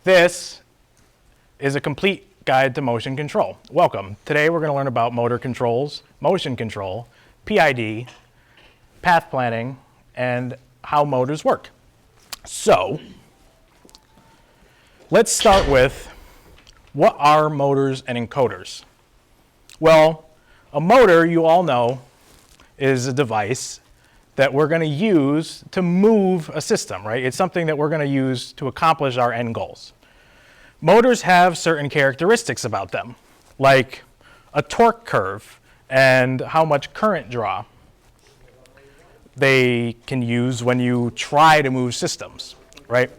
This is a complete guide to motion control. Welcome. Today we're going to learn about motor controls, motion control, PID, path planning, and how motors work. So, let's start with what are motors and encoders? Well, a motor, you all know, is a device that we're going to use to move a system, right? It's something that we're going to use to accomplish our end goals. Motors have certain characteristics about them, like a torque curve and how much current draw they can use when you try to move systems, right?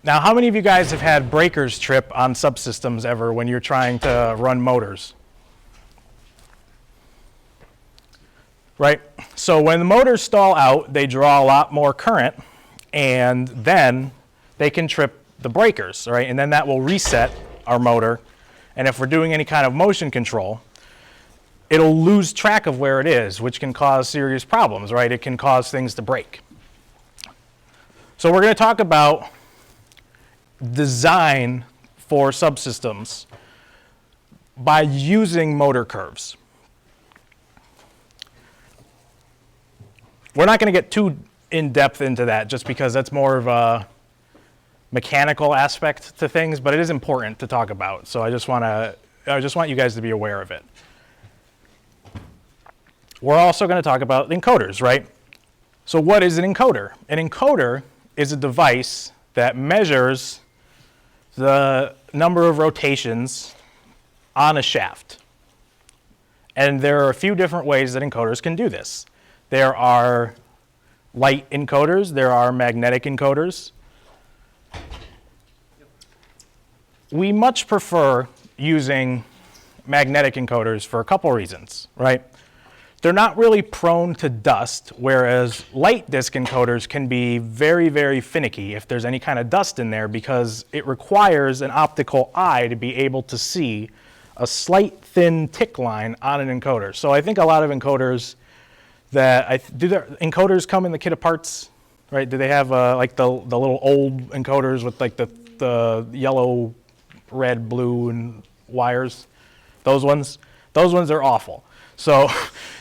Now, how many of you guys have had breakers trip on subsystems ever when you're trying to run motors? Right? So when the motors stall out, they draw a lot more current, and then they can trip the breakers, right? And then that will reset our motor. And if we're doing any kind of motion control, it'll lose track of where it is, which can cause serious problems, right? It can cause things to break. So we're going to talk about design for subsystems by using motor curves. We're not going to get too in-depth into that just because that's more of a mechanical aspect to things, but it is important to talk about. So I just want you guys to be aware of it. We're also going to talk about encoders, right? So what is an encoder? An encoder is a device that measures the number of rotations on a shaft. And there are a few different ways that encoders can do this. There are light encoders, there are magnetic encoders. We much prefer using magnetic encoders for a couple reasons, right? They're not really prone to dust, whereas light disk encoders can be very, very finicky if there's any kind of dust in there because it requires an optical eye to be able to see a slight thin tick line on an encoder. So I think a lot of encoders do their encoders come in the kit of parts, right? Do they have like the little old encoders with like the yellow, red, blue, and wires? Those ones are awful. So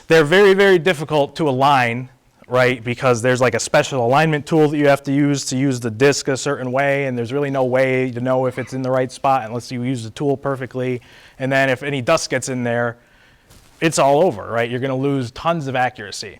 they're very, very difficult to align, right? Because there's like a special alignment tool that you have to use the disc a certain way, and there's really no way to know if it's in the right spot unless you use the tool perfectly. And then if any dust gets in there, it's all over, right? You're going to lose tons of accuracy.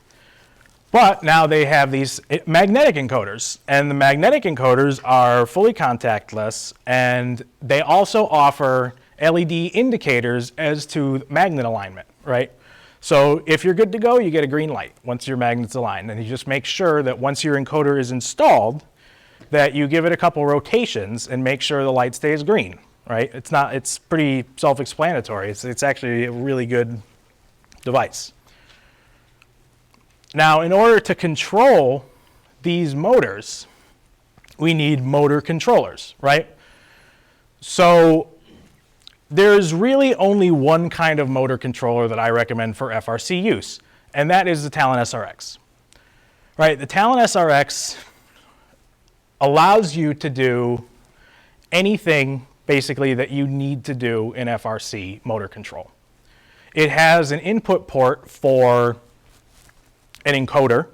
But now they have these magnetic encoders, and the magnetic encoders are fully contactless, and they also offer LED indicators as to magnet alignment, right? So if you're good to go, you get a green light once your magnet's aligned, and you just make sure that once your encoder is installed, that you give it a couple rotations and make sure the light stays green, right? It's pretty self-explanatory. It's actually a really good device. Now, in order to control these motors, we need motor controllers, right? So there's really only one kind of motor controller that I recommend for FRC use, and that is the Talon SRX. Right? The Talon SRX allows you to do anything basically that you need to do in FRC motor control. It has an input port for an encoder,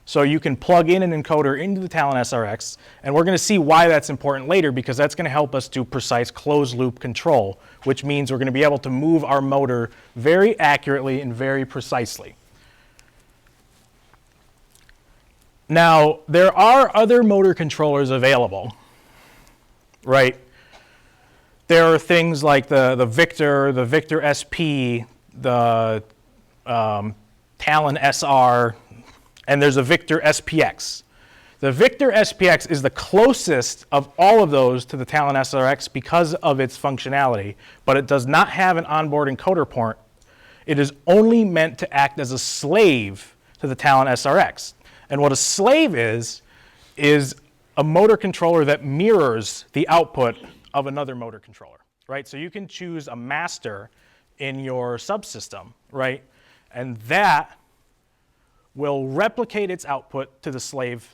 so you can plug in an encoder into the Talon SRX, and we're going to see why that's important later because that's going to help us do precise closed-loop control, which means we're going to be able to move our motor very accurately and very precisely. Now, there are other motor controllers available, right? There are things like the Victor SP, the Talon SR, and there's a Victor SPX. The Victor SPX is the closest of all of those to the Talon SRX because of its functionality, but it does not have an onboard encoder port. It is only meant to act as a slave to the Talon SRX. And what a slave is a motor controller that mirrors the output of another motor controller, right? So you can choose a master in your subsystem, right? And that will replicate its output to the slave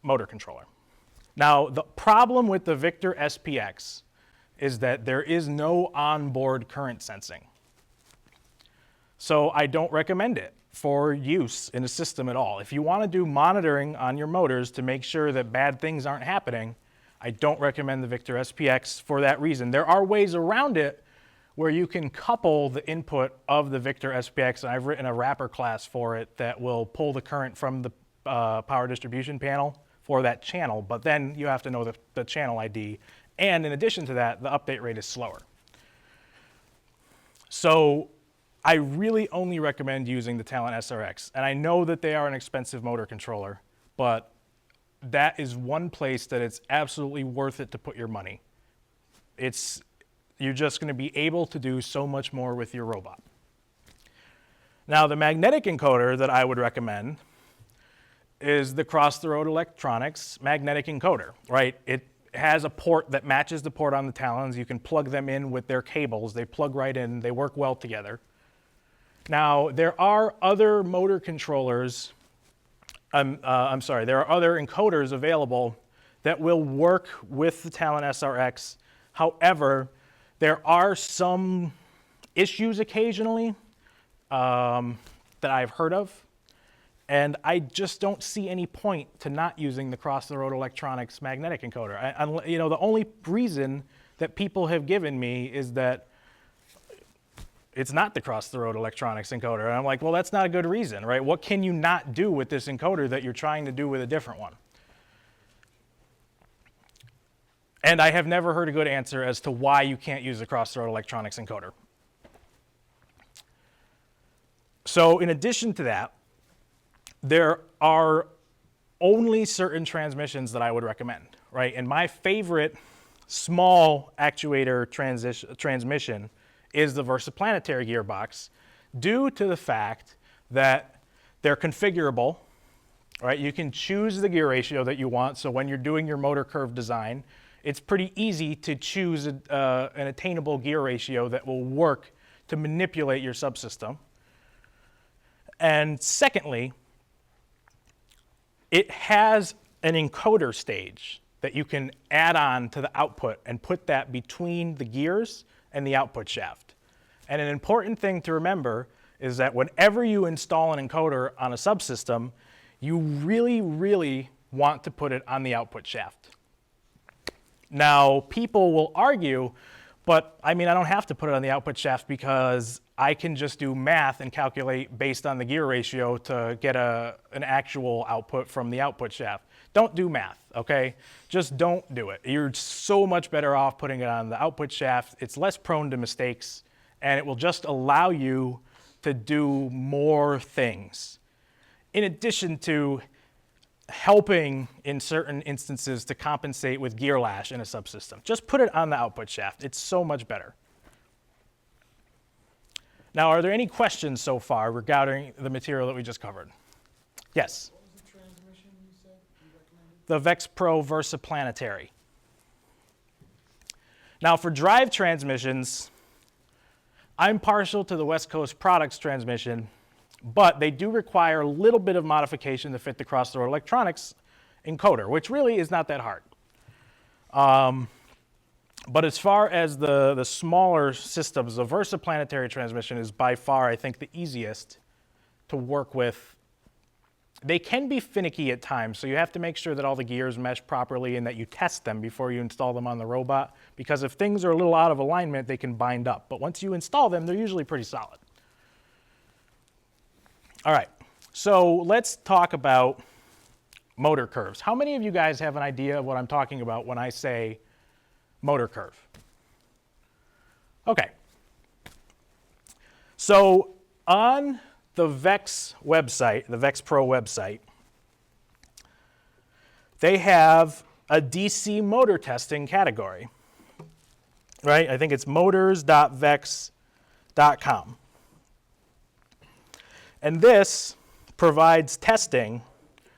motor controller. Now, the problem with the Victor SPX is that there is no onboard current sensing. So I don't recommend it for use in a system at all. If you want to do monitoring on your motors to make sure that bad things aren't happening, I don't recommend the Victor SPX for that reason. There are ways around it where you can couple the input of the Victor SPX, and I've written a wrapper class for it that will pull the current from the power distribution panel for that channel, but then you have to know the channel ID. And in addition to that, the update rate is slower. So I really only recommend using the Talon SRX. And I know that they are an expensive motor controller, but that is one place that it's absolutely worth it to put your money. You're just going to be able to do so much more with your robot. Now, the magnetic encoder that I would recommend is the Cross-the-Road Electronics magnetic encoder, right? It has a port that matches the port on the Talons. You can plug them in with their cables. They plug right in. They work well together. Now, there are other motor controllers, there are other encoders available that will work with the Talon SRX. However, there are some issues occasionally that I've heard of, and I just don't see any point to not using the Cross-the-Road Electronics magnetic encoder. The only reason that people have given me is that it's not the Cross-the-Road Electronics encoder. And I'm like, well, that's not a good reason, right? What can you not do with this encoder that you're trying to do with a different one? And I have never heard a good answer as to why you can't use the Cross-the-Road Electronics encoder. So in addition to that, there are only certain transmissions that I would recommend, right? And my favorite small actuator transmission is the Versaplanetary gearbox, due to the fact that they're configurable, right? You can choose the gear ratio that you want, so when you're doing your motor curve design, it's pretty easy to choose an attainable gear ratio that will work to manipulate your subsystem. And secondly, it has an encoder stage that you can add on to the output and put that between the gears and the output shaft. And an important thing to remember is that whenever you install an encoder on a subsystem, you really, really want to put it on the output shaft. Now, people will argue, but I don't have to put it on the output shaft because I can just do math and calculate based on the gear ratio to get an actual output from the output shaft. Don't do math, okay? Just don't do it. You're so much better off putting it on the output shaft. It's less prone to mistakes, and it will just allow you to do more things. In addition to helping in certain instances to compensate with gear lash in a subsystem. Just put it on the output shaft. It's so much better. Now, are there any questions so far regarding the material that we just covered? Yes? What was the transmission you said you recommended? The Vex Pro Versaplanetary. Now, for drive transmissions, I'm partial to the West Coast Products transmission, but they do require a little bit of modification to fit the Cross-the-Road Electronics encoder, which really is not that hard. But as far as the smaller systems, the Versaplanetary transmission is by far, I think, the easiest to work with. They can be finicky at times, so you have to make sure that all the gears mesh properly and that you test them before you install them on the robot, because if things are a little out of alignment, they can bind up. But once you install them, they're usually pretty solid. All right, so let's talk about motor curves. How many of you guys have an idea of what I'm talking about when I say motor curve? Okay. So on the Vex website, the Vex Pro website, they have a DC motor testing category, right? I think it's motors.vex.com. And this provides testing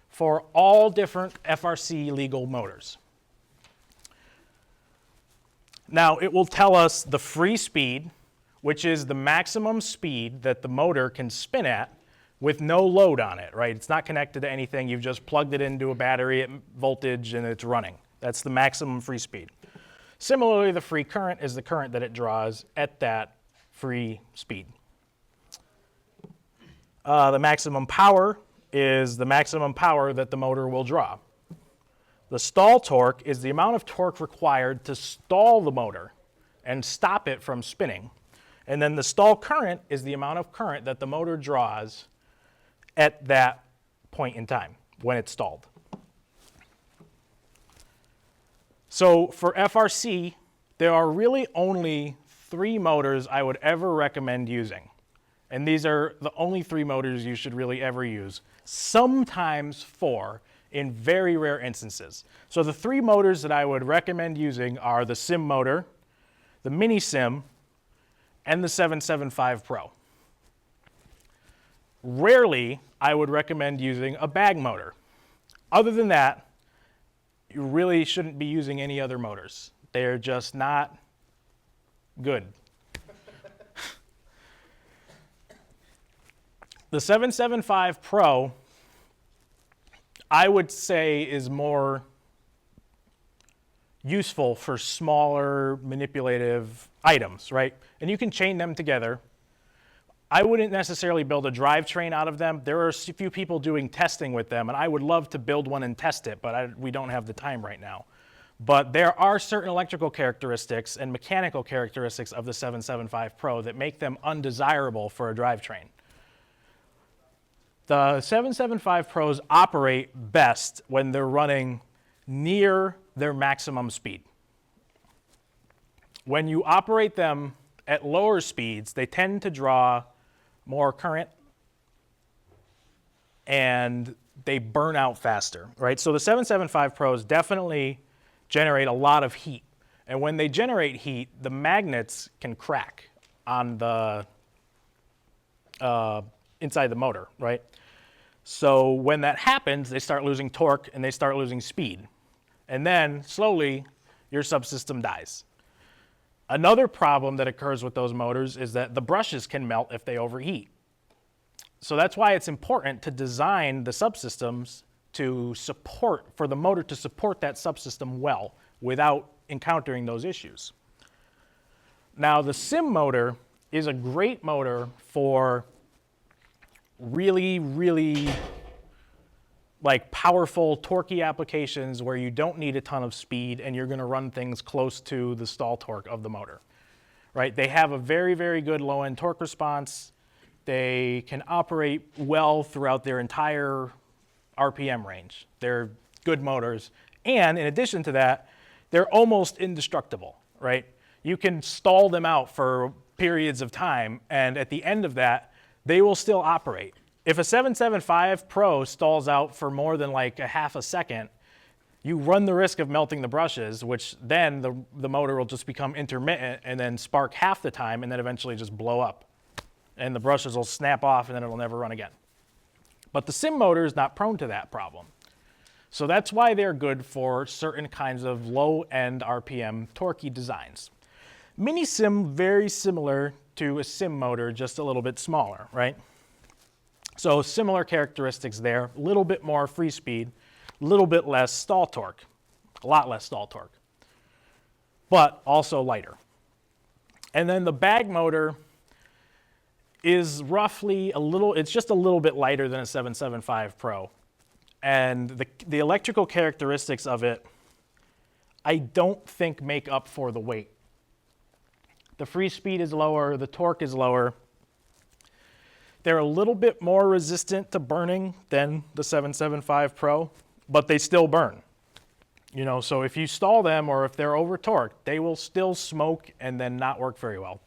for all different FRC legal motors. Now, it will tell us the free speed, which is the maximum speed that the motor can spin at with no load on it, right? It's not connected to anything. You've just plugged it into a battery at voltage and it's running. That's the maximum free speed. Similarly, the free current is the current that it draws at that free speed. The maximum power is the maximum power that the motor will draw. The stall torque is the amount of torque required to stall the motor and stop it from spinning. And then the stall current is the amount of current that the motor draws at that point in time when it's stalled. So for FRC, there are really only 3 motors I would ever recommend using. And these are the only 3 motors you should really ever use. Sometimes 4 in very rare instances. So the 3 motors that I would recommend using are the sim motor, the mini sim, and the 775 Pro. Rarely, I would recommend using a bag motor. Other than that, you really shouldn't be using any other motors. They're just not good. The 775 Pro, I would say, is more useful for smaller manipulative items, right? And you can chain them together. I wouldn't necessarily build a drivetrain out of them. There are a few people doing testing with them, and I would love to build one and test it, but we don't have the time right now. But there are certain electrical characteristics and mechanical characteristics of the 775 Pro that make them undesirable for a drivetrain. The 775 Pros operate best when they're running near their maximum speed. When you operate them at lower speeds, they tend to draw more current and they burn out faster, right? So the 775 Pros definitely generate a lot of heat. And when they generate heat, the magnets can crack on the inside the motor, right? So when that happens, they start losing torque and they start losing speed. And then slowly your subsystem dies. Another problem that occurs with those motors is that the brushes can melt if they overheat. So that's why it's important to design the subsystems to support, for the motor to support that subsystem well without encountering those issues. Now the sim motor is a great motor for really like powerful, torquey applications where you don't need a ton of speed and you're going to run things close to the stall torque of the motor, right? They have a very good low-end torque response. They can operate well throughout their entire RPM range. They're good motors. And in addition to that, they're almost indestructible, right? You can stall them out for periods of time, and at the end of that, they will still operate. If a 775 Pro stalls out for more than like a half a second, you run the risk of melting the brushes, which then the motor will just become intermittent and then spark half the time and then eventually just blow up. And the brushes will snap off and then it'll never run again. But the sim motor is not prone to that problem. So that's why they're good for certain kinds of low-end RPM torquey designs. Mini sim, very similar to a sim motor, just a little bit smaller, right? So similar characteristics there, a little bit more free speed, a little bit less stall torque, a lot less stall torque, but also lighter. And then the bag motor is roughly it's just a little bit lighter than a 775 Pro. And the electrical characteristics of it, I don't think make up for the weight. The free speed is lower, the torque is lower. They're a little bit more resistant to burning than the 775 Pro, but they still burn. You know, so if you stall them or if they're over torqued, they will still smoke and then not work very well.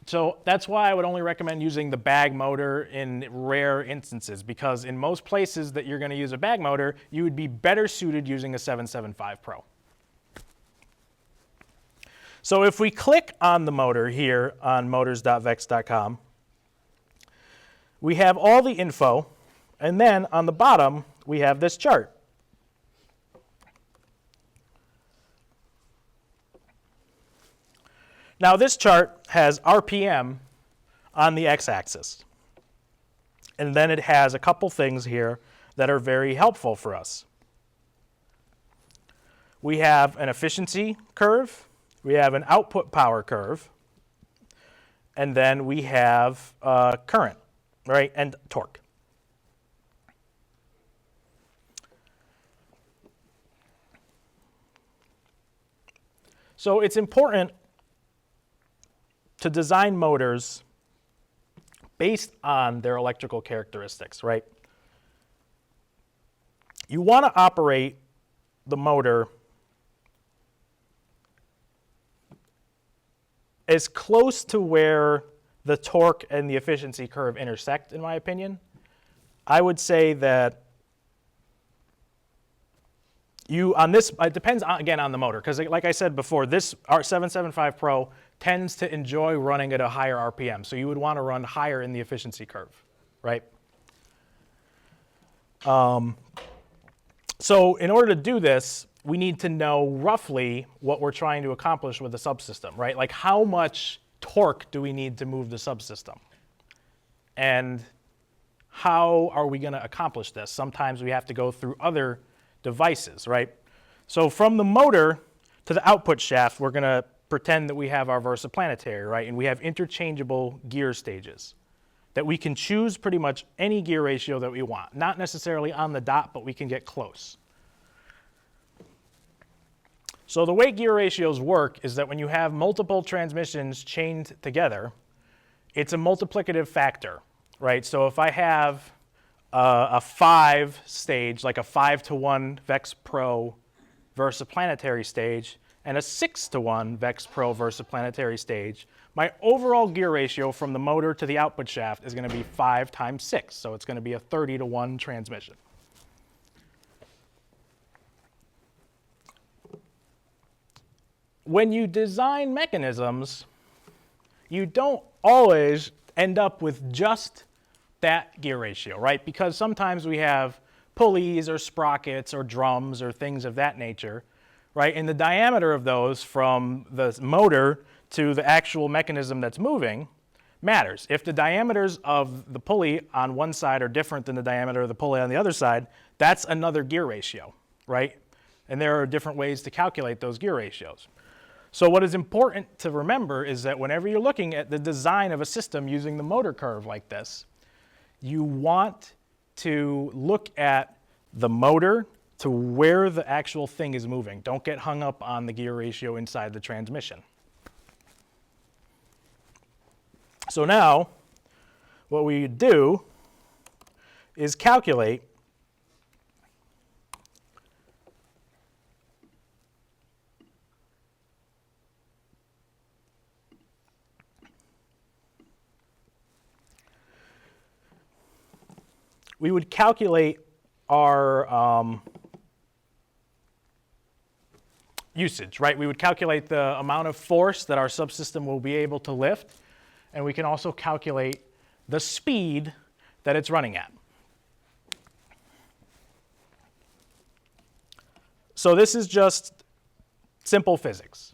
So that's why I would only recommend using the bag motor in rare instances, because in most places that you're going to use a bag motor, you would be better suited using a 775 Pro. So if we click on the motor here on motors.vex.com, we have all the info, and then on the bottom, we have this chart. Now this chart has RPM on the x-axis. And then it has a couple things here that are very helpful for us. we have an efficiency curve, we have an output power curve, and then we have current, right, and torque. So it's important to design motors based on their electrical characteristics, right? You want to operate the motor as close to where the torque and the efficiency curve intersect, in my opinion. I would say that it depends again on the motor, because like I said before, this R775 Pro tends to enjoy running at a higher RPM, so you would want to run higher in the efficiency curve, right? So in order to do this, we need to know roughly what we're trying to accomplish with the subsystem, right? Like how much torque do we need to move the subsystem? And how are we going to accomplish this? Sometimes we have to go through other devices, right? So from the motor to the output shaft, we're going to pretend that we have our versaplanetary, right? And we have interchangeable gear stages that we can choose pretty much any gear ratio that we want. Not necessarily on the dot, but we can get close. So the way gear ratios work is that when you have multiple transmissions chained together, it's a multiplicative factor, right? So if I have a 5 stage, like a 5-to-1 Vex Pro versaplanetary stage, and a 6-to-1 Vex Pro versaplanetary stage, my overall gear ratio from the motor to the output shaft is going to be 5 times 6, so it's going to be a 30-to-1 transmission. When you design mechanisms, you don't always end up with just that gear ratio, right? Because sometimes we have pulleys or sprockets or drums or things of that nature, right? And the diameter of those from the motor to the actual mechanism that's moving matters. If the diameters of the pulley on one side are different than the diameter of the pulley on the other side, that's another gear ratio, right? And there are different ways to calculate those gear ratios. So what is important to remember is that whenever you're looking at the design of a system using the motor curve like this, you want to look at the motor to where the actual thing is moving. Don't get hung up on the gear ratio inside the transmission. So now, what we do is calculate we would calculate our usage, right? We would calculate the amount of force that our subsystem will be able to lift, and we can also calculate the speed that it's running at. So this is just simple physics,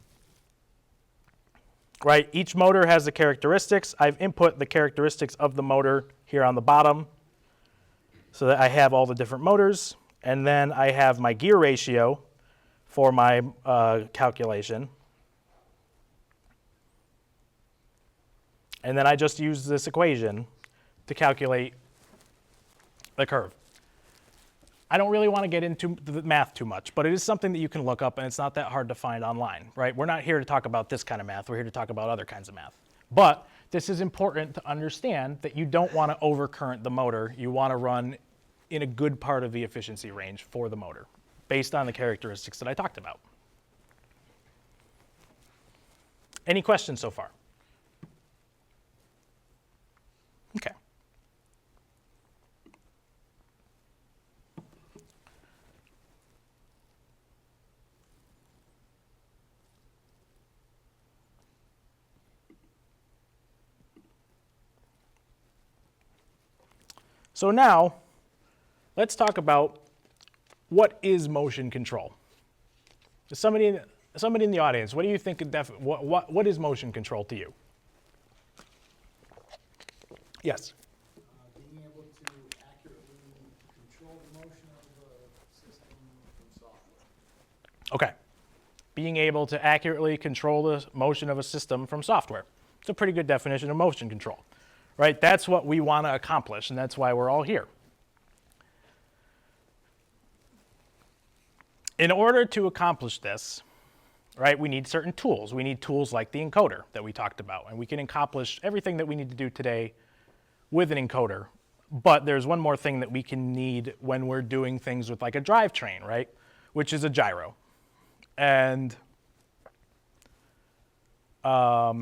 right? Each motor has the characteristics. I've input the characteristics of the motor here on the bottom so that I have all the different motors, and then I have my gear ratio for my calculation. And then I just use this equation to calculate the curve. I don't really want to get into the math too much, but it is something that you can look up, and it's not that hard to find online, right? We're not here to talk about this kind of math. We're here to talk about other kinds of math. But this is important to understand that you don't want to overcurrent the motor. You want to run in a good part of the efficiency range for the motor, based on the characteristics that I talked about. Any questions so far? Okay. So now, let's talk about what is motion control. Somebody in the audience, what do you think? What is motion control to you? Yes. Being able to accurately control the motion of the system from software. Okay. being able to accurately control the motion of a system from software. It's a pretty good definition of motion control, right? That's what we want to accomplish, and that's why we're all here. In order to accomplish this, right, we need certain tools. We need tools like the encoder that we talked about, and we can accomplish everything that we need to do today with an encoder. But there's one more thing that we can need when we're doing things with like a drivetrain, right, which is a gyro. And a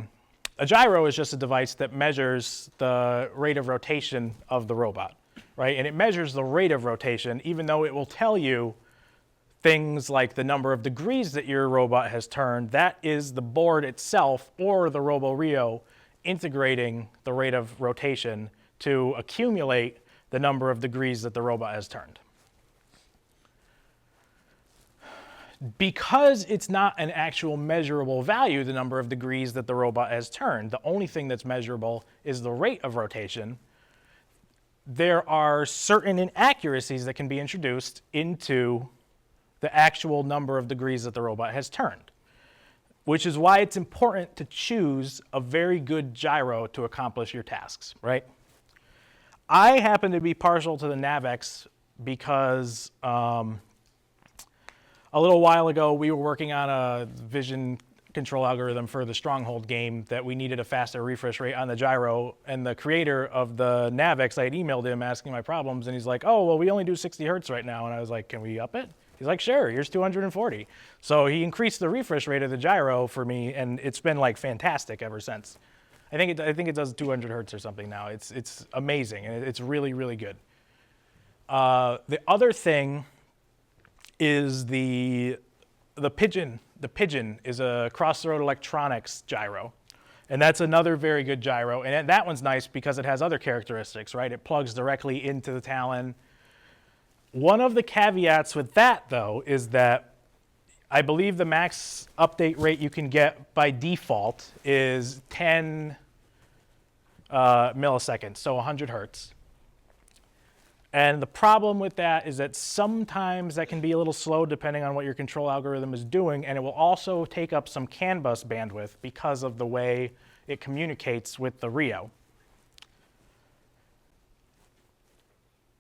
gyro is just a device that measures the rate of rotation of the robot, right? And it measures the rate of rotation, even though it will tell you things like the number of degrees that your robot has turned. That is the board itself or the RoboRio integrating the rate of rotation to accumulate the number of degrees that the robot has turned. Because it's not an actual measurable value, the number of degrees that the robot has turned, the only thing that's measurable is the rate of rotation. There are certain inaccuracies that can be introduced into the actual number of degrees that the robot has turned, which is why it's important to choose a very good gyro to accomplish your tasks, right? I happen to be partial to the NavX because a little while ago we were working on a vision control algorithm for the Stronghold game that we needed a faster refresh rate on the gyro, and the creator of the NavX, I had emailed him asking my problems, and he's like, oh, well, we only do 60 hertz right now, and I was like, can we up it? He's like, sure, here's 240. So he increased the refresh rate of the gyro for me, and it's been like fantastic ever since. I think it does 200 hertz or something now. It's amazing, and it's really, really good. The other thing is the Pigeon. The Pigeon is a Crossroad Electronics gyro, and that's another very good gyro. And that one's nice because it has other characteristics, right? It plugs directly into the Talon. One of the caveats with that, though, is that I believe the max update rate you can get by default is 10 milliseconds, so 100 hertz. And the problem with that is that sometimes that can be a little slow depending on what your control algorithm is doing, and it will also take up some CAN bus bandwidth because of the way it communicates with the Rio.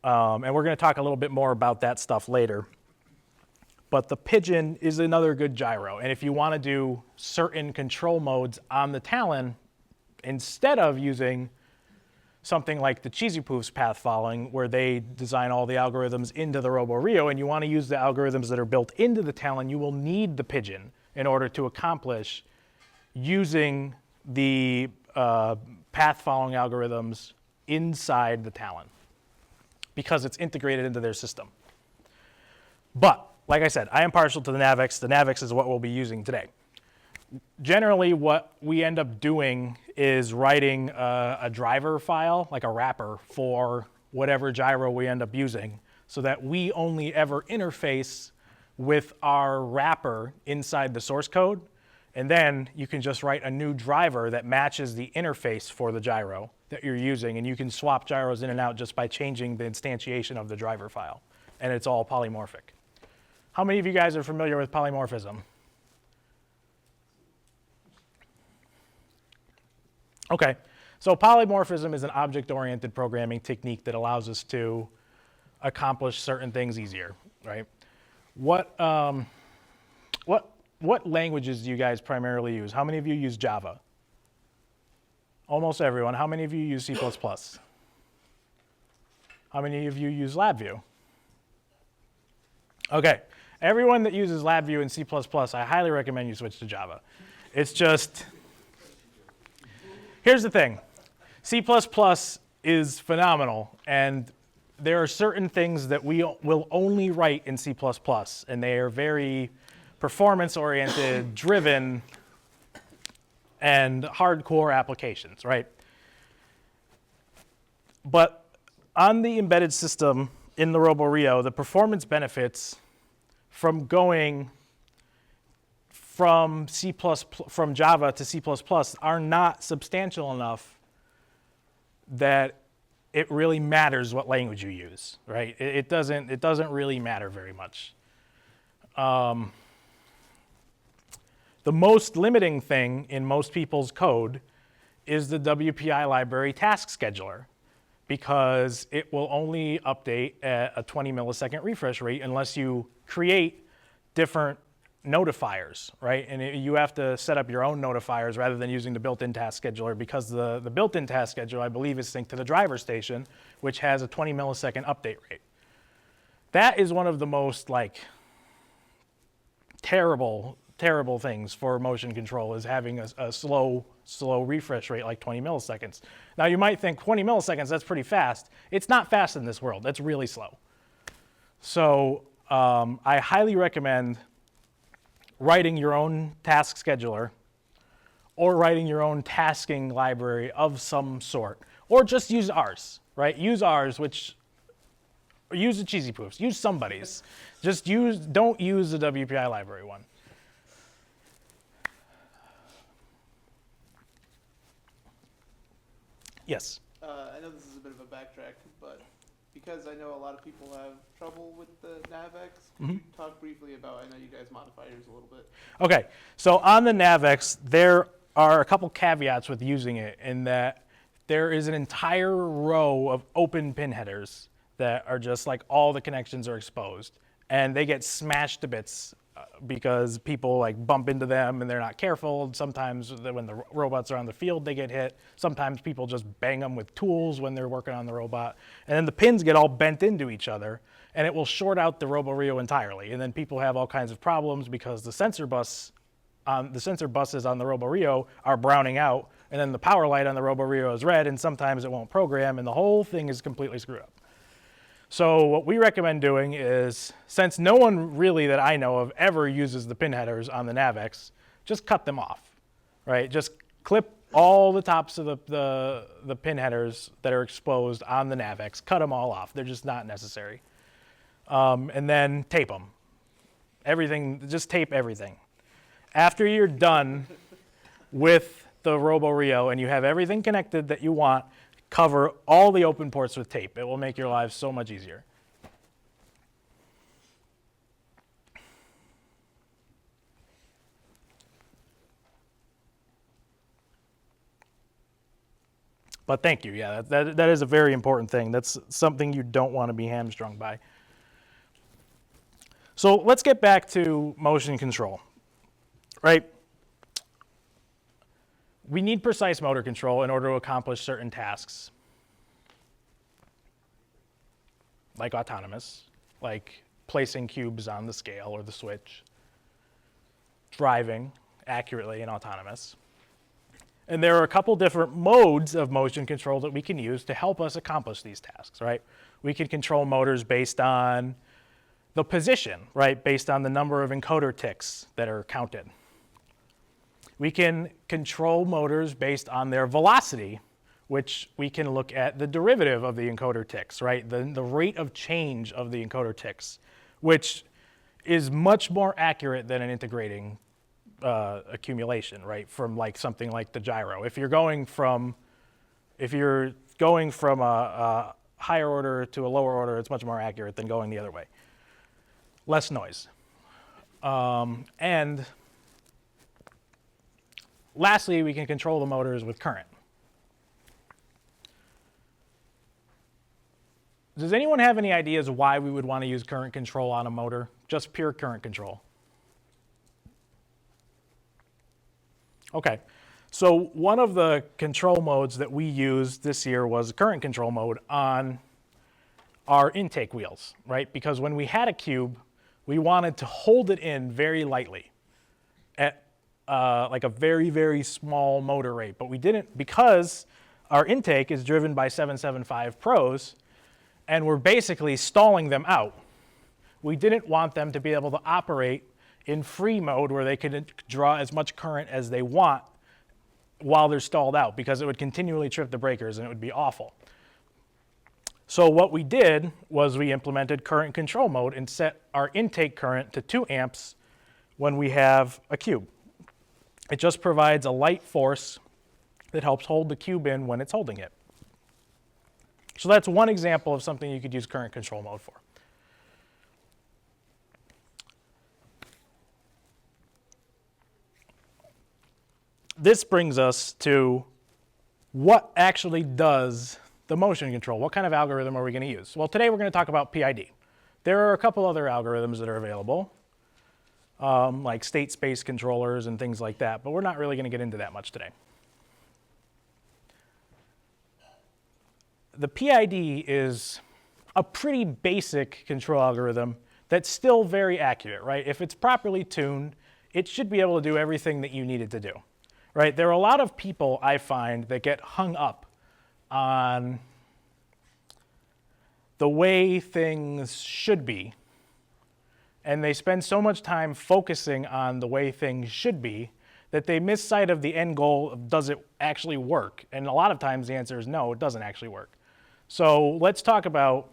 And we're going to talk a little bit more about that stuff later. But the Pigeon is another good gyro. And if you want to do certain control modes on the Talon, instead of using something like the Cheesy Poof's path following, where they design all the algorithms into the RoboRio, and you want to use the algorithms that are built into the Talon, you will need the Pigeon in order to accomplish using the path following algorithms inside the Talon, because it's integrated into their system. But, like I said, I am partial to the NavX. The NavX is what we'll be using today. Generally, what we end up doing is writing a driver file, like a wrapper, for whatever gyro we end up using, so that we only ever interface with our wrapper inside the source code, and then you can just write a new driver that matches the interface for the gyro that you're using, and you can swap gyros in and out just by changing the instantiation of the driver file, and it's all polymorphic. How many of you guys are familiar with polymorphism? Okay, so polymorphism is an object-oriented programming technique that allows us to accomplish certain things easier, right? What languages do you guys primarily use? How many of you use Java? Almost everyone. How many of you use C++? How many of you use LabVIEW? Okay, everyone that uses LabVIEW and C++, I highly recommend you switch to Java. It's just, here's the thing. C++ is phenomenal, and there are certain things that we will only write in C++, and they are very performance-oriented, driven, and hardcore applications, right? But on the embedded system in the RoboRio, the performance benefits from going from Java to C++ are not substantial enough that it really matters what language you use, right? It doesn't really matter very much. The most limiting thing in most people's code is the WPI library task scheduler, because it will only update at a 20 millisecond refresh rate unless you create different notifiers, right? And you have to set up your own notifiers rather than using the built-in task scheduler, because the built-in task scheduler, I believe, is synced to the driver station, which has a 20 millisecond update rate. That is one of the most terrible things for motion control, is having a slow refresh rate like 20 milliseconds. Now you might think 20 milliseconds, that's pretty fast. It's not fast in this world, that's really slow. So I highly recommend writing your own task scheduler, or writing your own tasking library of some sort, or just use ours, right? Use ours, or use the cheesy poofs, use somebody's. Don't use the WPI library one. Yes. I know this is a bit of a backtrack, but because I know a lot of people have trouble with the NavX, can you talk briefly about, I know you guys modify yours a little bit. Okay, so on the NavX, there are a couple caveats with using it, in that there is an entire row of open pin headers that are just like all the connections are exposed, and they get smashed to bits because people bump into them and they're not careful. Sometimes when the robots are on the field, they get hit. Sometimes people just bang them with tools when they're working on the robot. And then the pins get all bent into each other, and it will short out the RoboRio entirely. And then people have all kinds of problems because the sensor buses on the RoboRio are browning out, and then the power light on the RoboRio is red, and sometimes it won't program, and the whole thing is completely screwed up. So what we recommend doing is, since no one really that I know of ever uses the pin headers on the NavX, just cut them off, right? Just clip all the tops of the pin headers that are exposed on the NavX, cut them all off. They're just not necessary. And then tape them. Everything, just tape everything. After you're done with the RoboRio and you have everything connected that you want, cover all the open ports with tape. It will make your lives so much easier. But thank you, yeah, that is a very important thing. That's something you don't want to be hamstrung by. So let's get back to motion control, right? We need precise motor control in order to accomplish certain tasks, like autonomous, like placing cubes on the scale or the switch, driving accurately and autonomous. And there are a couple different modes of motion control that we can use to help us accomplish these tasks, right? We can control motors based on the position, right? Based on the number of encoder ticks that are counted. We can control motors based on their velocity, which we can look at the derivative of the encoder ticks, right? The rate of change of the encoder ticks, which is much more accurate than an integrating accumulation, right? From something like the gyro. If you're going from a higher order to a lower order, it's much more accurate than going the other way. Less noise. And lastly, we can control the motors with current. Does anyone have any ideas why we would want to use current control on a motor? Just pure current control. Okay, so one of the control modes that we used this year was current control mode on our intake wheels, right? Because when we had a cube, we wanted to hold it in very lightly at a very, very small motor rate. But we didn't, because our intake is driven by 775 Pros, and we're basically stalling them out. We didn't want them to be able to operate in free mode where they could draw as much current as they want while they're stalled out, because it would continually trip the breakers and it would be awful. So what we did was we implemented current control mode and set our intake current to 2 amps when we have a cube. It just provides a light force that helps hold the cube in when it's holding it. So that's one example of something you could use current control mode for. this brings us to what actually does the motion control. What kind of algorithm are we going to use? Well, today we're going to talk about PID. There are a couple other algorithms that are available, like state space controllers and things like that, but we're not really going to get into that much today. The PID is a pretty basic control algorithm that's still very accurate, right? If it's properly tuned, it should be able to do everything that you need it to do, right? There are a lot of people I find that get hung up on the way things should be, and they spend so much time focusing on the way things should be that they miss sight of the end goal of does it actually work? And a lot of times the answer is no, it doesn't actually work. So let's talk about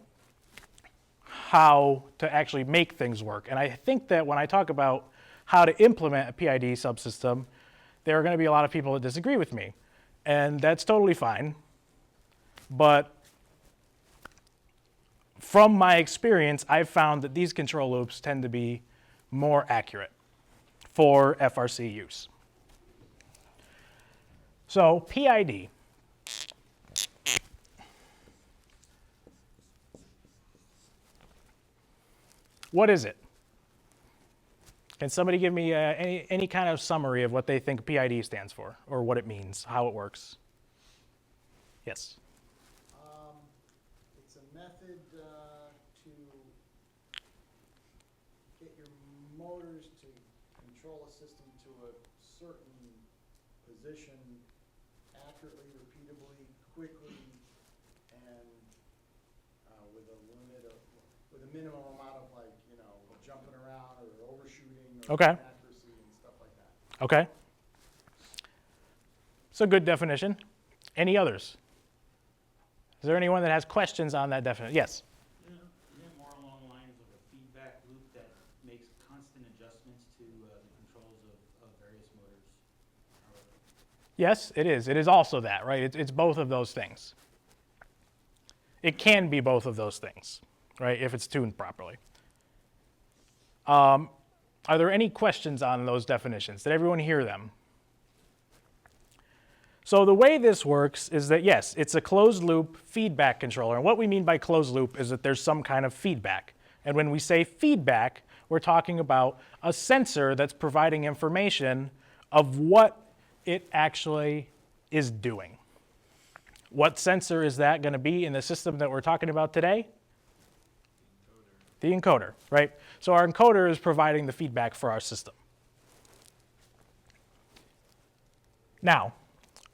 how to actually make things work. And I think that when I talk about how to implement a PID subsystem, there are going to be a lot of people that disagree with me. And that's totally fine. But from my experience, I've found that these control loops tend to be more accurate for FRC use. So PID. What is it? Can somebody give me any kind of summary of what they think PID stands for, or what it means, how it works? Yes? It's a method to get your motors to control a system to a certain position accurately, repeatably, quickly, and with a minimum amount of, like, you know, jumping around or overshooting or Okay. inaccuracy and stuff like that. Okay. It's a good definition. Any others? Is there anyone that has questions on that definition? Yes? Isn't it more along the lines of a feedback loop that makes constant adjustments to the controls of various motors? Yes, it is. It is also that, right? It's both of those things. It can be both of those things, right, if it's tuned properly. Are there any questions on those definitions? Did everyone hear them? So the way this works is that, yes, it's a closed loop feedback controller. And what we mean by closed loop is that there's some kind of feedback. And when we say feedback, we're talking about a sensor that's providing information of what it actually is doing. What sensor is that going to be in the system that we're talking about today? The encoder, right? So our encoder is providing the feedback for our system. Now,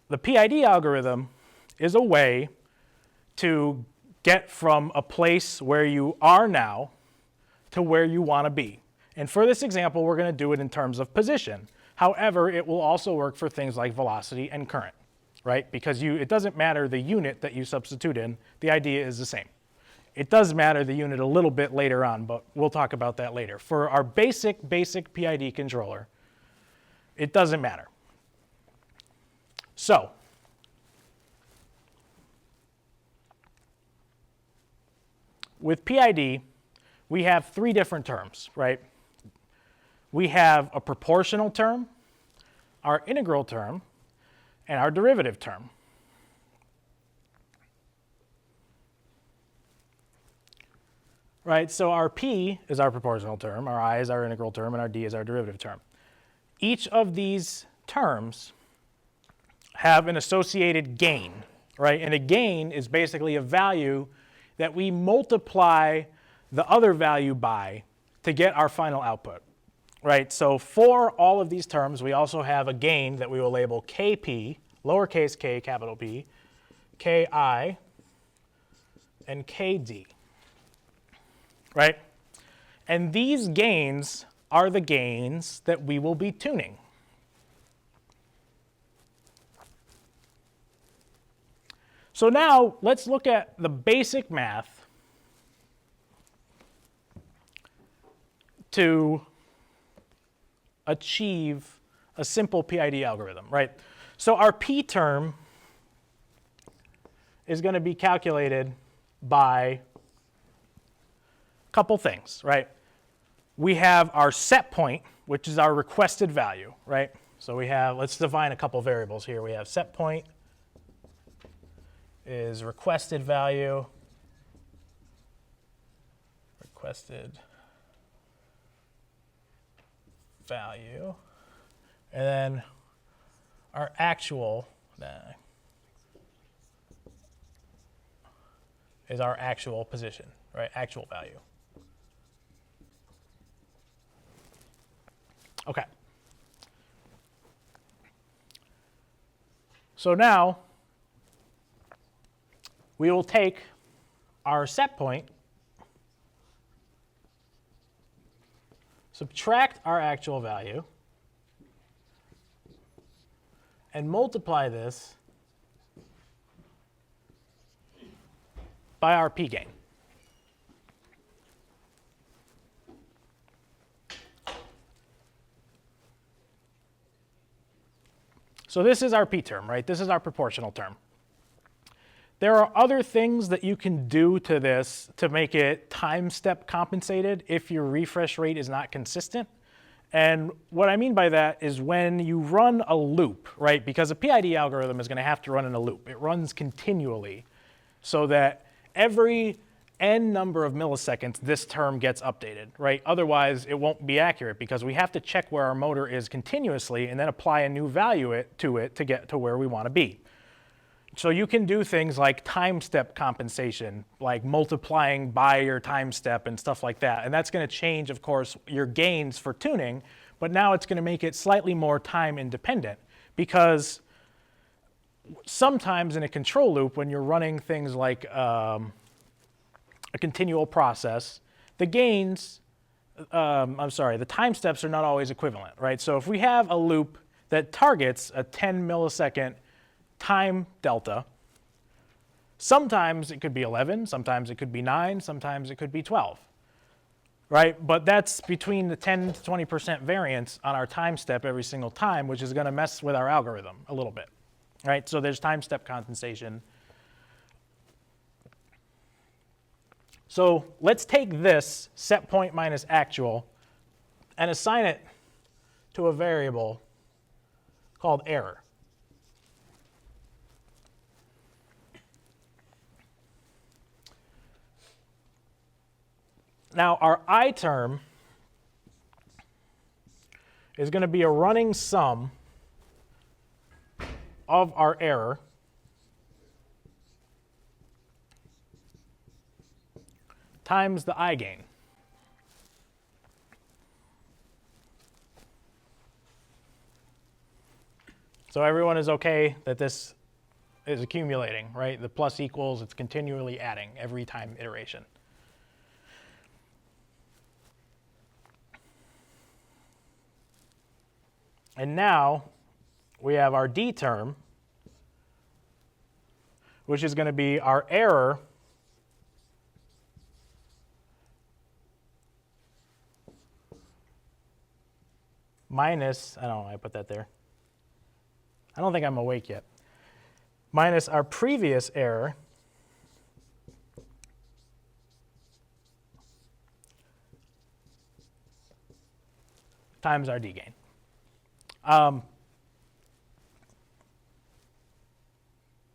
the PID algorithm is a way to get from a place where you are now to where you want to be. And for this example, we're going to do it in terms of position. However, it will also work for things like velocity and current, right? Because it doesn't matter the unit that you substitute in, the idea is the same. It does matter the unit a little bit later on, but we'll talk about that later. For our basic PID controller, it doesn't matter. So, with PID, we have three different terms, right? We have a proportional term, our integral term, and our derivative term. Right, so our P is our proportional term, our I is our integral term, and our D is our derivative term. Each of these terms have an associated gain, right? And a gain is basically a value that we multiply the other value by to get our final output, right? So for all of these terms, we also have a gain that we will label KP, lowercase k, capital P, KI, and KD, right? And these gains are the gains that we will be tuning. So now let's look at the basic math to achieve a simple PID algorithm, right? So our P term is going to be calculated by a couple things, right? We have our set point, which is our requested value, right? So we have, let's define a couple variables here. We have set point is requested value, and then our actual is our actual position, right? Actual value. Okay. So now we will take our set point, subtract our actual value, and multiply this by our P gain. So this is our P term, right? This is our proportional term. There are other things that you can do to this to make it time step compensated if your refresh rate is not consistent. And what I mean by that is when you run a loop, right? Because a PID algorithm is going to have to run in a loop. It runs continually so that every n number of milliseconds this term gets updated, right? Otherwise, it won't be accurate because we have to check where our motor is continuously and then apply a new value to it to get to where we want to be. So you can do things like time step compensation, like multiplying by your time step and stuff like that. And that's going to change, of course, your gains for tuning, but now it's going to make it slightly more time independent because sometimes in a control loop, when you're running things like a continual process, the gains, the time steps are not always equivalent, right? So if we have a loop that targets a 10 millisecond time delta, sometimes it could be 11, sometimes it could be 9, sometimes it could be 12, right? But that's between the 10 to 20% variance on our time step every single time, which is going to mess with our algorithm a little bit, right? So there's time step compensation. So let's take this set point minus actual and assign it to a variable called error. Now, our I term is going to be a running sum of our error times the I gain. So everyone is okay that this is accumulating, right? The plus equals, it's continually adding every time iteration. And now we have our D term, which is going to be our error minus, I don't know why I put that there. I don't think I'm awake yet. Minus our previous error times our D gain.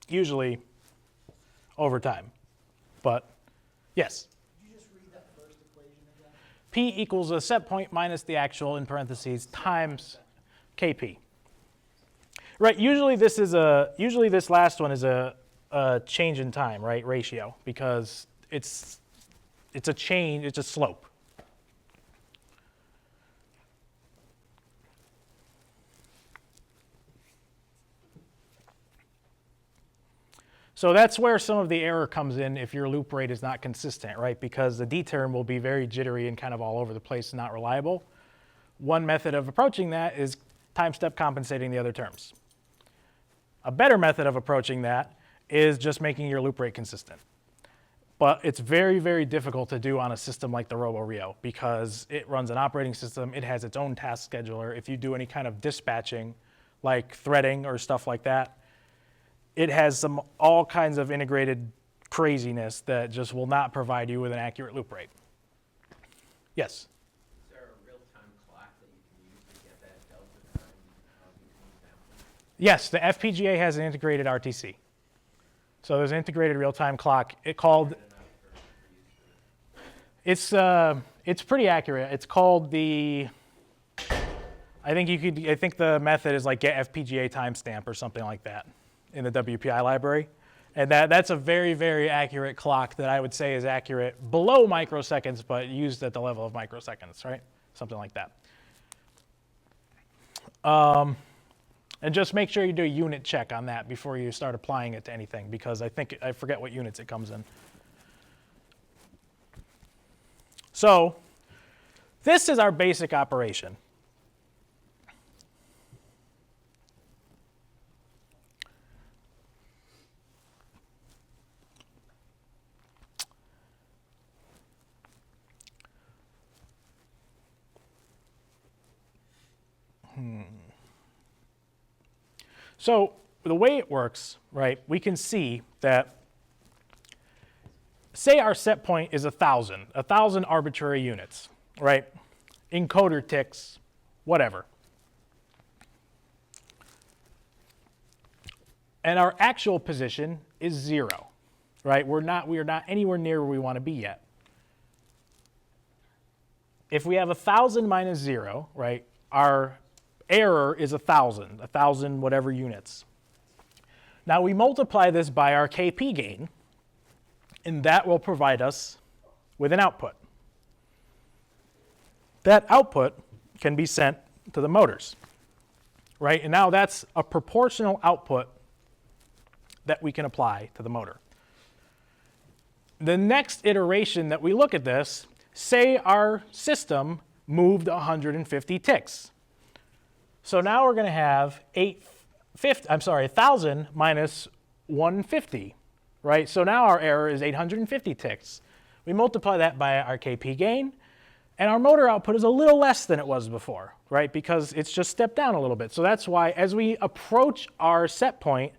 Usually over time, but yes. Could you just read that first equation again? P equals a set point minus the actual in parentheses times KP. Right, usually this last one is a change in time, right, ratio, because it's a change, it's a slope. So that's where some of the error comes in if your loop rate is not consistent, right? Because the D term will be very jittery and kind of all over the place and not reliable. One method of approaching that is time step compensating the other terms. A better method of approaching that is just making your loop rate consistent. But it's very, very difficult to do on a system like the RoboRio because it runs an operating system, it has its own task scheduler. If you do any kind of dispatching, like threading or stuff like that, it has all kinds of integrated craziness that just will not provide you with an accurate loop rate. Yes? Is there a real-time clock that you can use to get that delta time Yes, the FPGA has an integrated RTC. So there's an integrated real-time clock. It's pretty accurate. It's called the, I think the method is like get FPGA timestamp or something like that in the WPI library. And that's a very, very accurate clock that I would say is accurate below microseconds, but used at the level of microseconds, right? Something like that. And just make sure you do a unit check on that before you start applying it to anything, because I forget what units it comes in. So this is our basic operation. So the way it works, right, we can see that, say our set point is 1,000 arbitrary units, right? Encoder ticks, whatever. And our actual position is 0, right? We are not anywhere near where we want to be yet. If we have 1,000 minus 0, right, our error is 1,000 whatever units. Now we multiply this by our KP gain, and that will provide us with an output. That output can be sent to the motors, right? And now that's a proportional output that we can apply to the motor. The next iteration that we look at this, say our system moved 150 ticks. So now we're going to have 1,000 minus 150, right? So now our error is 850 ticks. We multiply that by our KP gain, and our motor output is a little less than it was before, right? Because it's just stepped down a little bit. So that's why as we approach our set point,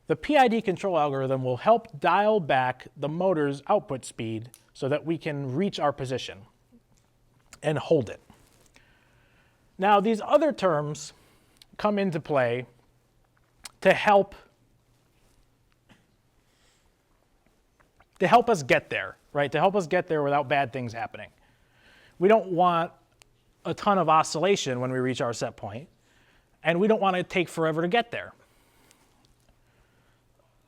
the PID control algorithm will help dial back the motor's output speed so that we can reach our position and hold it. Now, these other terms come into play to help us get there, right? To help us get there without bad things happening. We don't want a ton of oscillation when we reach our set point, and we don't want it to take forever to get there.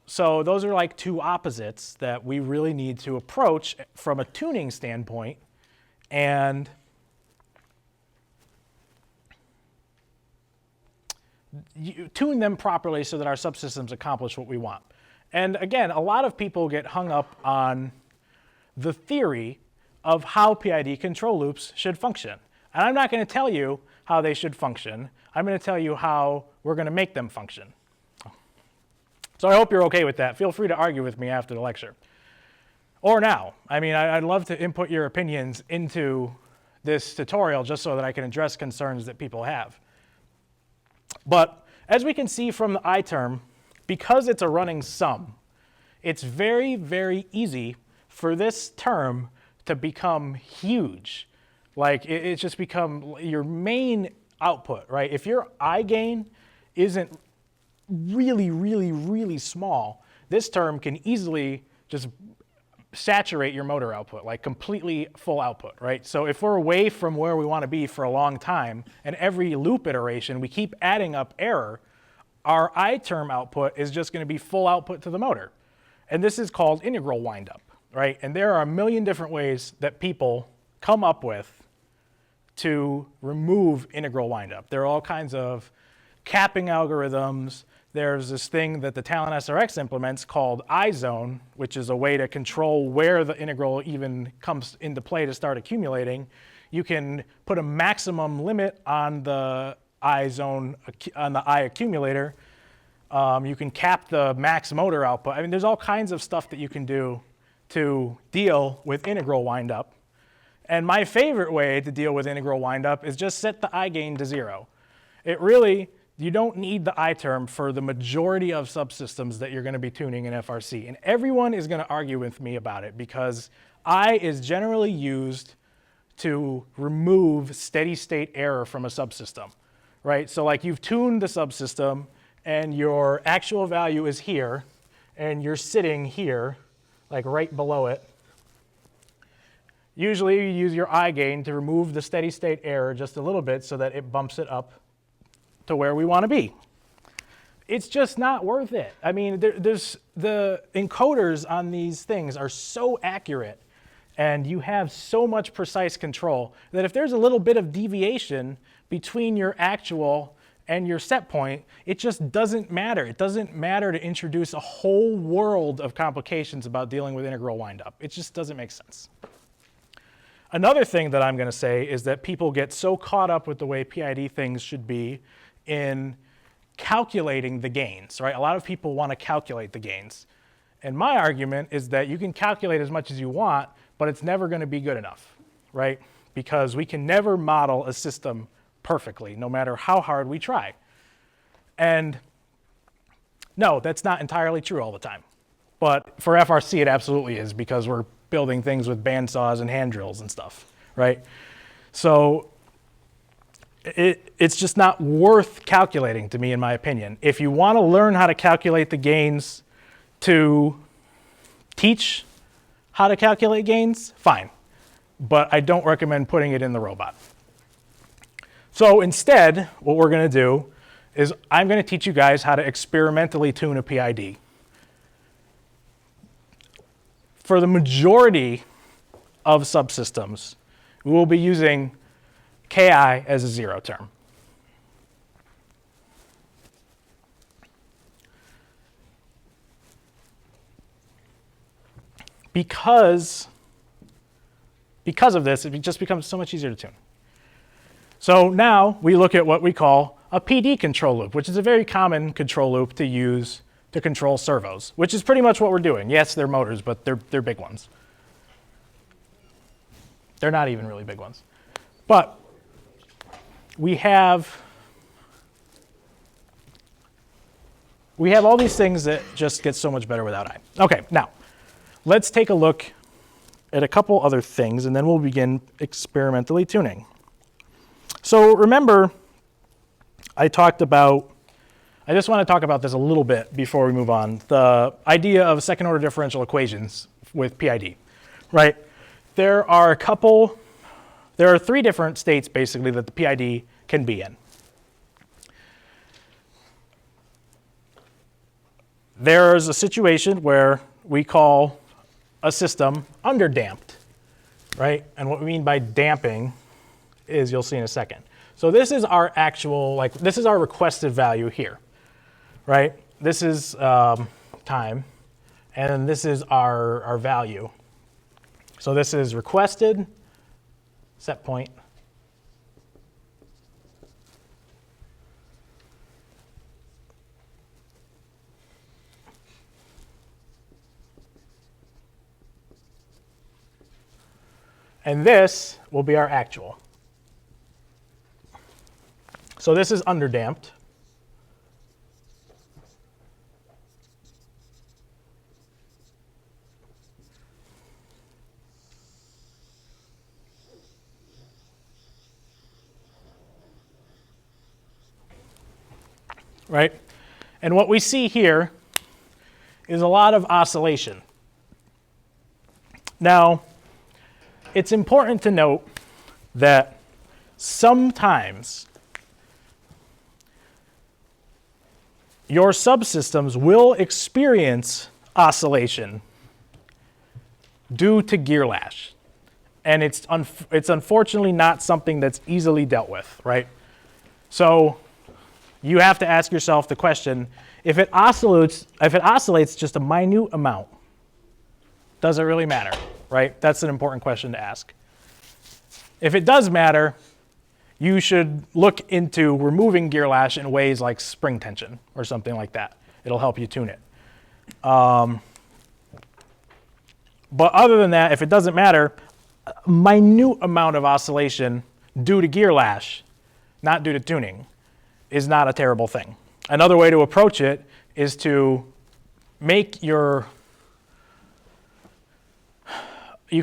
So those are like two opposites that we really need to approach from a tuning standpoint, and tune them properly so that our subsystems accomplish what we want. And again, a lot of people get hung up on the theory of how PID control loops should function. And I'm not going to tell you how they should function. I'm going to tell you how we're going to make them function. So I hope you're okay with that. Feel free to argue with me after the lecture. Or now. I mean, I'd love to input your opinions into this tutorial just so that I can address concerns that people have. But as we can see from the I term, because it's a running sum, it's very, very easy for this term to become huge. Like it's just become your main output, right? If your I gain isn't really, really, really small, this term can easily just saturate your motor output, like completely full output, right? So if we're away from where we want to be for a long time, and every loop iteration we keep adding up error, our I term output is just going to be full output to the motor. And this is called integral windup, right? And there are a million different ways that people come up with to remove integral windup. There are all kinds of capping algorithms. There's this thing that the Talon SRX implements called I-zone, which is a way to control where the integral even comes into play to start accumulating. You can put a maximum limit on the I-zone, on the I accumulator. You can cap the max motor output. I mean, there's all kinds of stuff that you can do to deal with integral windup. And my favorite way to deal with integral windup is just set the I gain to 0. You don't need the I term for the majority of subsystems that you're going to be tuning in FRC. And everyone is going to argue with me about it because I is generally used to remove steady state error from a subsystem, right? So like you've tuned the subsystem and your actual value is here, and you're sitting here, like right below it, usually you use your I gain to remove the steady state error just a little bit so that it bumps it up to where we want to be. It's just not worth it. I mean, the encoders on these things are so accurate, and you have so much precise control that if there's a little bit of deviation between your actual and your set point, it just doesn't matter. It doesn't matter to introduce a whole world of complications about dealing with integral windup. It just doesn't make sense. Another thing that I'm going to say is that people get so caught up with the way PID things should be in calculating the gains, right? A lot of people want to calculate the gains. And my argument is that you can calculate as much as you want, but it's never going to be good enough, right? Because we can never model a system perfectly, no matter how hard we try. And no, that's not entirely true all the time. But for FRC, it absolutely is, because we're building things with bandsaws and hand drills and stuff, right? So it's just not worth calculating to me, in my opinion. If you want to learn how to calculate the gains to teach how to calculate gains, fine. But I don't recommend putting it in the robot. So instead, what we're going to do is I'm going to teach you guys how to experimentally tune a PID. For the majority of subsystems, we will be using Ki as a zero term. Because of this, it just becomes so much easier to tune. So now we look at what we call a PD control loop, which is a very common control loop to use to control servos, which is pretty much what we're doing. Yes, they're motors, but they're big ones. They're not even really big ones. But we have all these things that just get so much better without I. Okay, now let's take a look at a couple other things, and then we'll begin experimentally tuning. So remember, I just want to talk about this a little bit before we move on. The idea of second order differential equations with PID, right? There are three different states basically that the PID can be in. There's a situation where we call a system underdamped, right? And what we mean by damping is, you'll see in a second. So this is our actual, this is our requested value here, right? This is time, and this is our value. So this is requested, set point, and this will be our actual. So this is underdamped. Right? And what we see here is a lot of oscillation. Now, it's important to note that sometimes your subsystems will experience oscillation due to gear lash. And it's unfortunately not something that's easily dealt with, right? So you have to ask yourself the question, if it oscillates just a minute amount, does it really matter, right? That's an important question to ask. If it does matter, you should look into removing gear lash in ways like spring tension or something like that. It'll help you tune it. But other than that, if it doesn't matter, a minute amount of oscillation due to gear lash, not due to tuning, is not a terrible thing. Another way to approach it is to make you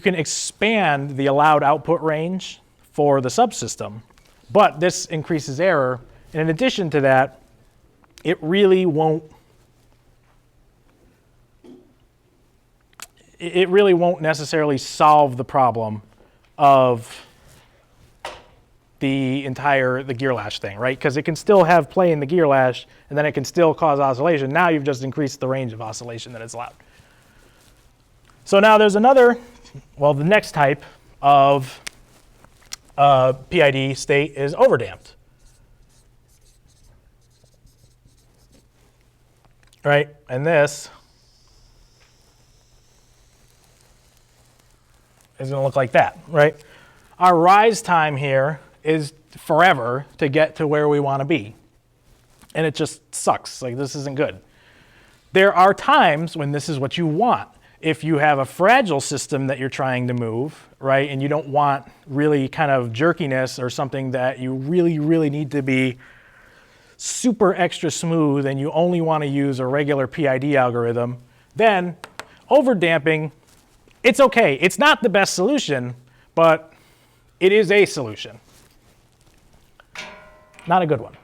can expand the allowed output range for the subsystem, but this increases error. And in addition to that, it really won't necessarily solve the problem of the gear lash thing, right? Because it can still have play in the gear lash, and then it can still cause oscillation. Now you've just increased the range of oscillation that is allowed. So now there's the next type of PID state is overdamped. Right? And this is going to look like that, right? Our rise time here is forever to get to where we want to be. And it just sucks. Like, this isn't good. There are times when this is what you want. If you have a fragile system that you're trying to move, right, and you don't want really kind of jerkiness or something that you really, really need to be super extra smooth and you only want to use a regular PID algorithm, then overdamping, it's okay. It's not the best solution, but it is a solution. Not a good one.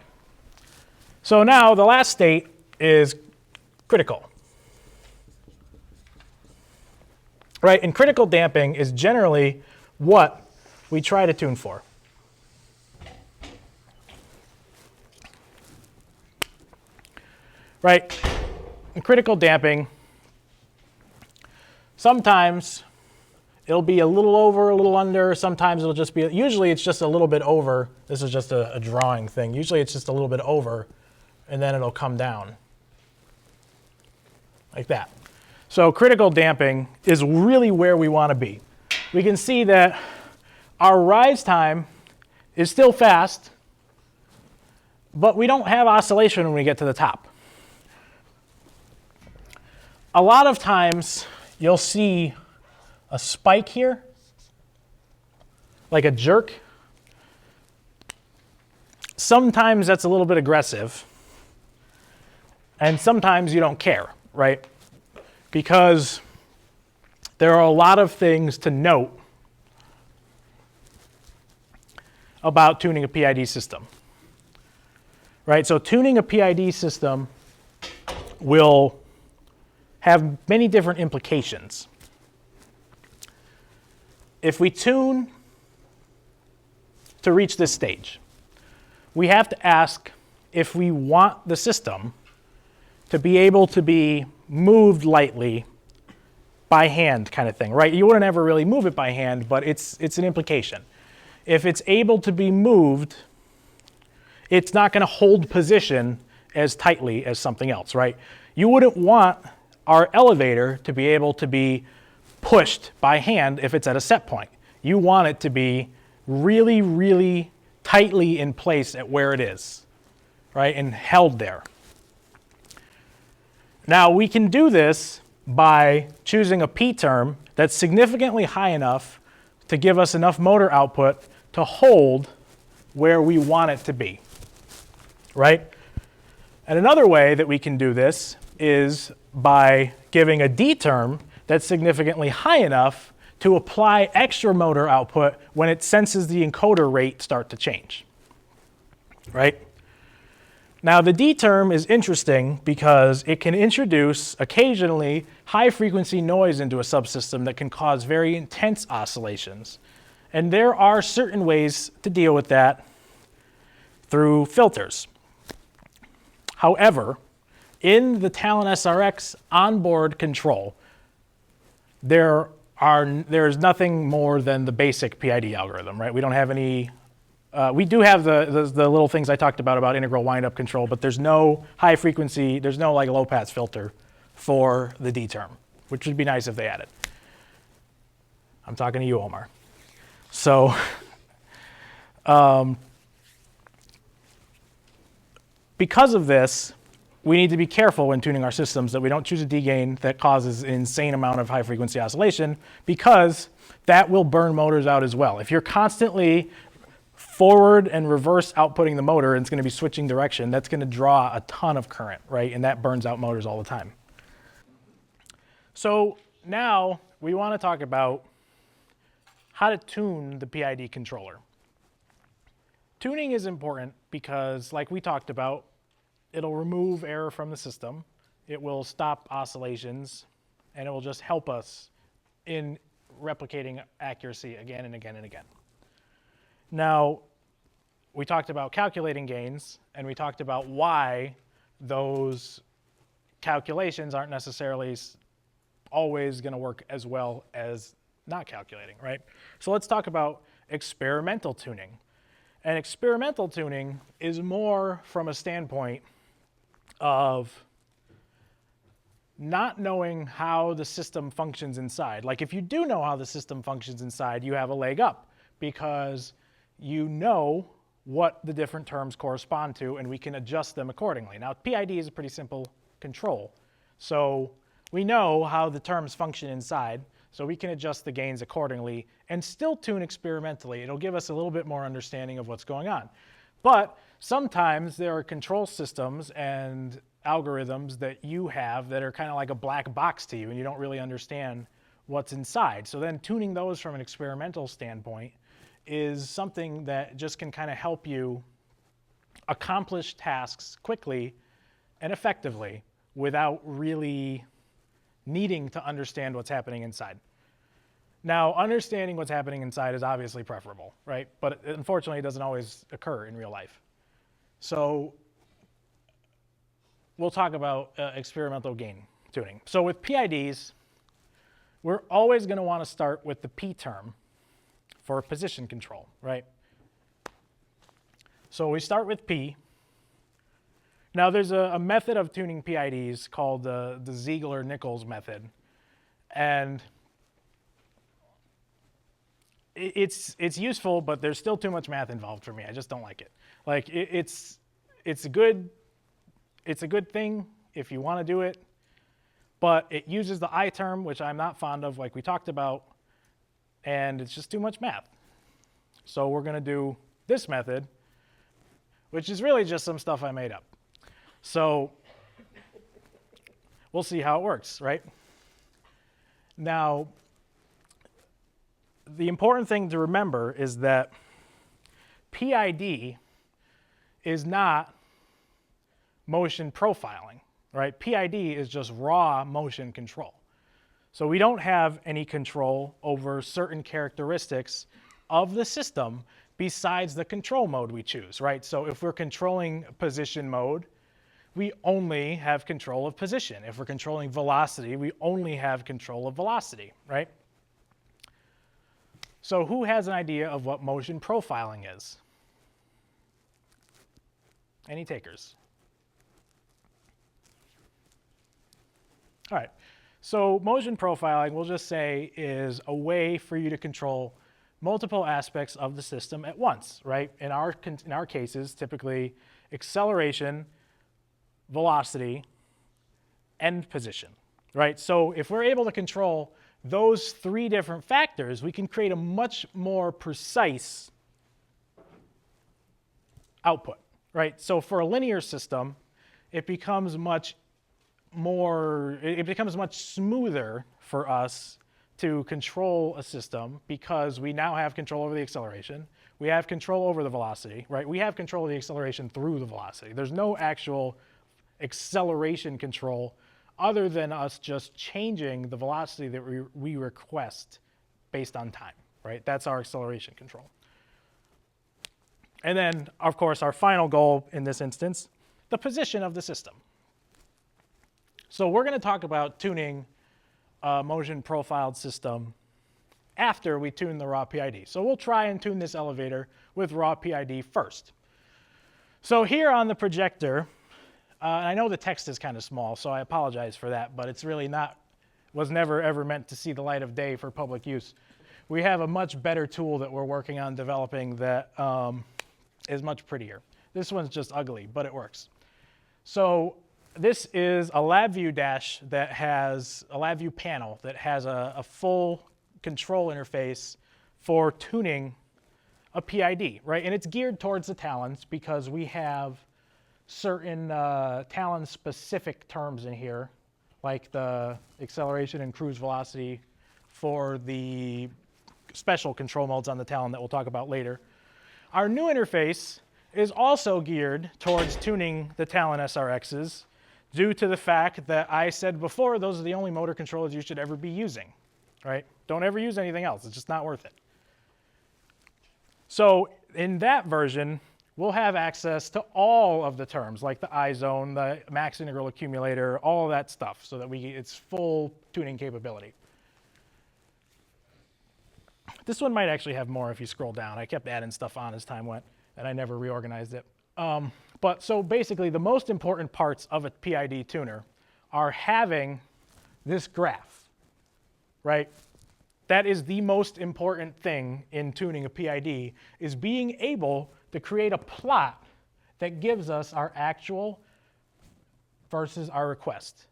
So now the last state is critical. Right, and critical damping is generally what we try to tune for. Right, in critical damping, sometimes it'll be a little over, a little under, sometimes it'll just be, usually it's just a little bit over. This is just a drawing thing. Usually it's just a little bit over, and then it'll come down, like that. So critical damping is really where we want to be. We can see that our rise time is still fast, but we don't have oscillation when we get to the top. A lot of times you'll see a spike here, like a jerk. Sometimes that's a little bit aggressive, and sometimes you don't care, right? Because there are a lot of things to note about tuning a PID system, right? So tuning a PID system will have many different implications. If we tune to reach this stage, we have to ask if we want the system to be able to be moved lightly by hand, kind of thing, right? You wouldn't ever really move it by hand, but it's an implication. If it's able to be moved, it's not going to hold position as tightly as something else, right? You wouldn't want our elevator to be able to be pushed by hand if it's at a set point. You want it to be really, really tightly in place at where it is, right? And held there. Now, we can do this by choosing a P term that's significantly high enough to give us enough motor output to hold where we want it to be, right? And another way that we can do this is by giving a D term that's significantly high enough to apply extra motor output when it senses the encoder rate start to change, right? Now, the D term is interesting because it can introduce occasionally high-frequency noise into a subsystem that can cause very intense oscillations. And there are certain ways to deal with that through filters. However, in the Talon SRX onboard control, there's nothing more than the basic PID algorithm, right? We don't have any. We do have the little things I talked about integral wind-up control, but there's no high frequency, there's no like low pass filter for the D term, which would be nice if they added. I'm talking to you, Omar. So, because of this, we need to be careful when tuning our systems that we don't choose a D gain that causes an insane amount of high frequency oscillation, because that will burn motors out as well. If you're constantly forward and reverse outputting the motor and it's going to be switching direction, that's going to draw a ton of current, right? And that burns out motors all the time. So now we want to talk about how to tune the PID controller. Tuning is important because, like we talked about, it'll remove error from the system, it will stop oscillations, and it will just help us in replicating accuracy again and again and again. Now, we talked about calculating gains, and we talked about why those calculations aren't necessarily always going to work as well as not calculating, right? So let's talk about experimental tuning. And experimental tuning is more from a standpoint of not knowing how the system functions inside. Like if you do know how the system functions inside, you have a leg up because you know what the different terms correspond to and we can adjust them accordingly. Now, PID is a pretty simple control. So we know how the terms function inside, so we can adjust the gains accordingly and still tune experimentally. It'll give us a little bit more understanding of what's going on. But sometimes there are control systems and algorithms that you have that are kind of like a black box to you and you don't really understand what's inside. So then tuning those from an experimental standpoint is something that just can kind of help you accomplish tasks quickly and effectively without really needing to understand what's happening inside. Now, understanding what's happening inside is obviously preferable, right? But unfortunately, it doesn't always occur in real life. So we'll talk about experimental gain tuning. So with PIDs, we're always going to want to start with the P term for position control, right? So we start with P. Now there's a method of tuning PIDs called the Ziegler-Nichols method. And it's useful, but there's still too much math involved for me. I just don't like it. Like it's a good thing if you want to do it, but it uses the I term, which I'm not fond of, like we talked about, and it's just too much math. So we're going to do this method, which is really just some stuff I made up. So we'll see how it works, right? Now, the important thing to remember is that PID is not motion profiling, right? PID is just raw motion control. So we don't have any control over certain characteristics of the system besides the control mode we choose, right? So if we're controlling position mode, we only have control of position. If we're controlling velocity, we only have control of velocity, right? So who has an idea of what motion profiling is? Any takers? All right. So motion profiling, we'll just say, is a way for you to control multiple aspects of the system at once, right? In our cases, typically acceleration, velocity, and position, right? So if we're able to control those three different factors, we can create a much more precise output, right? So for a linear system, it becomes much smoother for us to control a system because we now have control over the acceleration. We have control over the velocity, right? We have control of the acceleration through the velocity. There's no actual acceleration control other than us just changing the velocity that we request based on time, right? That's our acceleration control. And then, of course, our final goal in this instance, the position of the system. So we're going to talk about tuning a motion profiled system after we tune the raw PID. So we'll try and tune this elevator with raw PID first. So here on the projector, I know the text is kind of small, so I apologize for that, but it's really was never ever meant to see the light of day for public use. We have a much better tool that we're working on developing that is much prettier. This one's just ugly, but it works. So this is a LabVIEW dash that has a LabVIEW panel that has a full control interface for tuning a PID, right? And it's geared towards the talons because we have certain talon-specific terms in here, like the acceleration and cruise velocity for the special control modes on the talon that we'll talk about later. Our new interface is also geared towards tuning the Talon SRXs due to the fact that I said before, those are the only motor controllers you should ever be using, right? Don't ever use anything else. It's just not worth it. So in that version, we'll have access to all of the terms, like the iZone, the max integral accumulator, all of that stuff, so that it's full tuning capability. This one might actually have more if you scroll down. I kept adding stuff on as time went, and I never reorganized it. But so basically, the most important parts of a PID tuner are having this graph, right? That is the most important thing in tuning a PID, is being able to create a plot that gives us our actual versus our request,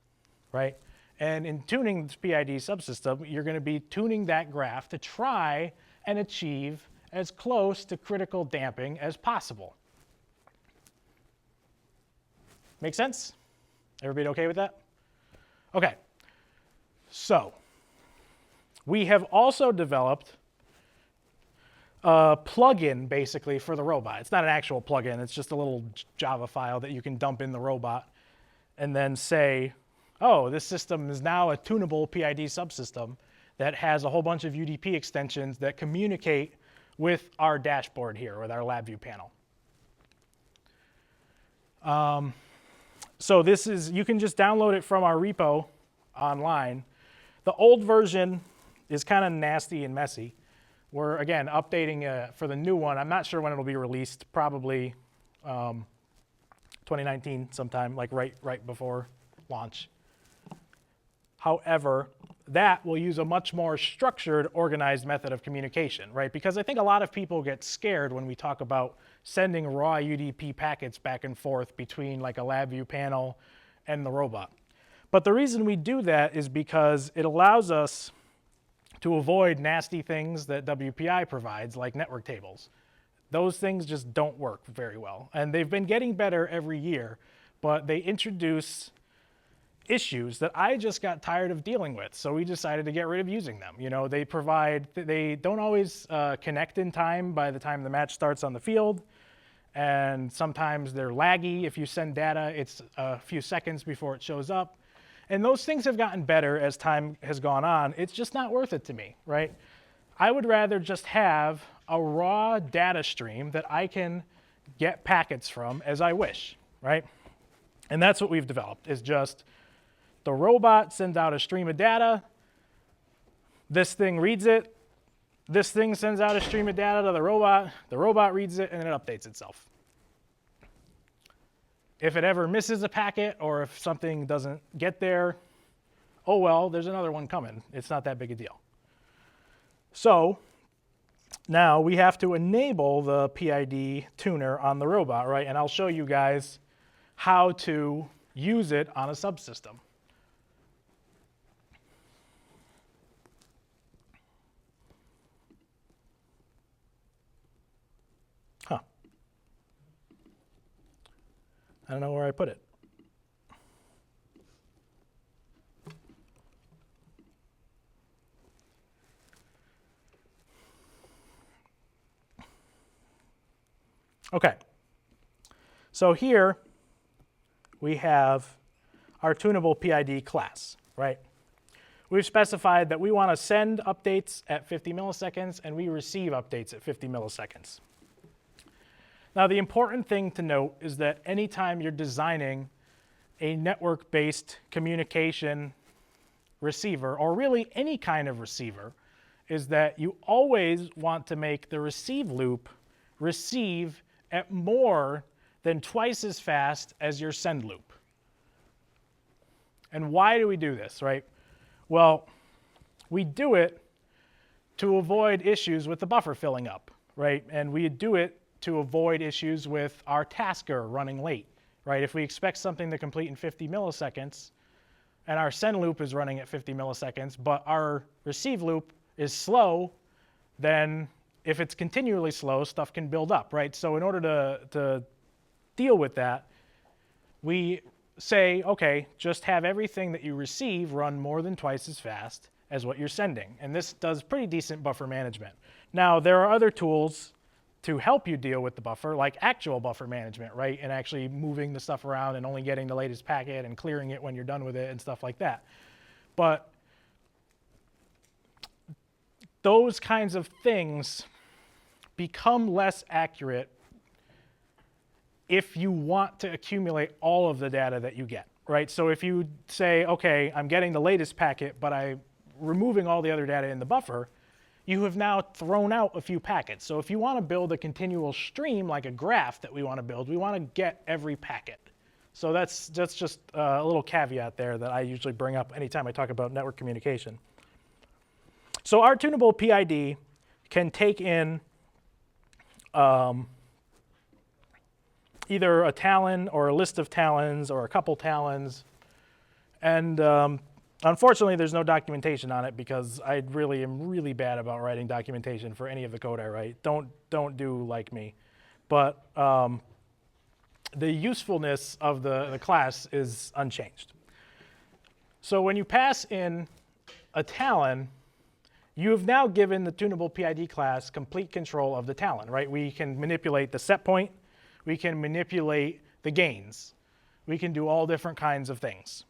right? And in tuning this PID subsystem, you're going to be tuning that graph to try and achieve as close to critical damping as possible. Make sense? Everybody okay with that? Okay. So we have also developed a plugin basically for the robot. It's not an actual plugin. It's just a little Java file that you can dump in the robot and then say, oh, this system is now a tunable PID subsystem that has a whole bunch of UDP extensions that communicate with our dashboard here, with our LabVIEW panel. So this is, you can just download it from our repo online. The old version is kind of nasty and messy. We're, again, updating for the new one. I'm not sure when it'll be released, probably 2019 sometime, like right before launch. However, that will use a much more structured, organized method of communication, right? Because I think a lot of people get scared when we talk about sending raw UDP packets back and forth between like a LabVIEW panel and the robot. But the reason we do that is because it allows us to avoid nasty things that WPI provides, like network tables. Those things just don't work very well. And they've been getting better every year, but they introduce issues that I just got tired of dealing with. So we decided to get rid of using them. You know, they don't always connect in time by the time the match starts on the field. And sometimes they're laggy. If you send data, it's a few seconds before it shows up. And those things have gotten better as time has gone on. It's just not worth it to me, right? I would rather just have a raw data stream that I can get packets from as I wish, right? And that's what we've developed, is just the robot sends out a stream of data. This thing reads it. This thing sends out a stream of data to the robot reads it, and it updates itself. If it ever misses a packet or if something doesn't get there, oh well, there's another one coming. It's not that big a deal. So now we have to enable the PID tuner on the robot, right? And I'll show you guys how to use it on a subsystem. I don't know where I put it. Okay. So here we have our tunable PID class, right? We've specified that we want to send updates at 50 milliseconds and we receive updates at 50 milliseconds. Now, the important thing to note is that anytime you're designing a network-based communication receiver, or really any kind of receiver, is that you always want to make the receive loop receive at more than twice as fast as your send loop. And why do we do this, right? Well, we do it to avoid issues with the buffer filling up, right? And we do it to avoid issues with our tasker running late, right? If we expect something to complete in 50 milliseconds and our send loop is running at 50 milliseconds, but our receive loop is slow, then if it's continually slow, stuff can build up, right? So in order to deal with that, we say, okay, just have everything that you receive run more than twice as fast as what you're sending. And this does pretty decent buffer management. Now, there are other tools to help you deal with the buffer, like actual buffer management, right? And actually moving the stuff around and only getting the latest packet and clearing it when you're done with it and stuff like that. But those kinds of things become less accurate if you want to accumulate all of the data that you get, right? So if you say, okay, I'm getting the latest packet, but I'm removing all the other data in the buffer, you have now thrown out a few packets. So if you want to build a continual stream, like a graph that we want to build, we want to get every packet. So that's just a little caveat there that I usually bring up anytime I talk about network communication. So our tunable PID can take in either a talon or a list of talons or a couple talons. And unfortunately, there's no documentation on it because I really am really bad about writing documentation for any of the code I write. Don't do like me. But the usefulness of the class is unchanged. So when you pass in a talon, you have now given the tunable PID class complete control of the talon, right? We can manipulate the set point. We can manipulate the gains. We can do all different kinds of things.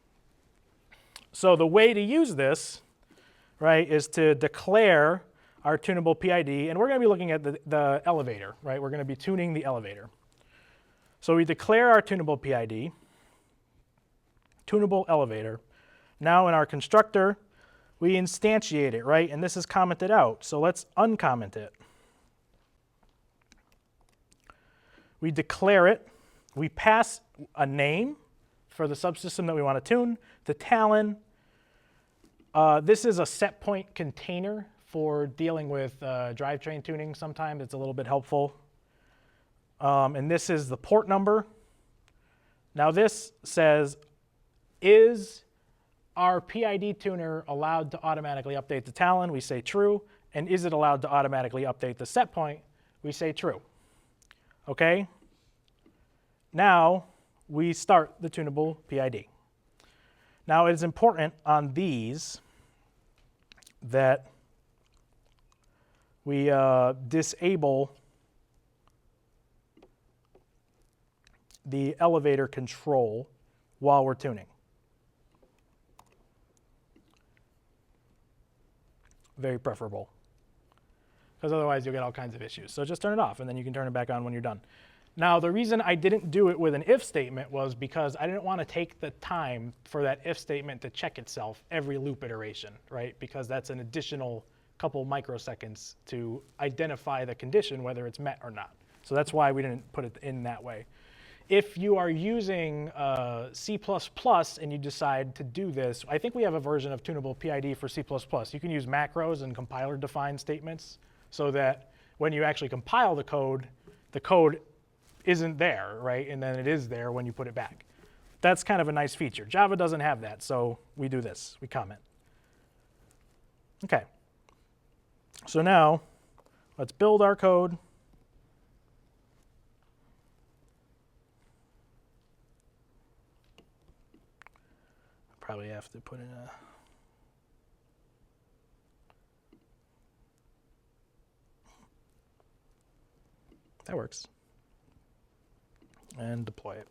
So the way to use this, right, is to declare our tunable PID, and we're going to be looking at the elevator, right? We're going to be tuning the elevator. So we declare our tunable PID, tunable elevator. Now in our constructor, we instantiate it, right? And this is commented out. So let's uncomment it. We declare it. We pass a name for the subsystem that we want to tune. The talon. This is a set point container for dealing with drivetrain tuning sometimes. It's a little bit helpful. And this is the port number. Now this says, is our PID tuner allowed to automatically update the talon? We say true. And is it allowed to automatically update the set point? We say true. Okay? Now we start the tunable PID. Now it is important on these that we disable the elevator control while we're tuning. Very preferable, because otherwise you'll get all kinds of issues. So just turn it off, and then you can turn it back on when you're done. Now, the reason I didn't do it with an if statement was because I didn't want to take the time for that if statement to check itself every loop iteration, right? Because that's an additional couple microseconds to identify the condition, whether it's met or not. So that's why we didn't put it in that way. If you are using C++ and you decide to do this, I think we have a version of tunable PID for C++. You can use macros and compiler-defined statements so that when you actually compile the code isn't there, right? And then it is there when you put it back. That's kind of a nice feature. Java doesn't have that, so we do this. We comment. OK. So now let's build our code. Probably have to put in a that works. And deploy it.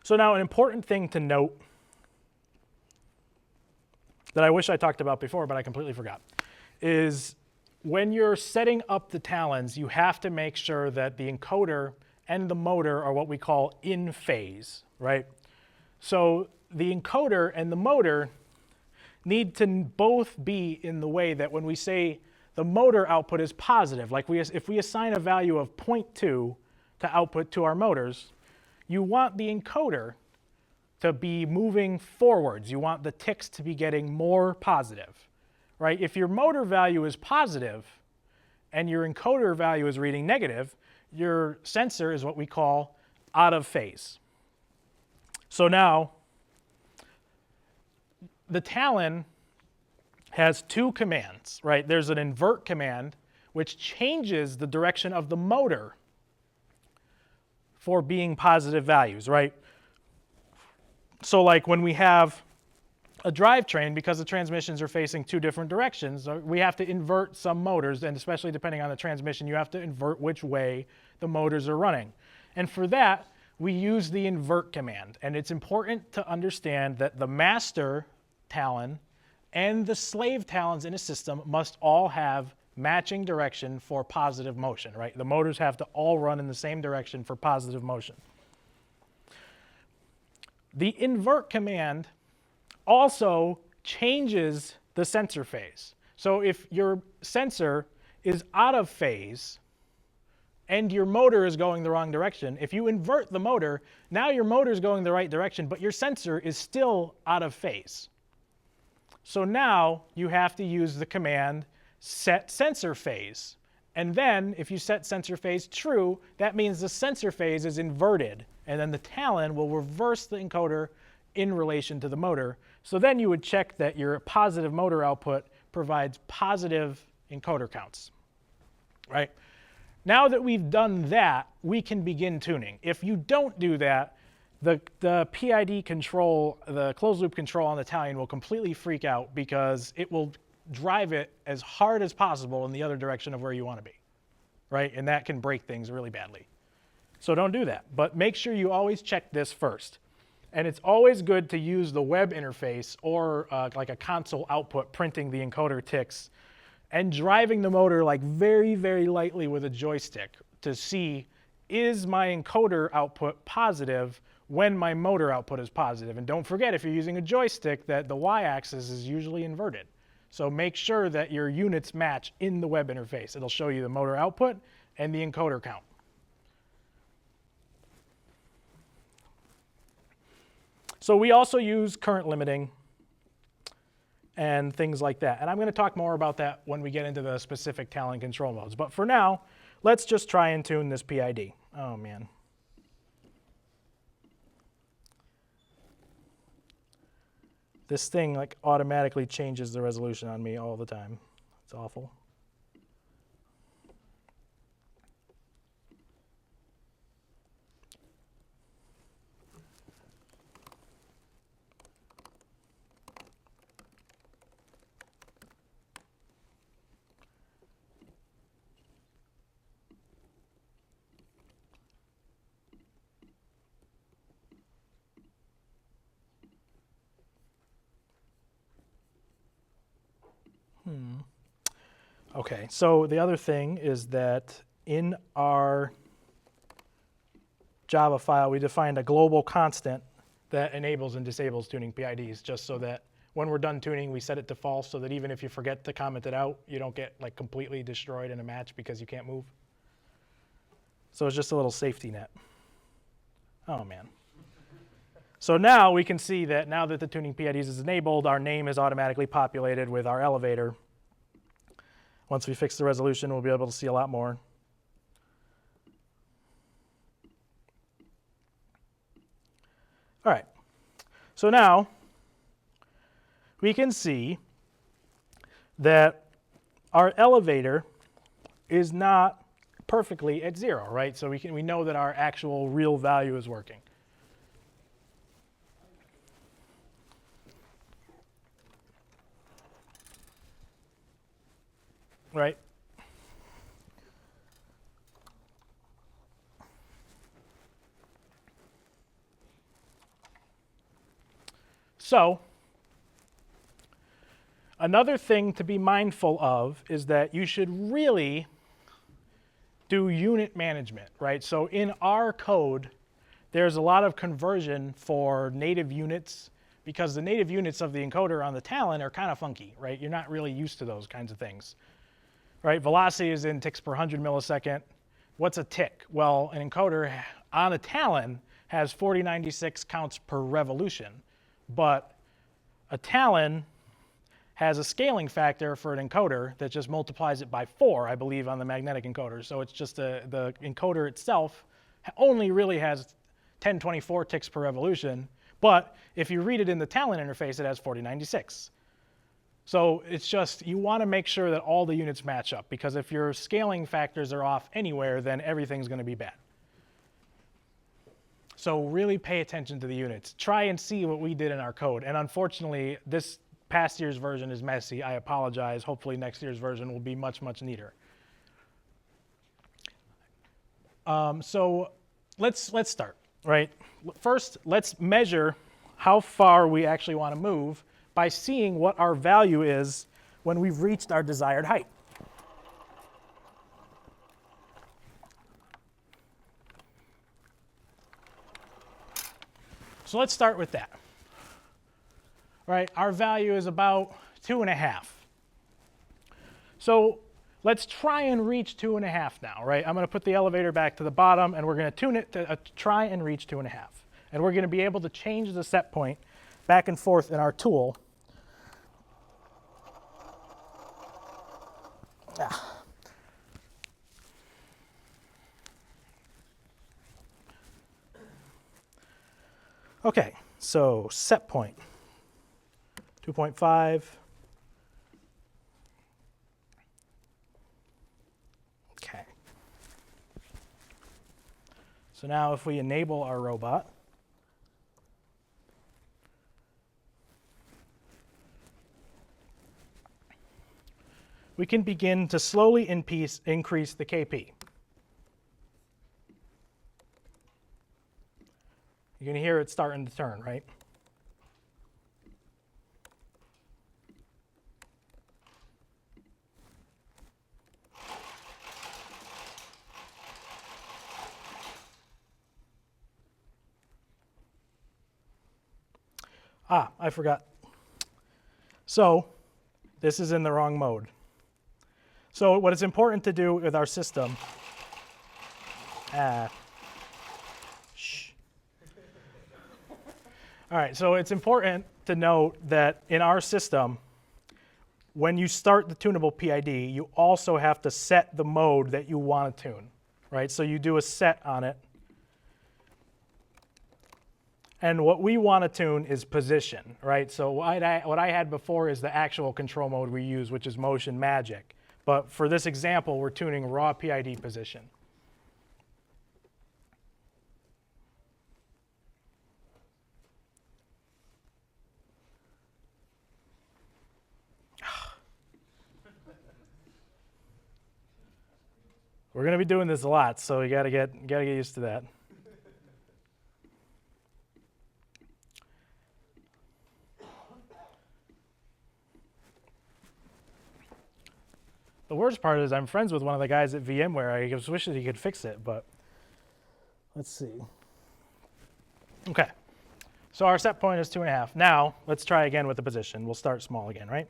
So now an important thing to note that I wish I talked about before, but I completely forgot, is when you're setting up the talons, you have to make sure that the encoder and the motor are what we call in phase, right? So the encoder and the motor need to both be in the way that when we say the motor output is positive, like if we assign a value of 0.2 to output to our motors, you want the encoder to be moving forwards. You want the ticks to be getting more positive, right? If your motor value is positive and your encoder value is reading negative, your sensor is what we call out of phase. So now, the talon has two commands, right? There's an invert command, which changes the direction of the motor for being positive values, right? So like when we have a drivetrain, because the transmissions are facing two different directions, we have to invert some motors, and especially depending on the transmission, you have to invert which way the motors are running. And for that, we use the invert command. And it's important to understand that the master talon and the slave talons in a system must all have matching direction for positive motion, right? The motors have to all run in the same direction for positive motion. The invert command also changes the sensor phase. So if your sensor is out of phase and your motor is going the wrong direction, if you invert the motor, now your motor is going the right direction, but your sensor is still out of phase. So now you have to use the command set sensor phase. And then if you set sensor phase true, that means the sensor phase is inverted, and then the talon will reverse the encoder in relation to the motor. So then you would check that your positive motor output provides positive encoder counts, right? Now that we've done that, we can begin tuning. If you don't do that, the PID control, the closed loop control on the talon will completely freak out because it will drive it as hard as possible in the other direction of where you want to be, right? And that can break things really badly. So don't do that, but make sure you always check this first. And it's always good to use the web interface or like a console output printing the encoder ticks and driving the motor like very, very lightly with a joystick to see, is my encoder output positive when my motor output is positive? And don't forget, if you're using a joystick, that the y-axis is usually inverted. So make sure that your units match in the web interface. It'll show you the motor output and the encoder count. So we also use current limiting and things like that. And I'm going to talk more about that when we get into the specific talon control modes. But for now, let's just try and tune this PID. Oh, man. This thing like automatically changes the resolution on me all the time. It's awful. Okay, so the other thing is that in our Java file, we defined a global constant that enables and disables tuning PIDs, just so that when we're done tuning, we set it to false, so that even if you forget to comment it out, you don't get like completely destroyed in a match because you can't move. So it's just a little safety net. Oh, man. So now we can see that now that the tuning PIDs is enabled, our name is automatically populated with our elevator. Once we fix the resolution, we'll be able to see a lot more. All right, so now we can see that our elevator is not perfectly at 0, right? So we know that our actual real value is working. Right? So, another thing to be mindful of is that you should really do unit management, right? So in our code, there's a lot of conversion for native units because the native units of the encoder on the talon are kind of funky, right? You're not really used to those kinds of things. Right, velocity is in ticks per 100 millisecond. What's a tick? Well, an encoder on a talon has 4096 counts per revolution, but a talon has a scaling factor for an encoder that just multiplies it by 4, I believe, on the magnetic encoder. So it's just the encoder itself only really has 1024 ticks per revolution, but if you read it in the talon interface, it has 4096. So it's just, you want to make sure that all the units match up, because if your scaling factors are off anywhere, then everything's going to be bad. So really pay attention to the units. Try and see what we did in our code. And unfortunately, this past year's version is messy. I apologize. Hopefully next year's version will be much, much neater. So let's start, right? First, let's measure how far we actually want to move by seeing what our value is when we've reached our desired height. So let's start with that. Right, our value is about 2.5. So let's try and reach 2.5 now, right? I'm going to put the elevator back to the bottom, and we're going to tune it to try and reach 2.5. And we're going to be able to change the set point back and forth in our tool. Okay, so set point, 2.5. Okay. So now if we enable our robot, we can begin to slowly increase the KP. You can hear it starting to turn, right? I forgot. So this is in the wrong mode. So what is important to do with our system, All right, so it's important to note that in our system, when you start the tunable PID, you also have to set the mode that you want to tune, right? So you do a set on it. And what we want to tune is position, right? So what I had before is the actual control mode we use, which is motion magic. But for this example, we're tuning raw PID position. We're going to be doing this a lot, so you got to get used to that. The worst part is I'm friends with one of the guys at VMware. I just wish that he could fix it, but let's see. Okay, so our set point is 2.5. Now, let's try again with the position. We'll start small again, right?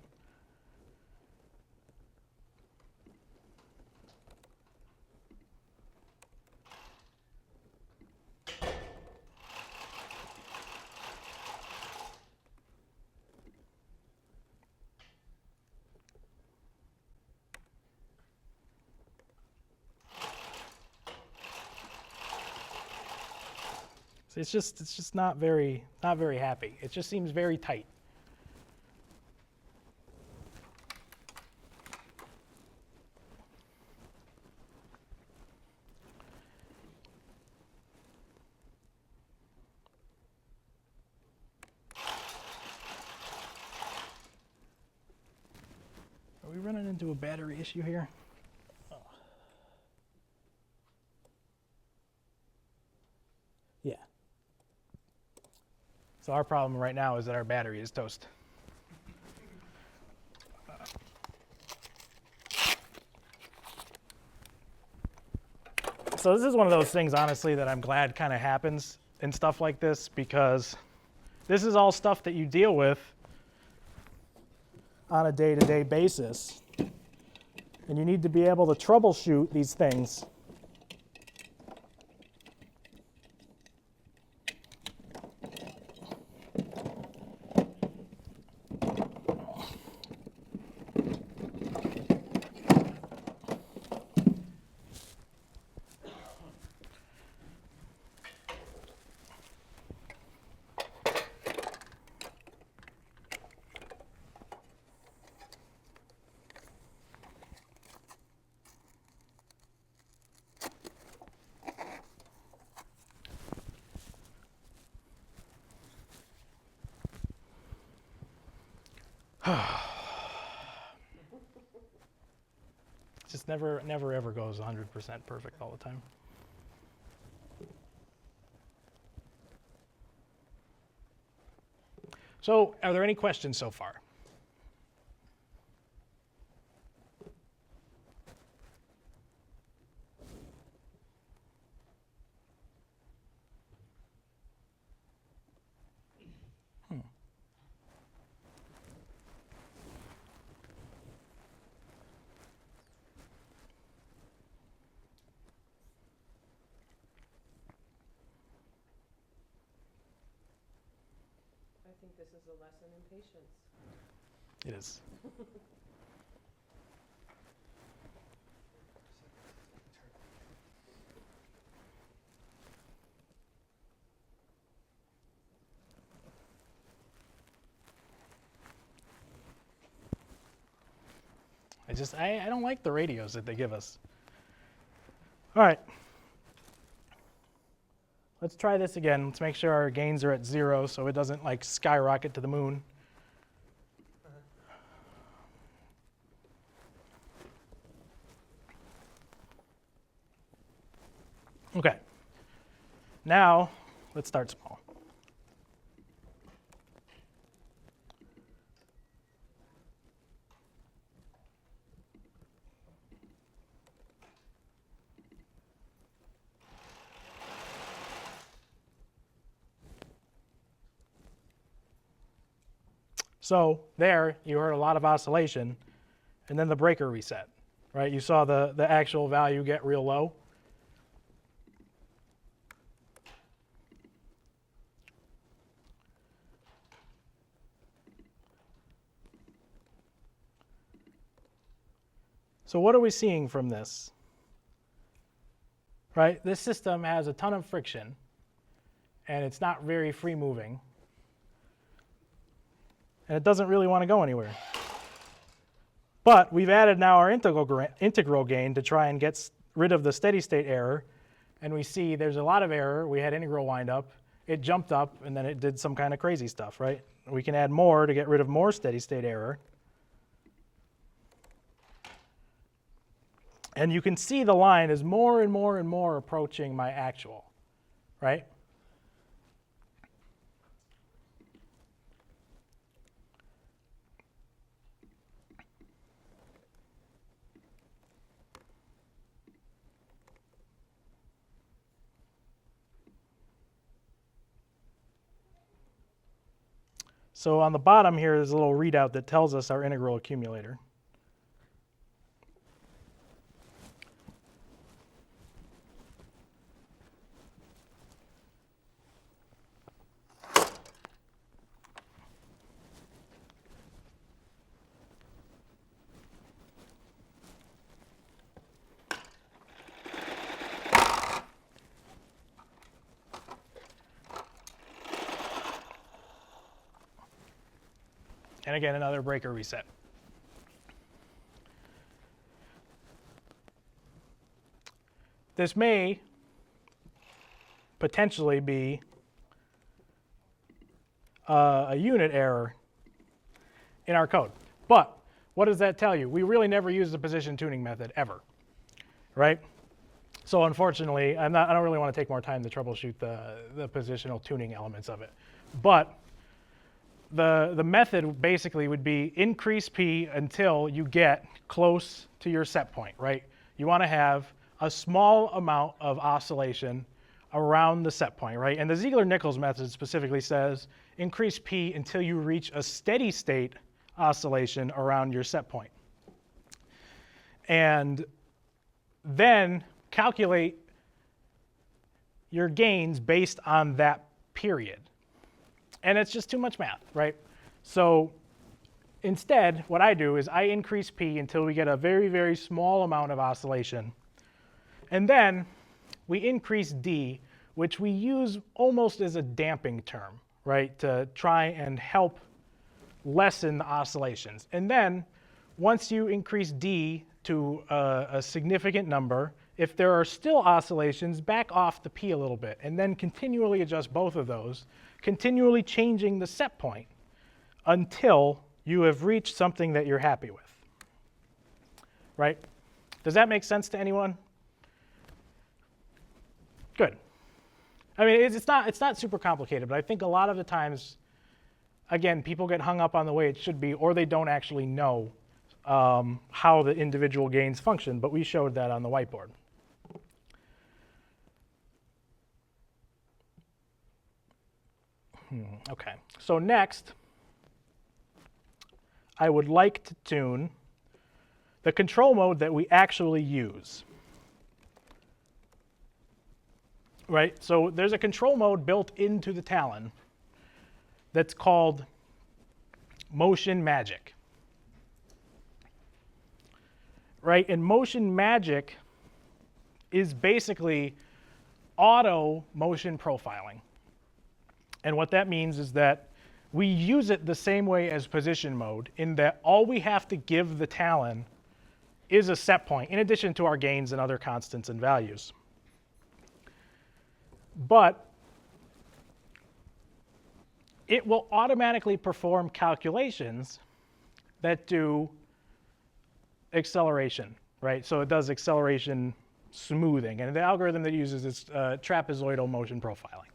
So it's just not very happy. It just seems very tight. Are we running into a battery issue here? Yeah. So our problem right now is that our battery is toast. So this is one of those things, honestly, that I'm glad kind of happens in stuff like this, because this is all stuff that you deal with on a day-to-day basis. And you need to be able to troubleshoot these things. Just never ever goes 100% perfect all the time. So, are there any questions so far? I think this is a lesson in patience. It is. I don't like the radios that they give us. All right. Let's try this again. Let's make sure our gains are at 0 so it doesn't like skyrocket to the moon. Okay. Now, let's start small. So there, you heard a lot of oscillation, and then the breaker reset, right? You saw the actual value get real low. So what are we seeing from this? Right? This system has a ton of friction, and it's not very free moving. And it doesn't really want to go anywhere. But we've added now our integral gain to try and get rid of the steady state error. And we see there's a lot of error. We had integral wind up. It jumped up, and then it did some kind of crazy stuff, right? We can add more to get rid of more steady state error. And you can see the line is more and more and more approaching my actual, right? So on the bottom here is a little readout that tells us our integral accumulator. And again, another breaker reset. This may potentially be a unit error in our code. But what does that tell you? We really never use the position tuning method ever, right? So unfortunately, I don't really want to take more time to troubleshoot the positional tuning elements of it. But the method basically would be increase P until you get close to your set point, right? You want to have a small amount of oscillation around the set point, right? And the Ziegler-Nichols method specifically says increase P until you reach a steady state oscillation around your set point. And then calculate your gains based on that period. And it's just too much math, right? So instead, what I do is I increase P until we get a very, very small amount of oscillation. And then we increase D, which we use almost as a damping term, right? To try and help lessen the oscillations. And then once you increase D to a significant number, if there are still oscillations, back off the P a little bit, and then continually adjust both of those, continually changing the set point until you have reached something that you're happy with, right? Does that make sense to anyone? Good. I mean, it's not super complicated, but I think a lot of the times, again, people get hung up on the way it should be, or they don't actually know how the individual gains function, but we showed that on the whiteboard. Okay, so next, I would like to tune the control mode that we actually use. Right, so there's a control mode built into the Talon that's called Motion Magic. Right, and Motion Magic is basically auto motion profiling. And what that means is that we use it the same way as position mode, in that all we have to give the Talon is a set point, in addition to our gains and other constants and values. But it will automatically perform calculations that do acceleration, right? So it does acceleration smoothing, and the algorithm that it uses is trapezoidal motion profiling,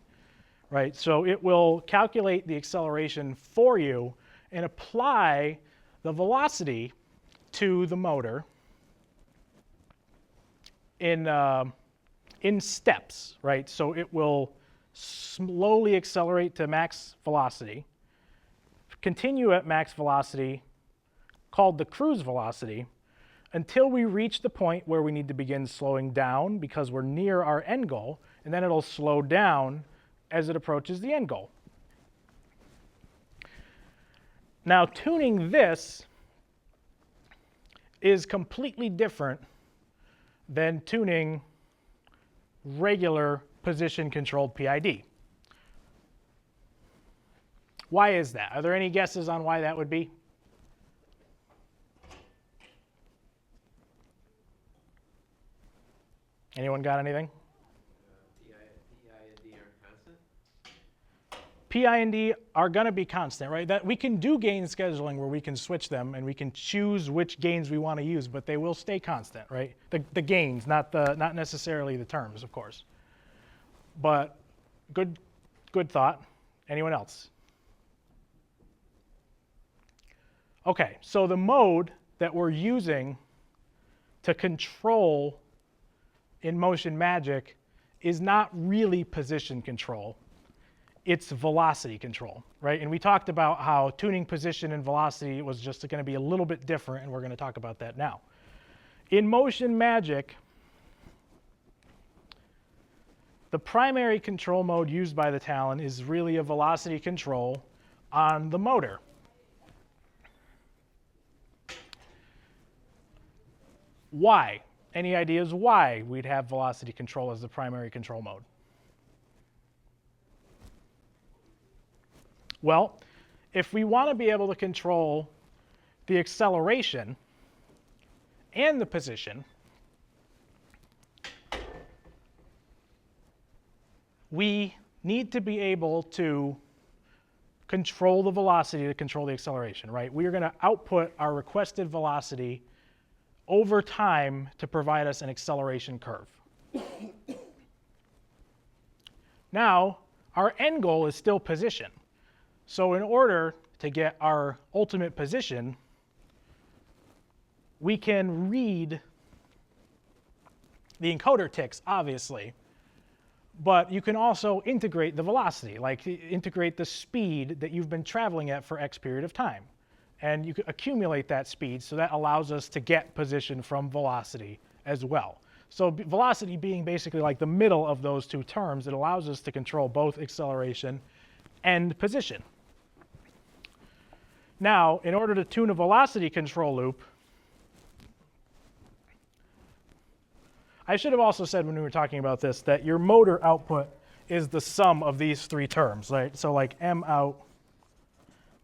right? So it will calculate the acceleration for you and apply the velocity to the motor in steps, right? So it will slowly accelerate to max velocity, continue at max velocity, called the cruise velocity, until we reach the point where we need to begin slowing down because we're near our end goal, and then it'll slow down as it approaches the end goal. Now, tuning this is completely different than tuning regular position-controlled PID. Why is that? Are there any guesses on why that would be? Anyone got anything? PI and D are constant? PI and D are going to be constant, right? That we can do gain scheduling where we can switch them and we can choose which gains we want to use, but they will stay constant, right? The gains, not necessarily the terms, of course. But good thought. Anyone else? Okay, so the mode that we're using to control in Motion Magic is not really position control. It's velocity control, right? And we talked about how tuning position and velocity was just going to be a little bit different, and we're going to talk about that now. In Motion Magic, the primary control mode used by the Talon is really a velocity control on the motor. Why? Any ideas why we'd have velocity control as the primary control mode? Well, if we want to be able to control the acceleration and the position, we need to be able to control the velocity to control the acceleration, right? We are going to output our requested velocity over time to provide us an acceleration curve. Now, our end goal is still position. So in order to get our ultimate position, we can read the encoder ticks, obviously, but you can also integrate the velocity, like integrate the speed that you've been traveling at for X period of time. And you can accumulate that speed, so that allows us to get position from velocity as well. So velocity being basically like the middle of those two terms, it allows us to control both acceleration and position. Now, in order to tune a velocity control loop, I should have also said when we were talking about this that your motor output is the sum of these three terms, right? So like M out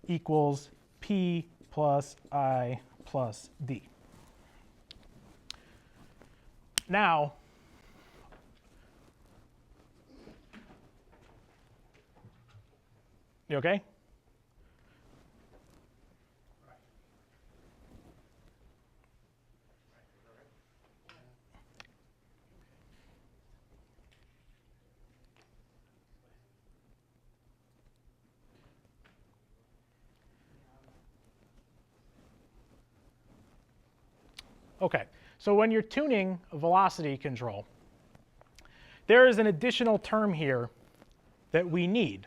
equals P plus I plus D. Now, you okay? Okay, so when you're tuning velocity control, there is an additional term here that we need,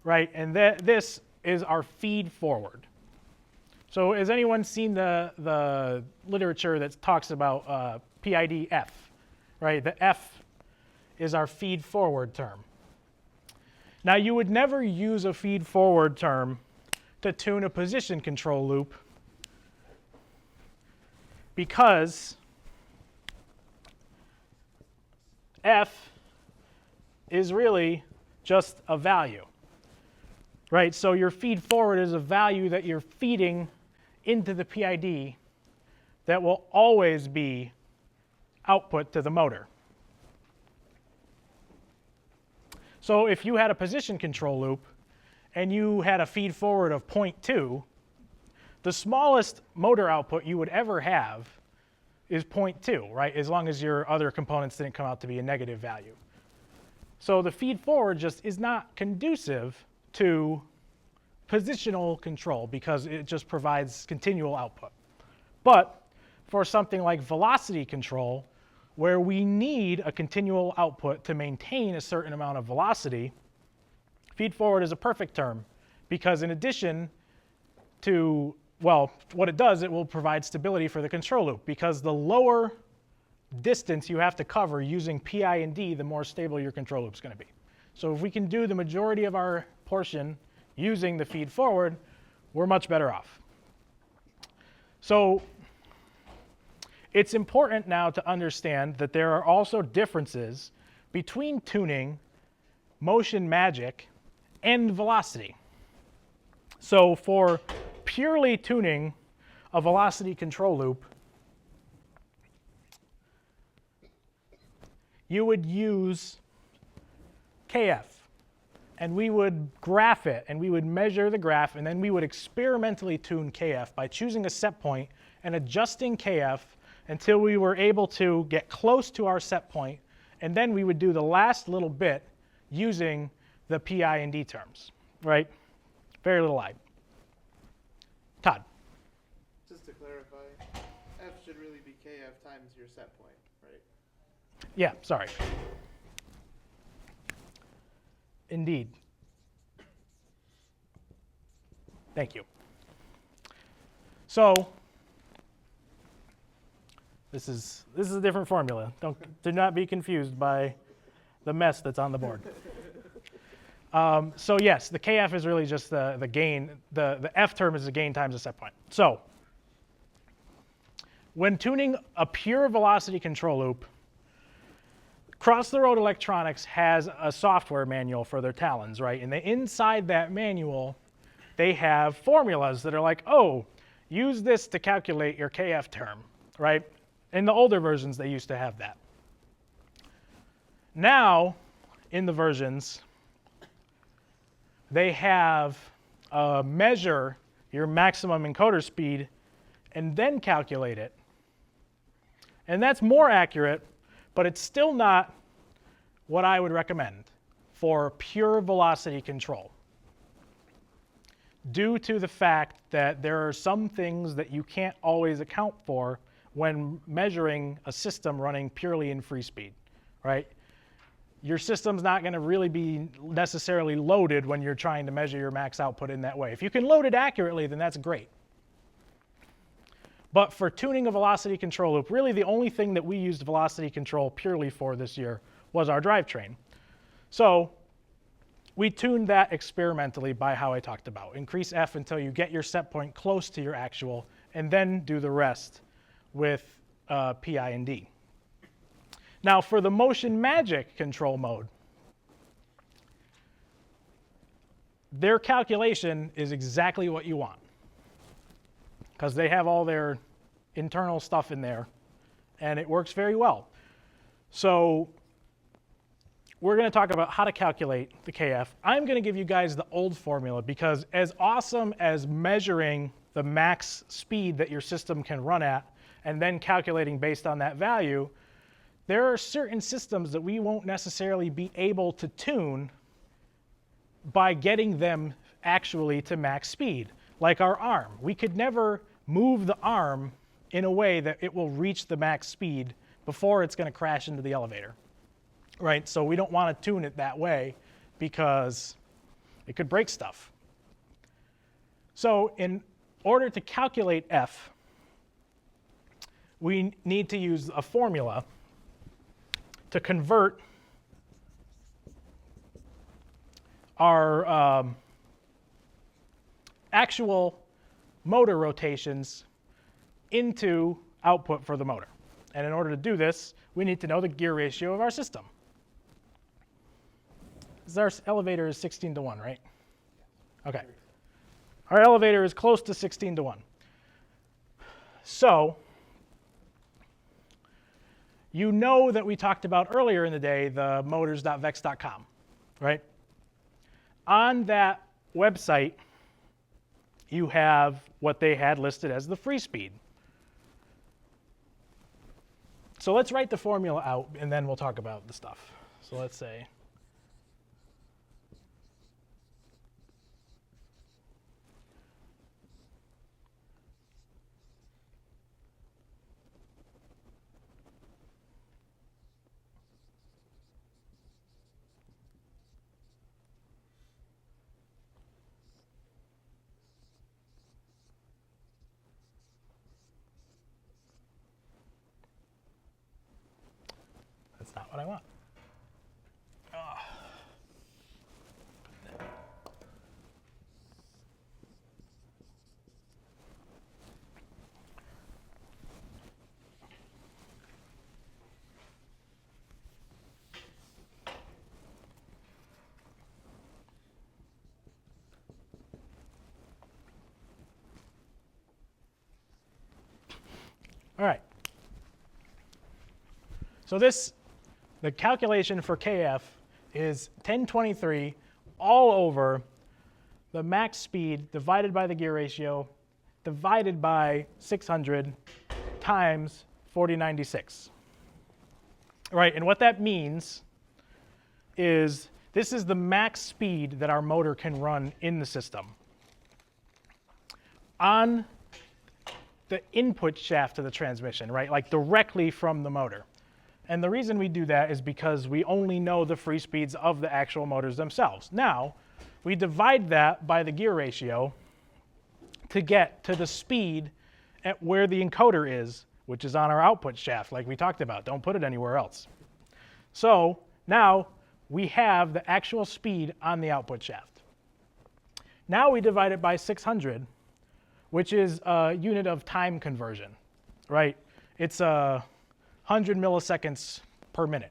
right? And this is our feed forward. So has anyone seen the literature that talks about PID F, right? The F is our feed forward term. Now you would never use a feed forward term to tune a position control loop because F is really just a value, right? So your feed forward is a value that you're feeding into the PID that will always be output to the motor. So if you had a position control loop and you had a feed forward of 0.2, the smallest motor output you would ever have is 0.2, right? As long as your other components didn't come out to be a negative value. So the feed forward just is not conducive to positional control because it just provides continual output. But for something like velocity control, where we need a continual output to maintain a certain amount of velocity, feed forward is a perfect term because in addition to, well, what it does, it will provide stability for the control loop because the lower distance you have to cover using PI and D, the more stable your control loop is going to be. So if we can do the majority of our portion using the feed forward, we're much better off. So it's important now to understand that there are also differences between tuning, motion magic, and velocity. So for purely tuning a velocity control loop, you would use KF, and we would graph it, and we would measure the graph, and then we would experimentally tune KF by choosing a set point and adjusting KF until we were able to get close to our set point, and then we would do the last little bit using the PI and D terms, right? Very little I. Todd. Just to clarify, F should really be KF times your set point, right? Yeah, sorry. Indeed. Thank you. So this is a different formula. Do not be confused by the mess that's on the board. So yes, the KF is really just the gain. The F term is the gain times the set point. So when tuning a pure velocity control loop, Across the Road Electronics has a software manual for their Talons, right? And inside that manual, they have formulas that are like, oh, use this to calculate your KF term, right? In the older versions, they used to have that. Now, in the versions, they have measure your maximum encoder speed and then calculate it. And that's more accurate, but it's still not what I would recommend for pure velocity control, due to the fact that there are some things that you can't always account for when measuring a system running purely in free speed, right? Your system's not going to really be necessarily loaded when you're trying to measure your max output in that way. If you can load it accurately, then that's great. But for tuning a velocity control loop, really the only thing that we used velocity control purely for this year was our drivetrain. So we tuned that experimentally by how I talked about. Increase F until you get your set point close to your actual, and then do the rest with PI and D. Now for the motion magic control mode, their calculation is exactly what you want, because they have all their internal stuff in there, and it works very well. So we're going to talk about how to calculate the KF. I'm going to give you guys the old formula, because as awesome as measuring the max speed that your system can run at and then calculating based on that value, there are certain systems that we won't necessarily be able to tune by getting them actually to max speed, like our arm. We could never move the arm in a way that it will reach the max speed before it's going to crash into the elevator, right? So we don't want to tune it that way because it could break stuff. So in order to calculate F, we need to use a formula to convert our actual motor rotations into output for the motor. And in order to do this, we need to know the gear ratio of our system. Our elevator is 16:1, right? Okay. Our elevator is close to 16:1. So you know that we talked about earlier in the day the motors.vex.com, right? On that website, you have what they had listed as the free speed. So let's write the formula out, and then we'll talk about the stuff. So let's say that's not what I want. All right. So the calculation for KF is 1023 all over the max speed divided by the gear ratio divided by 600 times 4096. Right, and what that means is this is the max speed that our motor can run in the system. On the input shaft to the transmission, right, like directly from the motor. And the reason we do that is because we only know the free speeds of the actual motors themselves. Now, we divide that by the gear ratio to get to the speed at where the encoder is, which is on our output shaft, like we talked about. Don't put it anywhere else. So now we have the actual speed on the output shaft. Now we divide it by 600, which is a unit of time conversion, right? It's 100 milliseconds per minute.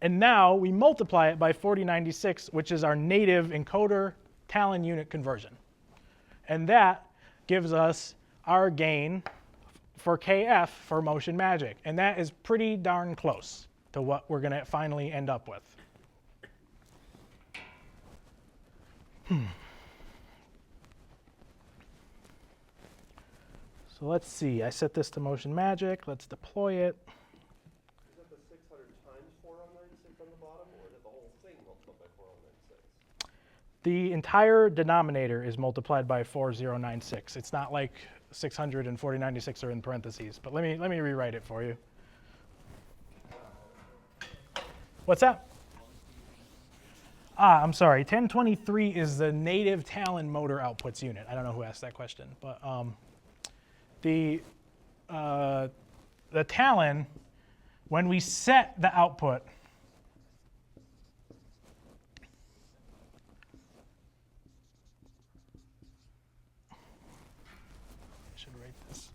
And now we multiply it by 4096, which is our native encoder Talon unit conversion. And that gives us our gain for KF for Motion Magic. And that is pretty darn close to what we're going to finally end up with. So let's see. I set this to Motion Magic. Let's deploy it. Is that the 600 times 4096 on the bottom, or is it the whole thing multiplied by 4096? The entire denominator is multiplied by 4096. It's not like 600 and 4096 are in parentheses. But let me rewrite it for you. What's that? I'm sorry. 1023 is the native Talon motor outputs unit. I don't know who asked that question, but the Talon, when we set the output, I should write this.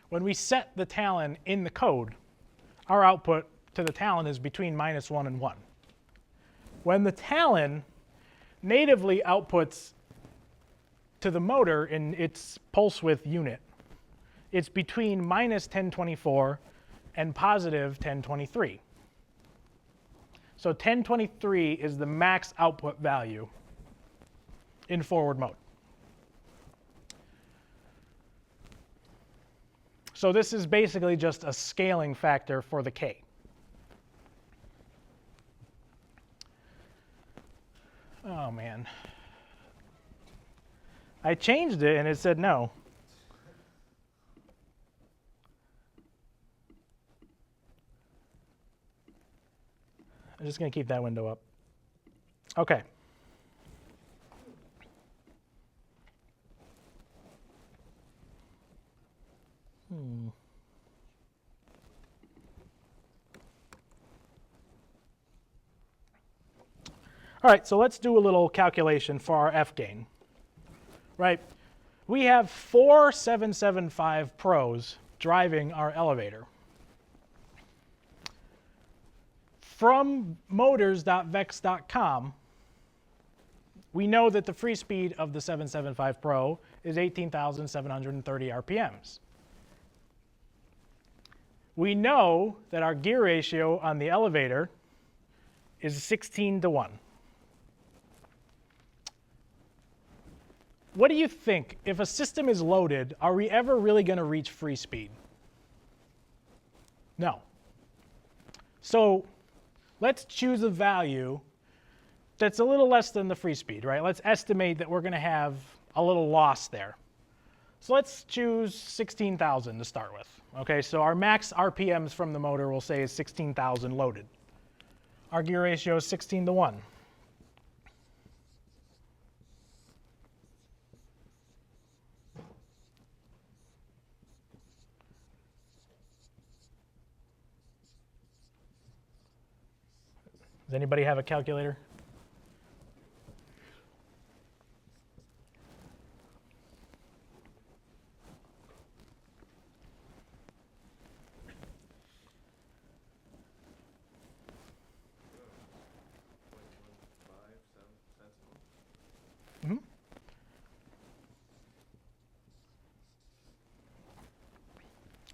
When we set the Talon in the code, our output to the Talon is between -1 and 1. When the Talon natively outputs to the motor in its pulse width unit, it's between -1024 and +1023. So 1023 is the max output value in forward mode. So this is basically just a scaling factor for the K. Oh, man. I changed it, and it said no. I'm just going to keep that window up. OK. All right, so let's do a little calculation for our F gain. Right? We have 4 775 Pros driving our elevator. From motors.vex.com, we know that the free speed of the 775 Pro is 18,730 RPMs. We know that our gear ratio on the elevator is 16:1. What do you think? If a system is loaded, are we ever really going to reach free speed? No. So let's choose a value that's a little less than the free speed, right? Let's estimate that we're going to have a little loss there. So let's choose 16,000 to start with. Okay, so our max RPMs from the motor we'll say is 16,000 loaded. Our gear ratio is 16:1. Does anybody have a calculator?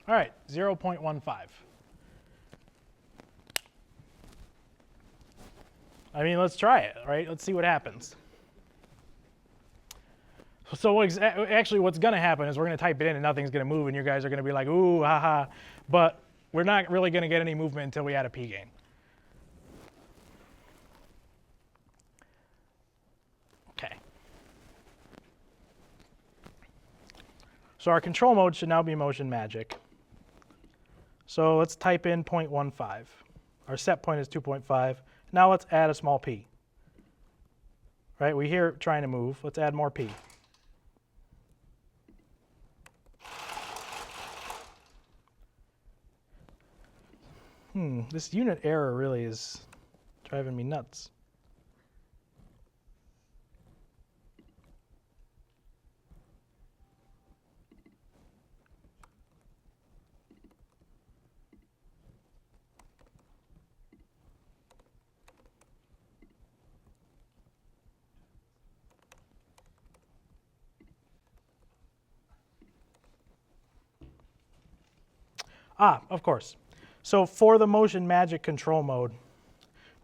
All right, 0.15. I mean, let's try it, right? Let's see what happens. So actually what's going to happen is we're going to type it in and nothing's going to move, and you guys are going to be like, ooh, haha. But we're not really going to get any movement until we add a P gain. OK. So our control mode should now be motion magic. So let's type in 0.15. Our set point is 2.5. Now let's add a small p. Right? We hear it trying to move. Let's add more p. This unit error really is driving me nuts. Of course. So for the motion magic control mode,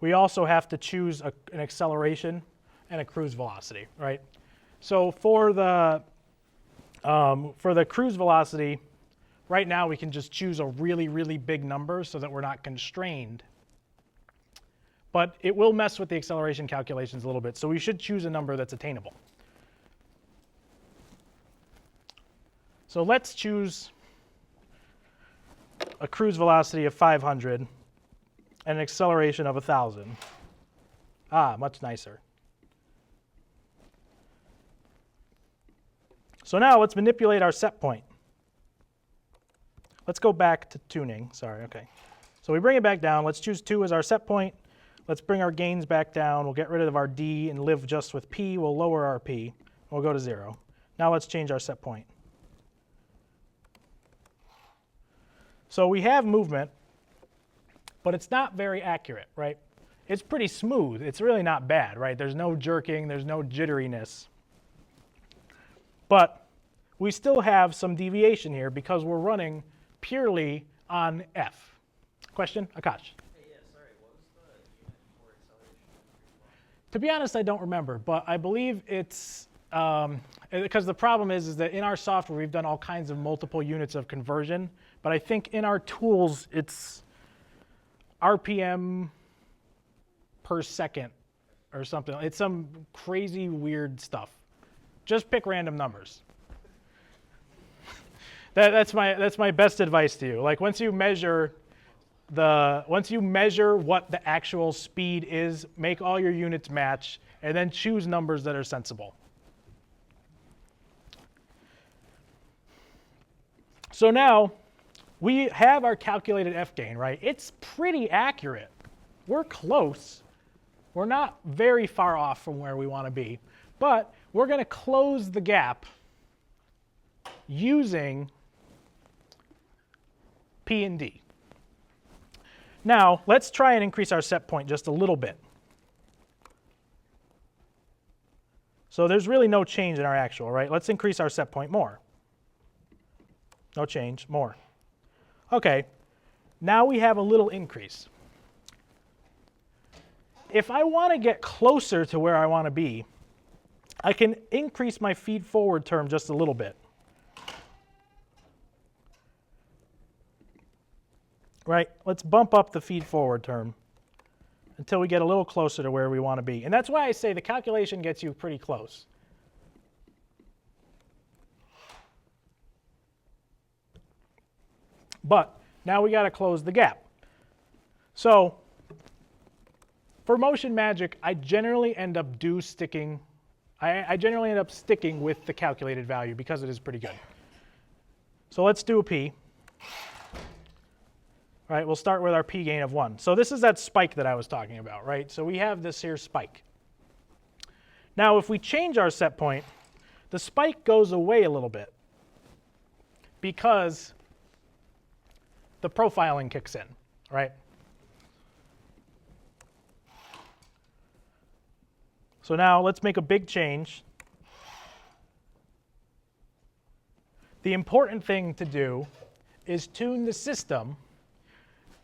we also have to choose an acceleration and a cruise velocity, right? So for the cruise velocity, right now we can just choose a really, really big number so that we're not constrained. But it will mess with the acceleration calculations a little bit, so we should choose a number that's attainable. So let's choose a cruise velocity of 500 and an acceleration of 1,000. Much nicer. So now let's manipulate our set point. Let's go back to tuning. Sorry, OK. So we bring it back down. Let's choose 2 as our set point. Let's bring our gains back down. We'll get rid of our D and live just with P. We'll lower our P. We'll go to 0. Now let's change our set point. So we have movement, but it's not very accurate, right? It's pretty smooth. It's really not bad, right? There's no jerking. There's no jitteriness. But we still have some deviation here because we're running purely on F. Question? Akash? Hey, yeah, sorry, what was the unit for acceleration? To be honest, I don't remember, but I believe it's because the problem is that in our software, we've done all kinds of multiple units of conversion. But I think in our tools, it's RPM per second or something. It's some crazy, weird stuff. Just pick random numbers. That's my best advice to you. Like once you measure what the actual speed is, make all your units match, and then choose numbers that are sensible. So now we have our calculated F gain, right? It's pretty accurate. We're close. We're not very far off from where we want to be, but we're going to close the gap using P and D. Now, let's try and increase our set point just a little bit. So there's really no change in our actual, right? Let's increase our set point more. No change, more. Okay, now we have a little increase. If I want to get closer to where I want to be, I can increase my feed forward term just a little bit. Right, let's bump up the feed forward term until we get a little closer to where we want to be. And that's why I say the calculation gets you pretty close. But now we got to close the gap. So for motion magic, I generally end up sticking with the calculated value because it is pretty good. So let's do a P. All right, we'll start with our P gain of 1. So this is that spike that I was talking about, right? So we have this here spike. Now if we change our set point, the spike goes away a little bit because the profiling kicks in, right? So now let's make a big change. The important thing to do is tune the system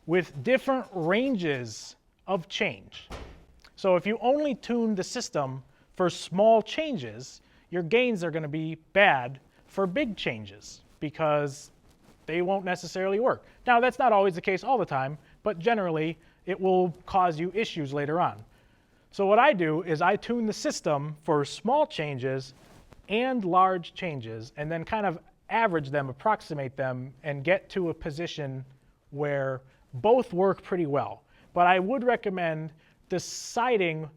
with different ranges of change. So if you only tune the system for small changes, your gains are going to be bad for big changes because they won't necessarily work. Now, that's not always the case all the time, but generally, it will cause you issues later on. So what I do is I tune the system for small changes and large changes, and then kind of average them, approximate them, and get to a position where both work pretty well. But I would recommend deciding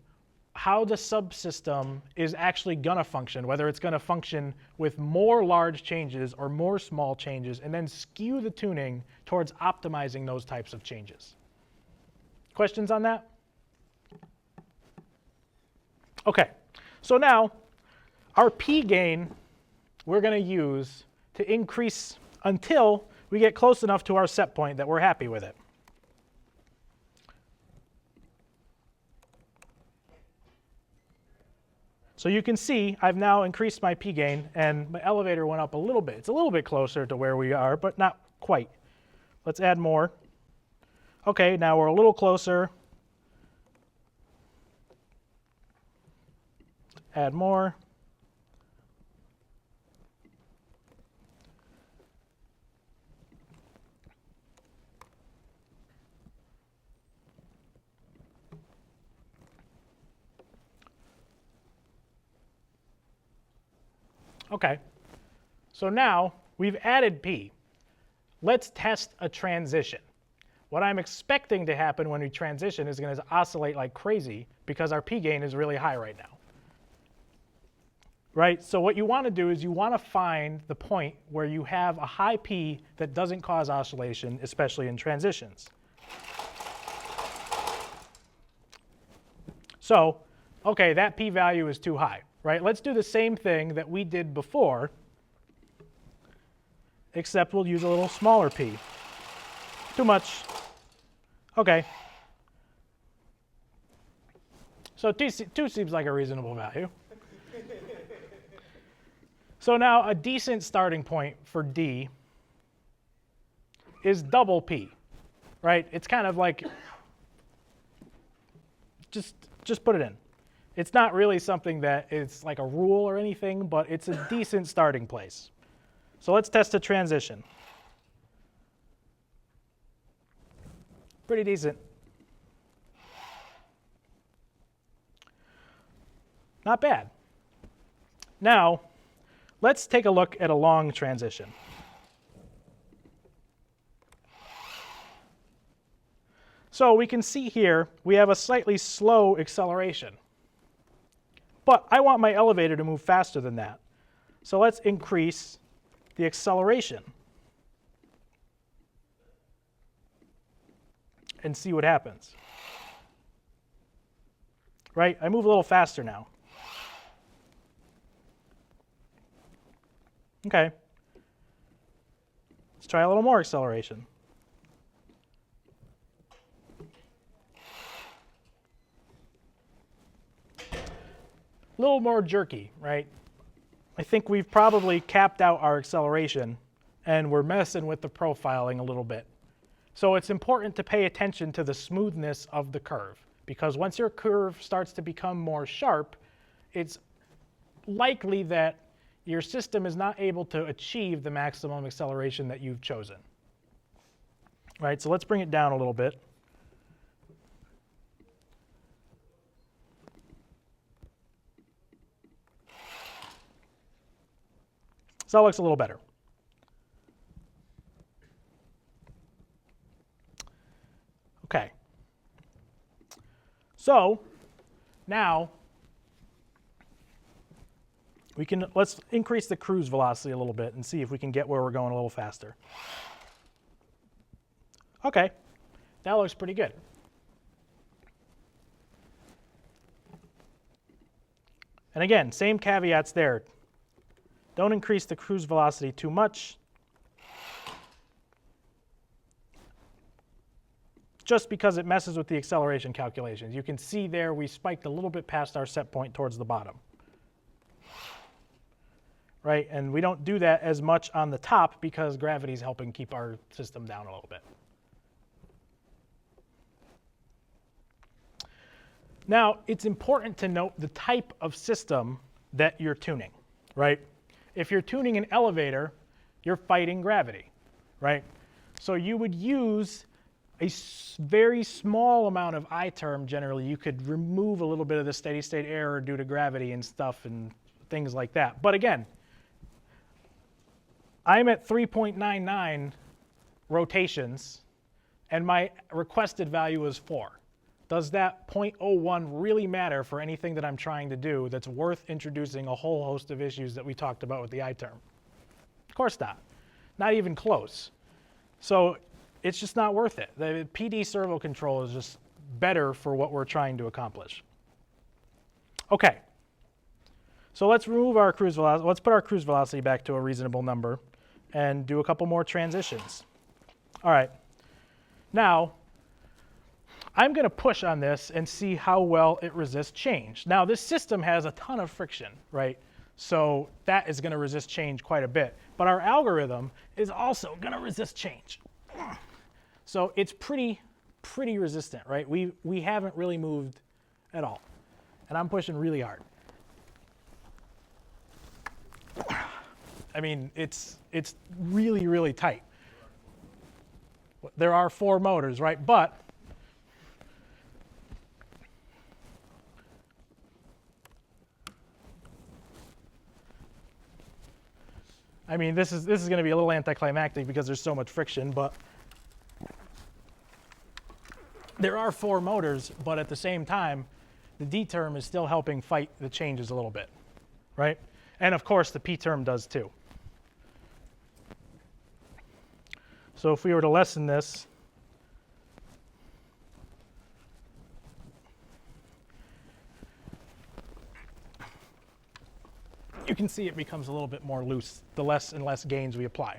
how the subsystem is actually going to function, whether it's going to function with more large changes or more small changes, and then skew the tuning towards optimizing those types of changes. Questions on that? OK, so now our P gain we're going to use to increase until we get close enough to our set point that we're happy with it. So you can see I've now increased my P gain, and my elevator went up a little bit. It's a little bit closer to where we are, but not quite. Let's add more. OK, now we're a little closer. Add more. OK, so now we've added P. Let's test a transition. What I'm expecting to happen when we transition is going to oscillate like crazy because our P gain is really high right now. Right? So what you want to do is you want to find the point where you have a high P that doesn't cause oscillation, especially in transitions. So, OK, that P value is too high. Right? Let's do the same thing that we did before, except we'll use a little smaller P. Too much. OK. So 2 seems like a reasonable value. So now a decent starting point for D is double P. Right? It's kind of like just put it in. It's not really something that is like a rule or anything, but it's a decent starting place. So let's test a transition. Pretty decent. Not bad. Now, let's take a look at a long transition. So we can see here we have a slightly slow acceleration. But I want my elevator to move faster than that. So let's increase the acceleration and see what happens. Right? I move a little faster now. Okay. Let's try a little more acceleration. A little more jerky, right? I think we've probably capped out our acceleration and we're messing with the profiling a little bit. So it's important to pay attention to the smoothness of the curve, because once your curve starts to become more sharp, it's likely that your system is not able to achieve the maximum acceleration that you've chosen. Right, so let's bring it down a little bit. So that looks a little better. Okay. So now let's increase the cruise velocity a little bit and see if we can get where we're going a little faster. Okay, that looks pretty good. And again, same caveats there. Don't increase the cruise velocity too much, just because it messes with the acceleration calculations. You can see there we spiked a little bit past our set point towards the bottom. Right, and we don't do that as much on the top because gravity is helping keep our system down a little bit. Now, it's important to note the type of system that you're tuning, right? If you're tuning an elevator, you're fighting gravity, right? So you would use a very small amount of I-term generally. You could remove a little bit of the steady state error due to gravity and stuff and things like that. But again, I'm at 3.99 rotations, and my requested value is 4. Does that 0.01 really matter for anything that I'm trying to do that's worth introducing a whole host of issues that we talked about with the I-term? Of course not. Not even close. So it's just not worth it. The PD servo control is just better for what we're trying to accomplish. Okay. So let's remove our cruise velocity. Let's put our cruise velocity back to a reasonable number and do a couple more transitions. All right. Now, I'm going to push on this and see how well it resists change. Now, this system has a ton of friction, right? So that is going to resist change quite a bit. But our algorithm is also going to resist change. So it's pretty resistant, right? We haven't really moved at all. And I'm pushing really hard. I mean, it's really, really tight. There are 4 motors, right? But I mean, this is going to be a little anticlimactic because there's so much friction, but there are 4 motors, but at the same time, the D term is still helping fight the changes a little bit, right? And of course, the P term does too. So if we were to lessen this, you can see it becomes a little bit more loose the less and less gains we apply.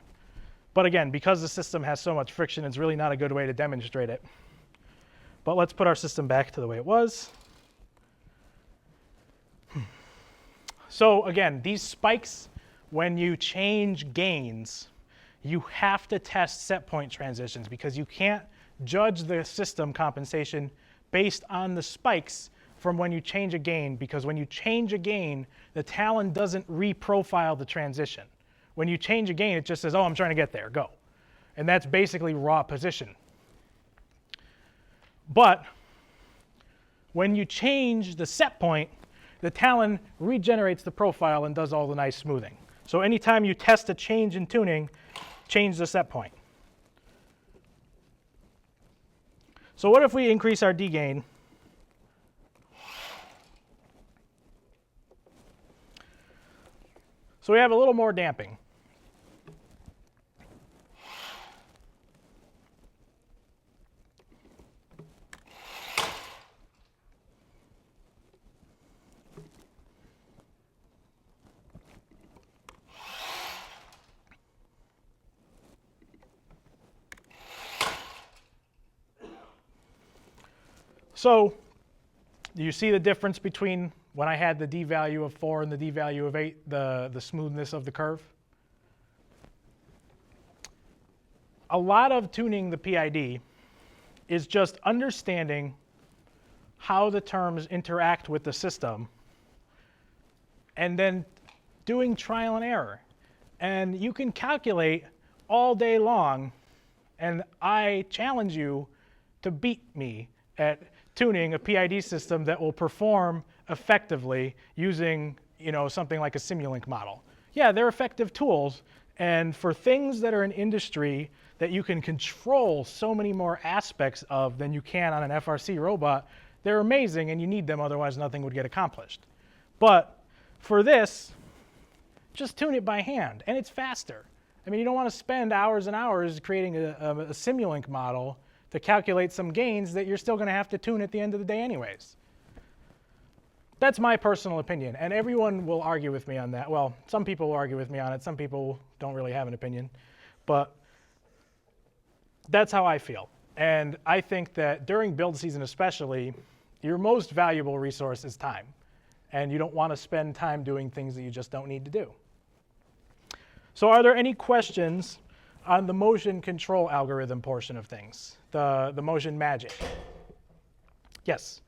But again, because the system has so much friction, it's really not a good way to demonstrate it. But let's put our system back to the way it was. So again, these spikes, when you change gains, you have to test set point transitions because you can't judge the system compensation based on the spikes from when you change a gain, because when you change a gain, the Talon doesn't reprofile the transition. When you change a gain, it just says, oh, I'm trying to get there, go. And that's basically raw position. But when you change the set point, the Talon regenerates the profile and does all the nice smoothing. So anytime you test a change in tuning, change the set point. So what if we increase our D gain? So we have a little more damping. So do you see the difference between when I had the D value of 4 and the D value of 8, the smoothness of the curve? A lot of tuning the PID is just understanding how the terms interact with the system and then doing trial and error. And you can calculate all day long, and I challenge you to beat me at tuning a PID system that will perform effectively using, something like a Simulink model. Yeah, they're effective tools, and for things that are in industry that you can control so many more aspects of than you can on an FRC robot, they're amazing and you need them, otherwise nothing would get accomplished. But for this, just tune it by hand, and it's faster. I mean, you don't want to spend hours and hours creating a Simulink model to calculate some gains that you're still going to have to tune at the end of the day anyways. That's my personal opinion, and everyone will argue with me on that. Well, some people will argue with me on it. Some people don't really have an opinion. But that's how I feel. And I think that during build season especially, your most valuable resource is time. And you don't want to spend time doing things that you just don't need to do. So are there any questions on the motion control algorithm portion of things, the motion magic? Yes?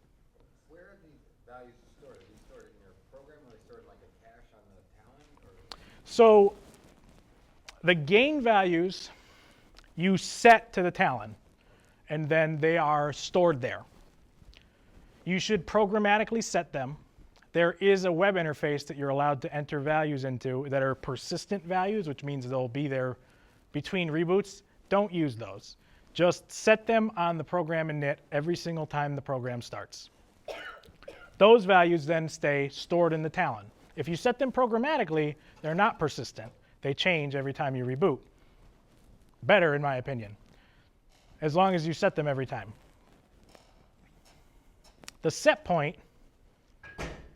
Where are these values stored? Are these stored in your program, or are they stored like a cache on the Talon? Or? So the gain values you set to the Talon, and then they are stored there. You should programmatically set them. There is a web interface that you're allowed to enter values into that are persistent values, which means they'll be there between reboots. Don't use those. Just set them on the program init every single time the program starts. Those values then stay stored in the Talon. If you set them programmatically, they're not persistent. They change every time you reboot. Better, in my opinion, as long as you set them every time. The set point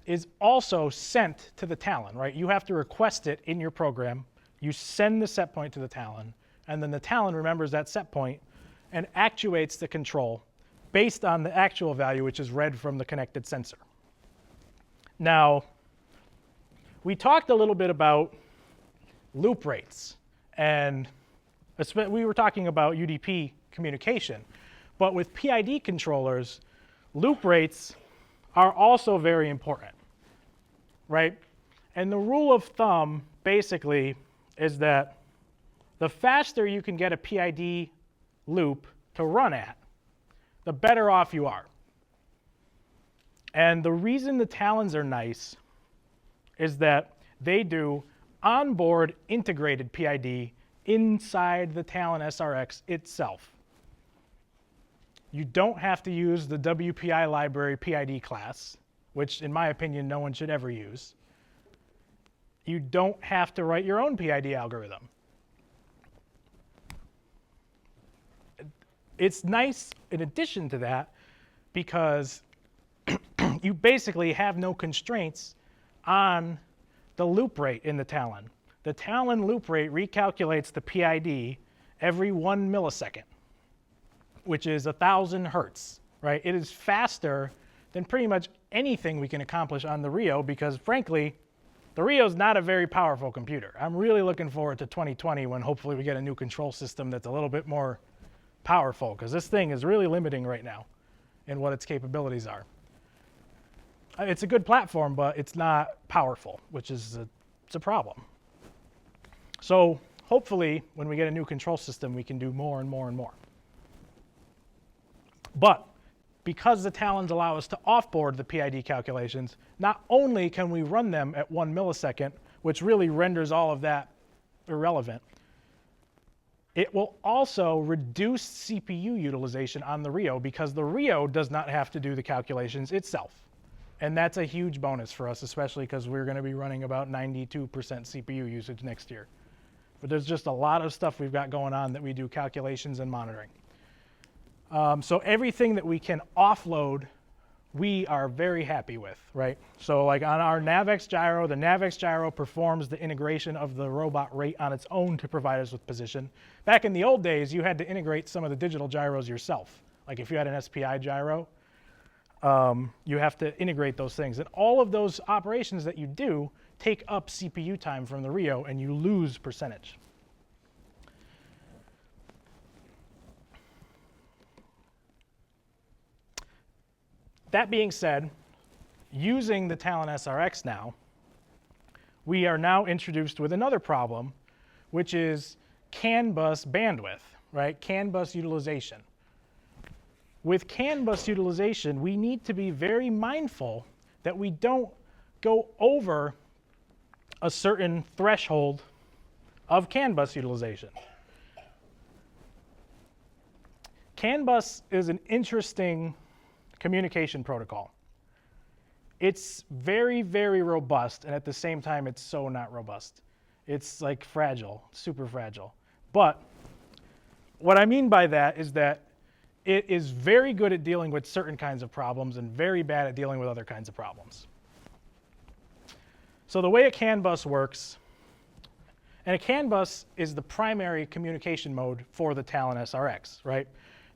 is also sent to the Talon, right? You have to request it in your program. You send the set point to the Talon, and then the Talon remembers that set point and actuates the control based on the actual value, which is read from the connected sensor. Now, we talked a little bit about loop rates, and we were talking about UDP communication. But with PID controllers, loop rates are also very important, right? And the rule of thumb, basically, is that the faster you can get a PID loop to run at, the better off you are. And the reason the Talons are nice is that they do onboard integrated PID inside the Talon SRX itself. You don't have to use the WPI library PID class, which in my opinion no one should ever use. You don't have to write your own PID algorithm. It's nice in addition to that because you basically have no constraints on the loop rate in the Talon. The Talon loop rate recalculates the PID every 1 millisecond, which is 1,000 hertz, right? It is faster than pretty much anything we can accomplish on the Rio because, frankly, the Rio is not a very powerful computer. I'm really looking forward to 2020 when hopefully we get a new control system that's a little bit more powerful because this thing is really limiting right now in what its capabilities are. It's a good platform, but it's not powerful, which is it's a problem. So hopefully, when we get a new control system, we can do more and more and more. But because the Talons allow us to offboard the PID calculations, not only can we run them at 1 millisecond, which really renders all of that irrelevant, it will also reduce CPU utilization on the Rio because the Rio does not have to do the calculations itself. And that's a huge bonus for us, especially because we're going to be running about 92% CPU usage next year. But there's just a lot of stuff we've got going on that we do calculations and monitoring. So everything that we can offload, we are very happy with, right? So like on our NavX gyro, the NavX gyro performs the integration of the robot rate on its own to provide us with position. Back in the old days, you had to integrate some of the digital gyros yourself. Like if you had an SPI gyro, you have to integrate those things. And all of those operations that you do take up CPU time from the Rio, and you lose percentage. That being said, using the Talon SRX now, we are now introduced with another problem, which is CAN bus bandwidth, right? CAN bus utilization. With CAN bus utilization, we need to be very mindful that we don't go over a certain threshold of CAN bus utilization. CAN bus is an interesting communication protocol. It's very, very robust, and at the same time, it's so not robust. It's like fragile, super fragile. But what I mean by that is that it is very good at dealing with certain kinds of problems and very bad at dealing with other kinds of problems. So the way a CAN bus works, and a CAN bus is the primary communication mode for the Talon SRX, right?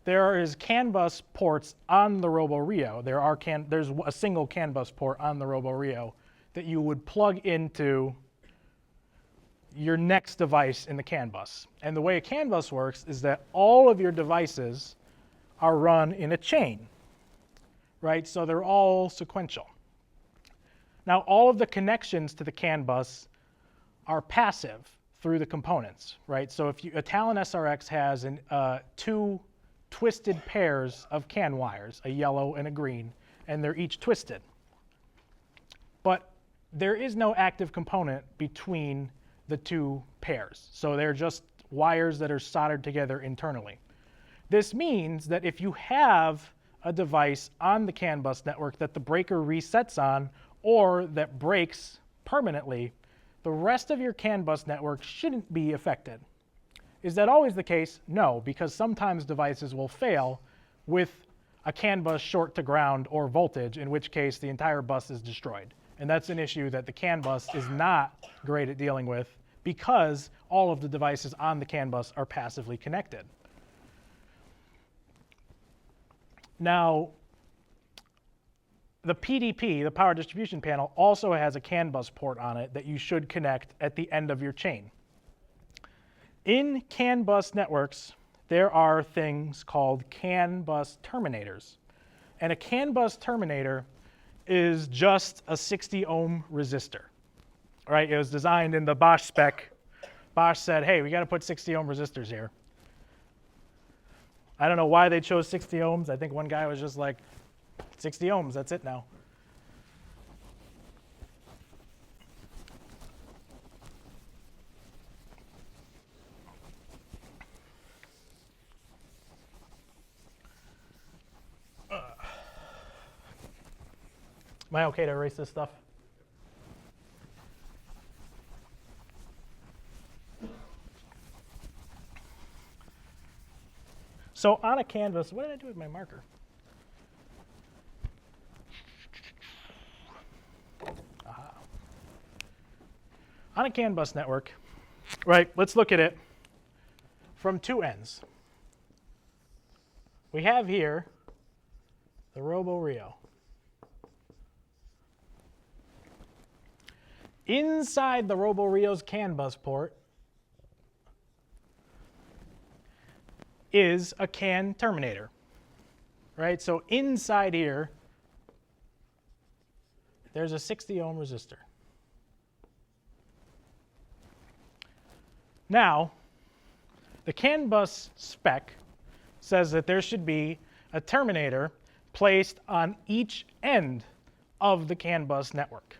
There is CAN bus ports on the Robo Rio. There's a single CAN bus port on the Robo Rio that you would plug into your next device in the CAN bus. And the way a CAN bus works is that all of your devices are run in a chain, right? So they're all sequential. Now, all of the connections to the CAN bus are passive through the components, right? So if a Talon SRX has two twisted pairs of CAN wires, a yellow and a green, and they're each twisted. But there is no active component between the two pairs. So they're just wires that are soldered together internally. This means that if you have a device on the CAN bus network that the breaker resets on or that breaks permanently, the rest of your CAN bus network shouldn't be affected. Is that always the case? No, because sometimes devices will fail with a CAN bus short to ground or voltage, in which case the entire bus is destroyed. And that's an issue that the CAN bus is not great at dealing with because all of the devices on the CAN bus are passively connected. Now, the PDP, the power distribution panel, also has a CAN bus port on it that you should connect at the end of your chain. In CAN bus networks, there are things called CAN bus terminators. And a CAN bus terminator is just a 60 ohm resistor, right? It was designed in the Bosch spec. Bosch said, hey, we got to put 60 ohm resistors here. I don't know why they chose 60 ohms. I think one guy was just like, 60 ohms, that's it now. Am I okay to erase this stuff? So on a canvas, what did I do with my marker? Aha. On a CAN bus network, right, let's look at it from two ends. We have here the Robo Rio. Inside the Robo Rio's CAN bus port is a CAN terminator, right? So inside here there's a 60 ohm resistor. Now, the CAN bus spec says that there should be a terminator placed on each end of the CAN bus network.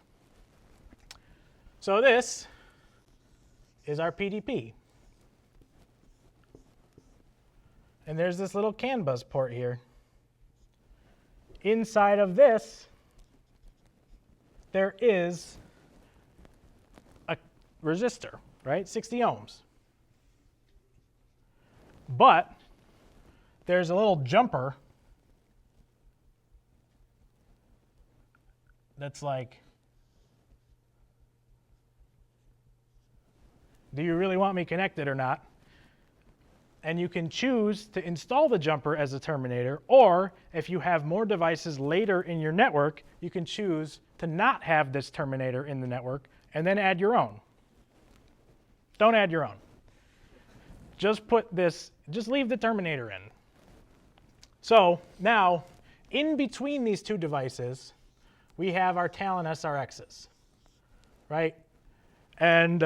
So this is our PDP. And there's this little CAN bus port here. Inside of this, there is a resistor, right? 60 ohms. But there's a little jumper that's like, do you really want me connected or not? And you can choose to install the jumper as a terminator, or if you have more devices later in your network, you can choose to not have this terminator in the network and then add your own. Don't add your own. Just leave the terminator in. So now, in between these two devices, we have our Talon SRXs, right? And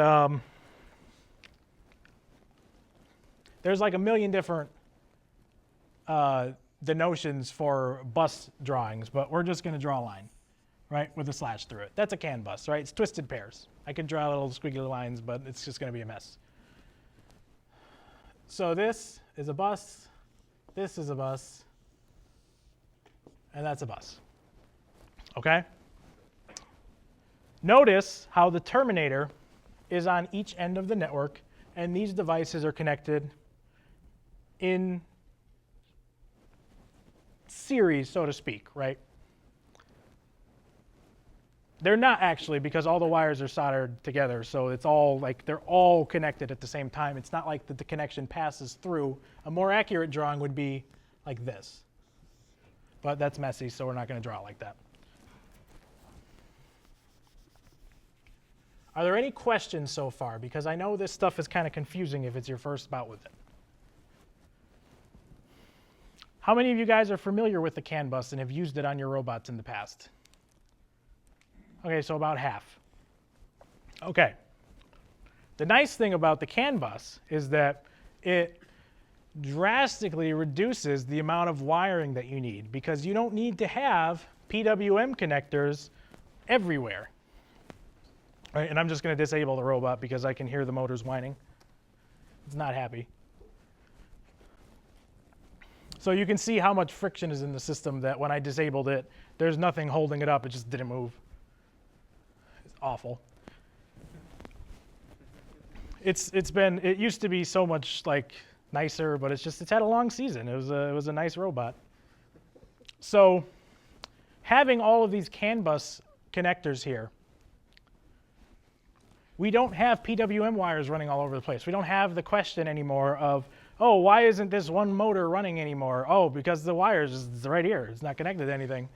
there's like a million different denotions for bus drawings, but we're just going to draw a line, right, with a slash through it. That's a CAN bus, right? It's twisted pairs. I could draw little squiggly lines, but it's just going to be a mess. So this is a bus, this is a bus, and that's a bus. Okay? Notice how the terminator is on each end of the network, and these devices are connected in series, so to speak, right? They're not actually, because all the wires are soldered together, so it's all like they're all connected at the same time. It's not like the connection passes through. A more accurate drawing would be like this. But that's messy, so we're not going to draw it like that. Are there any questions so far? Because I know this stuff is kind of confusing if it's your first bout with it. How many of you guys are familiar with the CAN bus and have used it on your robots in the past? Okay, so about half. Okay. The nice thing about the CAN bus is that it drastically reduces the amount of wiring that you need, because you don't need to have PWM connectors everywhere. Right, and I'm just going to disable the robot because I can hear the motors whining. It's not happy. So you can see how much friction is in the system that when I disabled it, there's nothing holding it up. It just didn't move. It's awful. It used to be so much like nicer, but it's had a long season. It was a nice robot. So having all of these CAN bus connectors here, we don't have PWM wires running all over the place. We don't have the question anymore of, oh, why isn't this one motor running anymore? Oh, because the wires is right here. It's not connected to anything.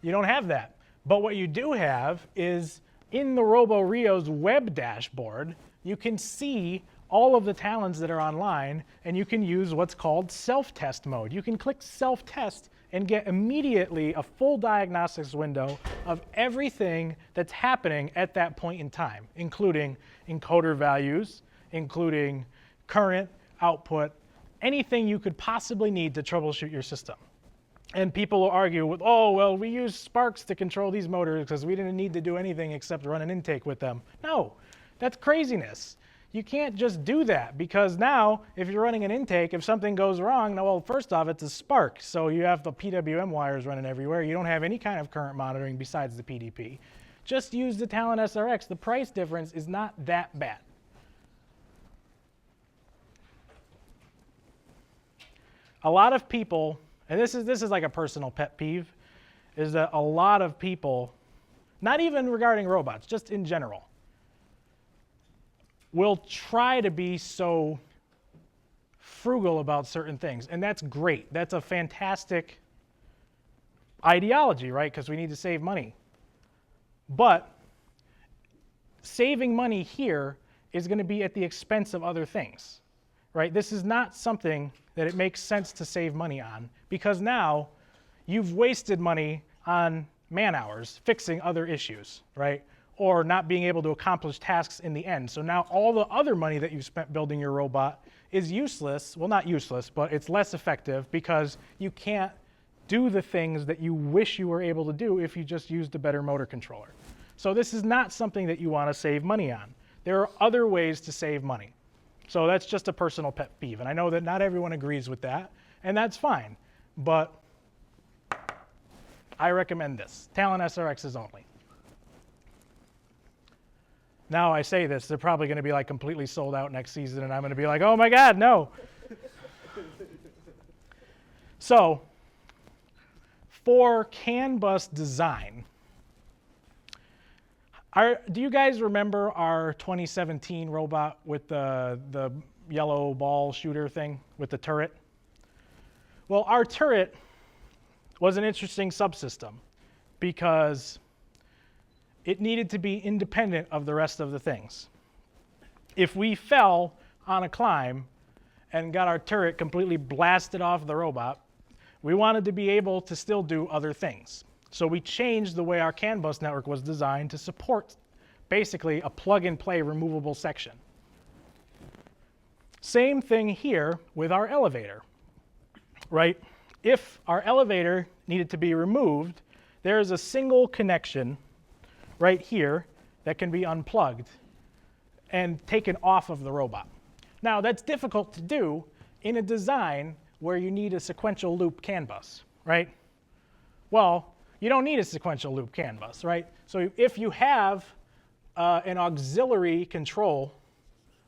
You don't have that. But what you do have is in the RoboRio's web dashboard, you can see all of the Talons that are online, and you can use what's called self-test mode. You can click self-test and get immediately a full diagnostics window of everything that's happening at that point in time, including encoder values, including current, output, anything you could possibly need to troubleshoot your system. And people will argue with, oh, well, we use Sparks to control these motors because we didn't need to do anything except run an intake with them. No, that's craziness. You can't just do that, because now if you're running an intake, if something goes wrong, well, first off, it's a spark. So you have the PWM wires running everywhere. You don't have any kind of current monitoring besides the PDP. Just use the Talon SRX. The price difference is not that bad. A lot of people, and this is like a personal pet peeve, is that a lot of people, not even regarding robots, just in general, will try to be so frugal about certain things. And that's great. That's a fantastic ideology, right? Because we need to save money. But saving money here is going to be at the expense of other things, right? This is not something that it makes sense to save money on, because now you've wasted money on man hours fixing other issues, right? Or not being able to accomplish tasks in the end. So now all the other money that you spent building your robot is useless. Well, not useless, but it's less effective because you can't do the things that you wish you were able to do if you just used a better motor controller. So this is not something that you want to save money on. There are other ways to save money. So that's just a personal pet peeve. And I know that not everyone agrees with that, and that's fine. But I recommend this, Talon SRXs only. Now I say this, they're probably going to be like completely sold out next season, and I'm going to be like, oh my God, no. So for CAN bus design, do you guys remember our 2017 robot with the yellow ball shooter thing with the turret? Well, our turret was an interesting subsystem because it needed to be independent of the rest of the things. If we fell on a climb and got our turret completely blasted off the robot, we wanted to be able to still do other things. So we changed the way our CAN bus network was designed to support basically a plug-and-play removable section. Same thing here with our elevator, right? If our elevator needed to be removed, there is a single connection right here that can be unplugged and taken off of the robot. Now, that's difficult to do in a design where you need a sequential loop CAN bus, right? Well, you don't need a sequential loop CAN bus, right? So if you have an auxiliary control,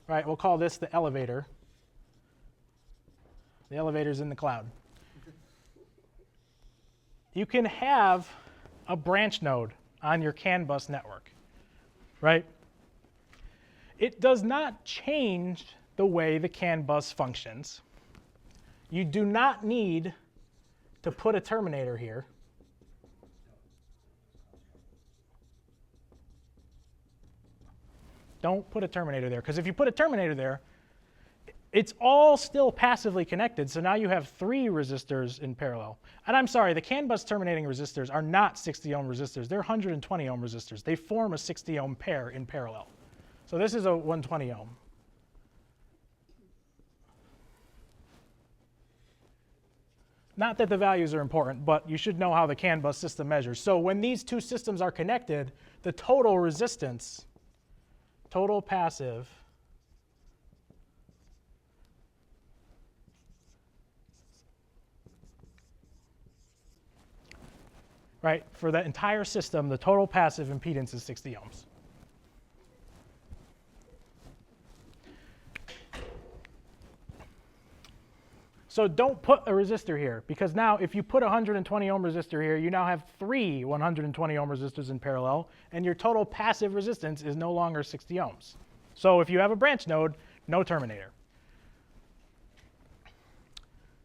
right, we'll call this the elevator. The elevator's in the cloud. You can have a branch node on your CAN bus network, right? It does not change the way the CAN bus functions. You do not need to put a terminator here. Don't put a terminator there, because if you put a terminator there, it's all still passively connected, so now you have 3 resistors in parallel. And I'm sorry, the CAN bus terminating resistors are not 60 ohm resistors, they're 120 ohm resistors. They form a 60 ohm pair in parallel. So this is a 120 ohm. Not that the values are important, but you should know how the CAN bus system measures. So when these two systems are connected, the total resistance, total passive, right, for that entire system, the total passive impedance is 60 ohms. So don't put a resistor here, because now if you put a 120 ohm resistor here, you now have 3 120 ohm resistors in parallel, and your total passive resistance is no longer 60 ohms. So if you have a branch node, no terminator.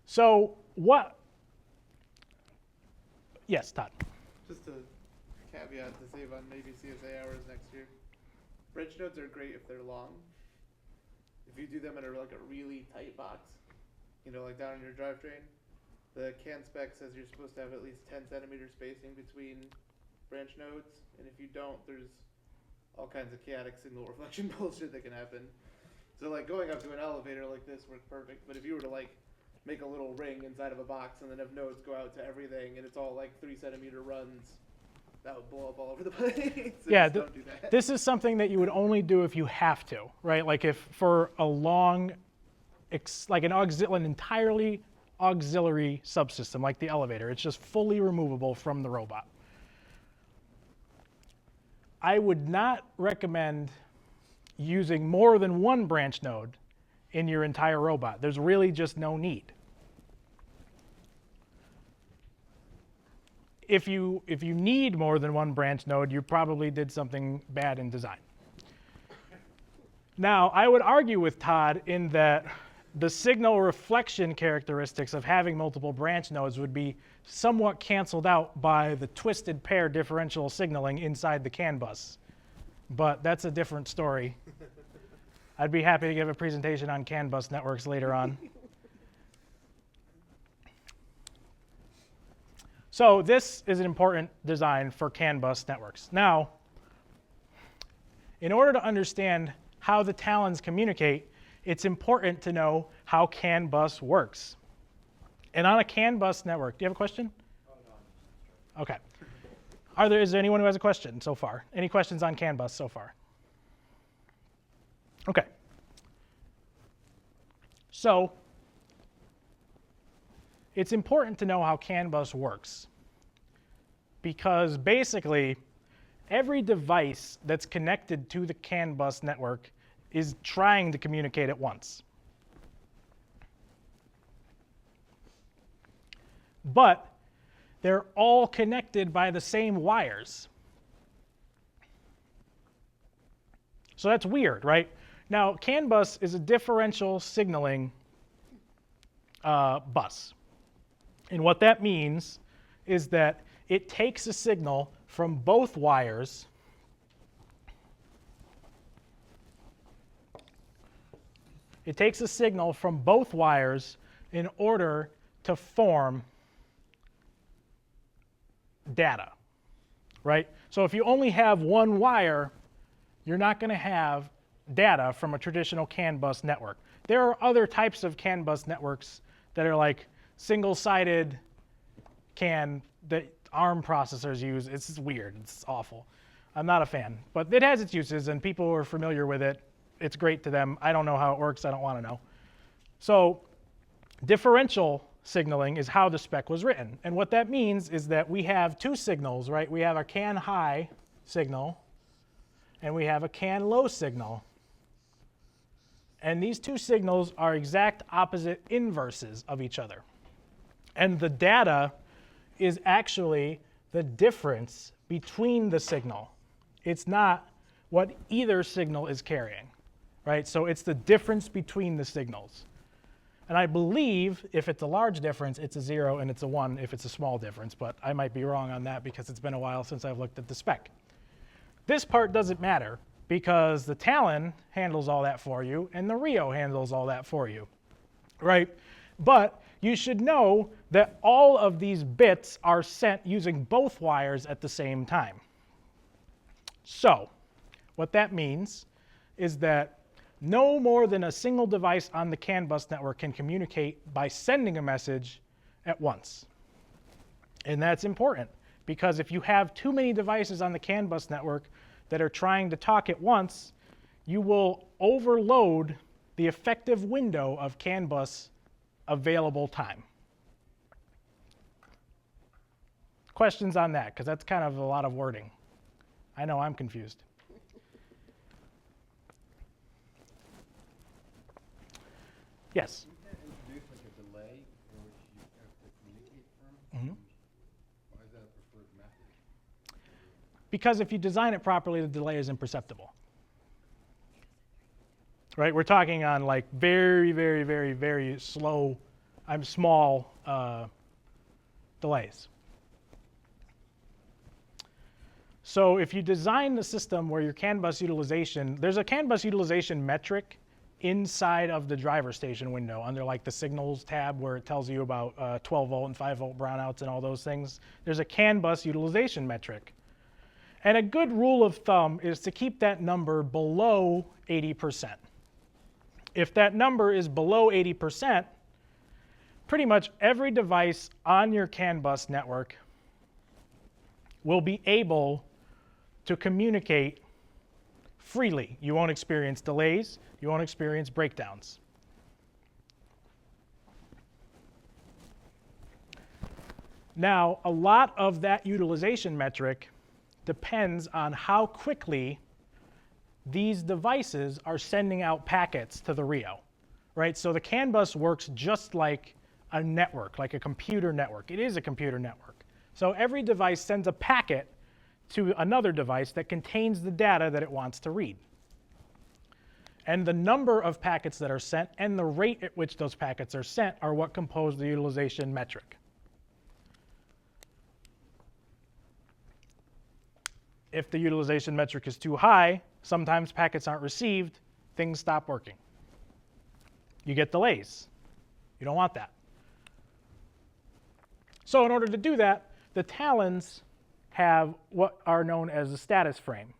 So what? Yes, Todd. Just a caveat to save on maybe CSA hours next year. Branch nodes are great if they're long. If you do them in like a really tight box, you know, like down in your drivetrain, the CAN spec says you're supposed to have at least 10 centimeter spacing between branch nodes, and if you don't, there's all kinds of chaotic signal reflection bullshit that can happen. So like going up to an elevator like this works perfect, but if you were to like make a little ring inside of a box and then have nodes go out to everything and it's all like 3 centimeter runs, that would blow up all over the place. So Yeah, don't do that. this is something that you would only do if you have to, right? Like if for a long, like an entirely auxiliary subsystem like the elevator, it's just fully removable from the robot. I would not recommend using more than one branch node in your entire robot. There's really just no need. If you need more than one branch node, you probably did something bad in design. Now, I would argue with Todd in that the signal reflection characteristics of having multiple branch nodes would be somewhat canceled out by the twisted pair differential signaling inside the CAN bus. But that's a different story. I'd be happy to give a presentation on CAN bus networks later on. So this is an important design for CAN bus networks. Now, in order to understand how the talons communicate, it's important to know how CAN bus works. And on a CAN bus network, do you have a question? Okay. Is there anyone who has a question so far? Any questions on CAN bus so far? Okay. So it's important to know how CAN bus works, because basically every device that's connected to the CAN bus network is trying to communicate at once. But they're all connected by the same wires. So that's weird, right? Now, CAN bus is a differential signaling bus. And what that means is that it takes a signal from both wires in order to form data, right? So if you only have one wire, you're not going to have data from a traditional CAN bus network. There are other types of CAN bus networks that are like single-sided CAN that ARM processors use. It's just weird. It's awful. I'm not a fan. But it has its uses, and people who are familiar with it, it's great to them. I don't know how it works. I don't want to know. So differential signaling is how the spec was written. And what that means is that we have two signals, right? We have a CAN high signal, and we have a CAN low signal. And these two signals are exact opposite inverses of each other. And the data is actually the difference between the signal. It's not what either signal is carrying, right? So it's the difference between the signals. And I believe if it's a large difference, it's a 0, and it's a 1 if it's a small difference. But I might be wrong on that because it's been a while since I've looked at the spec. This part doesn't matter because the Talon handles all that for you, and the Rio handles all that for you, right? But you should know that all of these bits are sent using both wires at the same time. So what that means is that no more than a single device on the CAN bus network can communicate by sending a message at once. And that's important because if you have too many devices on the CAN bus network that are trying to talk at once, you will overload the effective window of CAN bus available time. Questions on that? Because that's kind of a lot of wording. I know I'm confused. Yes? You can't introduce like a delay in which you have to communicate from? Mm-hmm. Why is that a preferred method? Because if you design it properly, the delay is imperceptible. Right? We're talking on like very, very, very, very slow, small delays. So if you design the system where your CAN bus utilization, there's a CAN bus utilization metric inside of the driver station window under like the signals tab where it tells you about 12 volt and 5 volt brownouts and all those things. There's a CAN bus utilization metric. And a good rule of thumb is to keep that number below 80%. If that number is below 80%, pretty much every device on your CAN bus network will be able to communicate freely. You won't experience delays. You won't experience breakdowns. Now, a lot of that utilization metric depends on how quickly these devices are sending out packets to the Rio, right? So the CAN bus works just like a network, like a computer network. It is a computer network. So every device sends a packet to another device that contains the data that it wants to read. And the number of packets that are sent and the rate at which those packets are sent are what compose the utilization metric. If the utilization metric is too high, sometimes packets aren't received, things stop working. You get delays. You don't want that. So in order to do that, the talons have what are known as a status frame,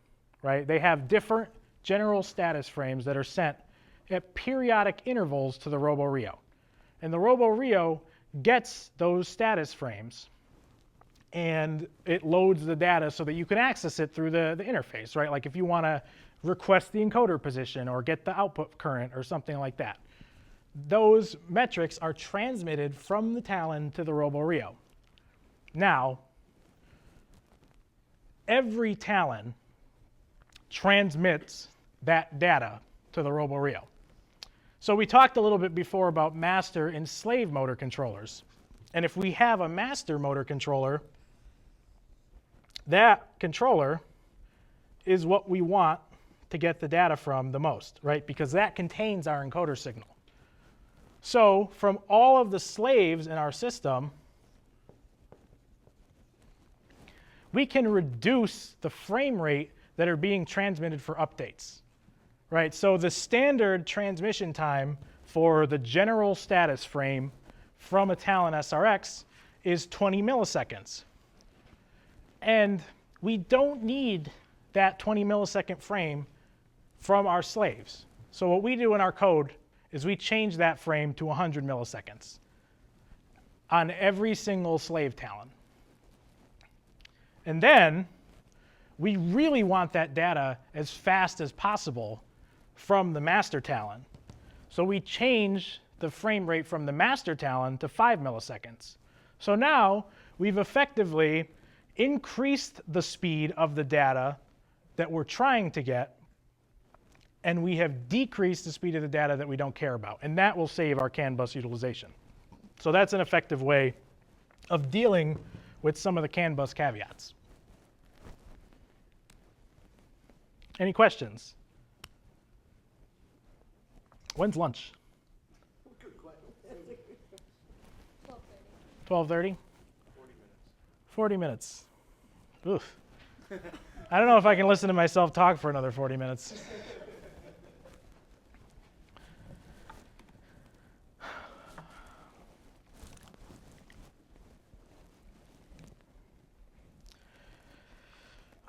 right? They have different general status frames that are sent at periodic intervals to the RoboRio. And the RoboRio gets those status frames and it loads the data so that you can access it through the interface, right? Like if you want to request the encoder position or get the output current or something like that. Those metrics are transmitted from the Talon to the RoboRio. Now, every Talon transmits that data to the RoboRio. So we talked a little bit before about master and slave motor controllers. And if we have a master motor controller, that controller is what we want to get the data from the most, right? Because that contains our encoder signal. So from all of the slaves in our system, we can reduce the frame rate that are being transmitted for updates, right? So the standard transmission time for the general status frame from a Talon SRX is 20 milliseconds. And we don't need that 20 millisecond frame from our slaves. So what we do in our code is we change that frame to 100 milliseconds on every single slave Talon. And then we really want that data as fast as possible from the master Talon. So we change the frame rate from the master Talon to 5 milliseconds. So now we've effectively increased the speed of the data that we're trying to get, and we have decreased the speed of the data that we don't care about. And that will save our CAN bus utilization. So that's an effective way of dealing with some of the CAN bus caveats. Any questions? When's lunch? 12:30? 40 minutes. Oof. I don't know if I can listen to myself talk for another 40 minutes.